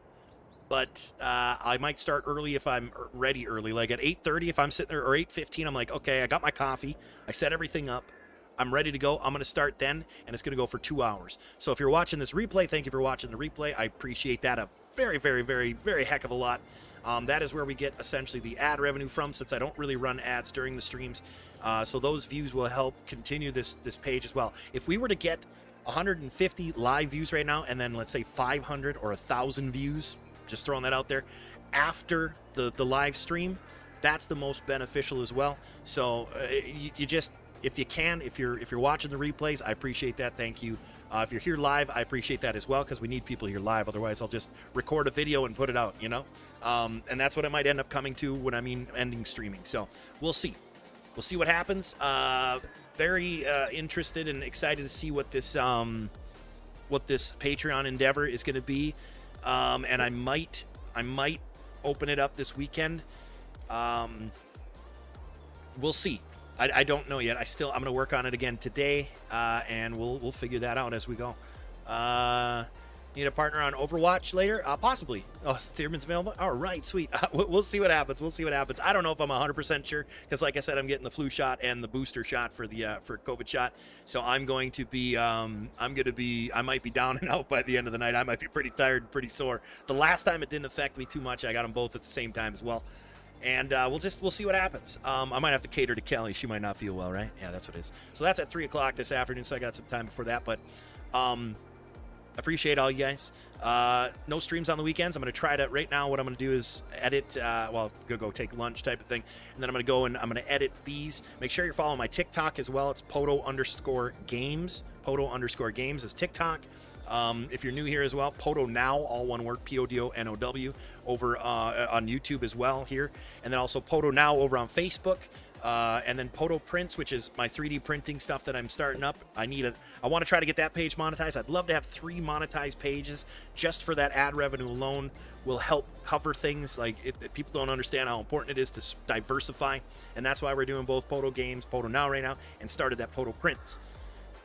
But I might start early if I'm ready early, like at 8:30 if I'm sitting there, or 8:15. I'm like, okay, I got my coffee, I set everything up, I'm ready to go. I'm going to start then, and it's going to go for 2 hours. So if you're watching this replay, thank you for watching the replay. I appreciate that a very, very, very, very heck of a lot. That is where we get essentially the ad revenue from, since I don't really run ads during the streams. So those views will help continue this page as well. If we were to get 150 live views right now, and then let's say 500 or 1,000 views, just throwing that out there, after the live stream, that's the most beneficial as well. So you just, if you can, if you're watching the replays, I appreciate that. Thank you. If you're here live, I appreciate that as well, because we need people here live. Otherwise, I'll just record a video and put it out, and that's what I might end up coming to when I mean ending streaming. So we'll see. We'll see what happens. Very interested and excited to see what this Patreon endeavor is going to be. And I might open it up this weekend. We'll see. I don't know yet. I'm going to work on it again today, and we'll figure that out as we go. Need a partner on Overwatch later? Possibly. Oh, Thierman's available? All right, sweet. We'll see what happens. I don't know if I'm 100% sure, because like I said, I'm getting the flu shot and the booster shot for the for COVID shot. So I'm going to be I might be down and out by the end of the night. I might be pretty tired and pretty sore. The last time it didn't affect me too much. I got them both at the same time as well. And we'll see what happens. I might have to cater to Kelly. She might not feel well, right? Yeah, that's what it is. So that's at 3 o'clock this afternoon, so I got some time before that. But appreciate all you guys. No streams on the weekends. I'm going to try to, right now, what I'm going to do is edit, I'm going to go take lunch type of thing. And then I'm going to go and I'm going to edit these. Make sure you're following my TikTok as well. It's PODO_games. PODO_games is TikTok. If you're new here as well, PODO Now, all one word, PODO_NOW, over on YouTube as well here. And then also PODO Now over on Facebook. And then PODO Prints, which is my 3D printing stuff that I'm starting up. I want to try to get that page monetized. I'd love to have 3 monetized pages just for that ad revenue alone. Will help cover things like people don't understand how important it is to diversify. And that's why we're doing both PODO Games, PODO Now right now, and started that PODO Prints.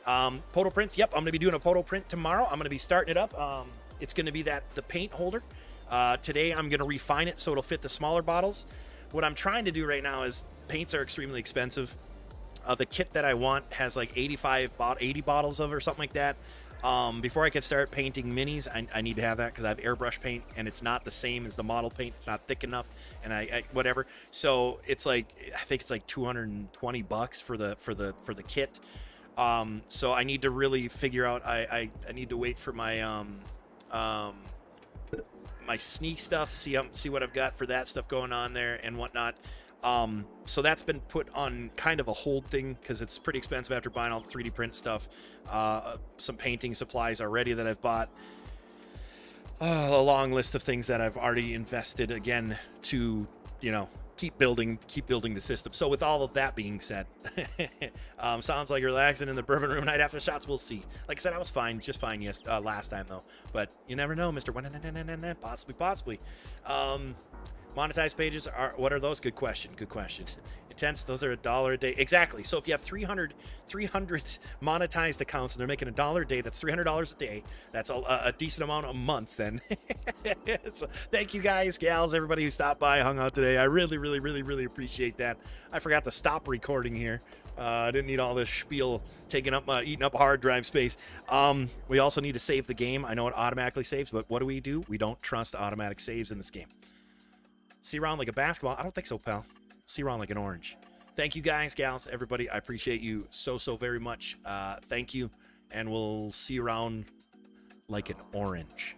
PODO Prints, yep, I'm going to be doing a PODO print tomorrow. I'm going to be starting it up. It's going to be the paint holder. Today I'm going to refine it so it'll fit the smaller bottles. What I'm trying to do right now is, paints are extremely expensive. The kit that I want has like 80 bottles of it or something like that. Before I can start painting minis, I need to have that because I have airbrush paint and it's not the same as the model paint. It's not thick enough, and I whatever. So it's like, I think it's like $220 for the kit. So I need to really figure out. I need to wait for my my sneak stuff. See what I've got for that stuff going on there and whatnot. So that's been put on kind of a hold thing because it's pretty expensive after buying all the 3D print stuff. Some painting supplies already that I've bought. a long list of things that I've already invested again to, keep building the system. So with all of that being said, sounds like you're relaxing in the bourbon room night after shots. We'll see. Like I said, I was fine, just fine last time though. But you never know, Mr. Possibly. Monetized pages what are those? Good question. Intense, those are $1 a day. Exactly. So if you have 300 monetized accounts and they're making $1 a day, that's $300 a day. That's a decent amount a month then. So thank you guys, gals, everybody who stopped by, hung out today. I really appreciate that. I forgot to stop recording here. I didn't need all this spiel eating up hard drive space. We also need to save the game. I know it automatically saves, but what do? We don't trust automatic saves in this game. See around like a basketball? I don't think so, pal. See around like an orange. Thank you guys, gals, everybody. I appreciate you so very much. Thank you, and we'll see you around like an orange.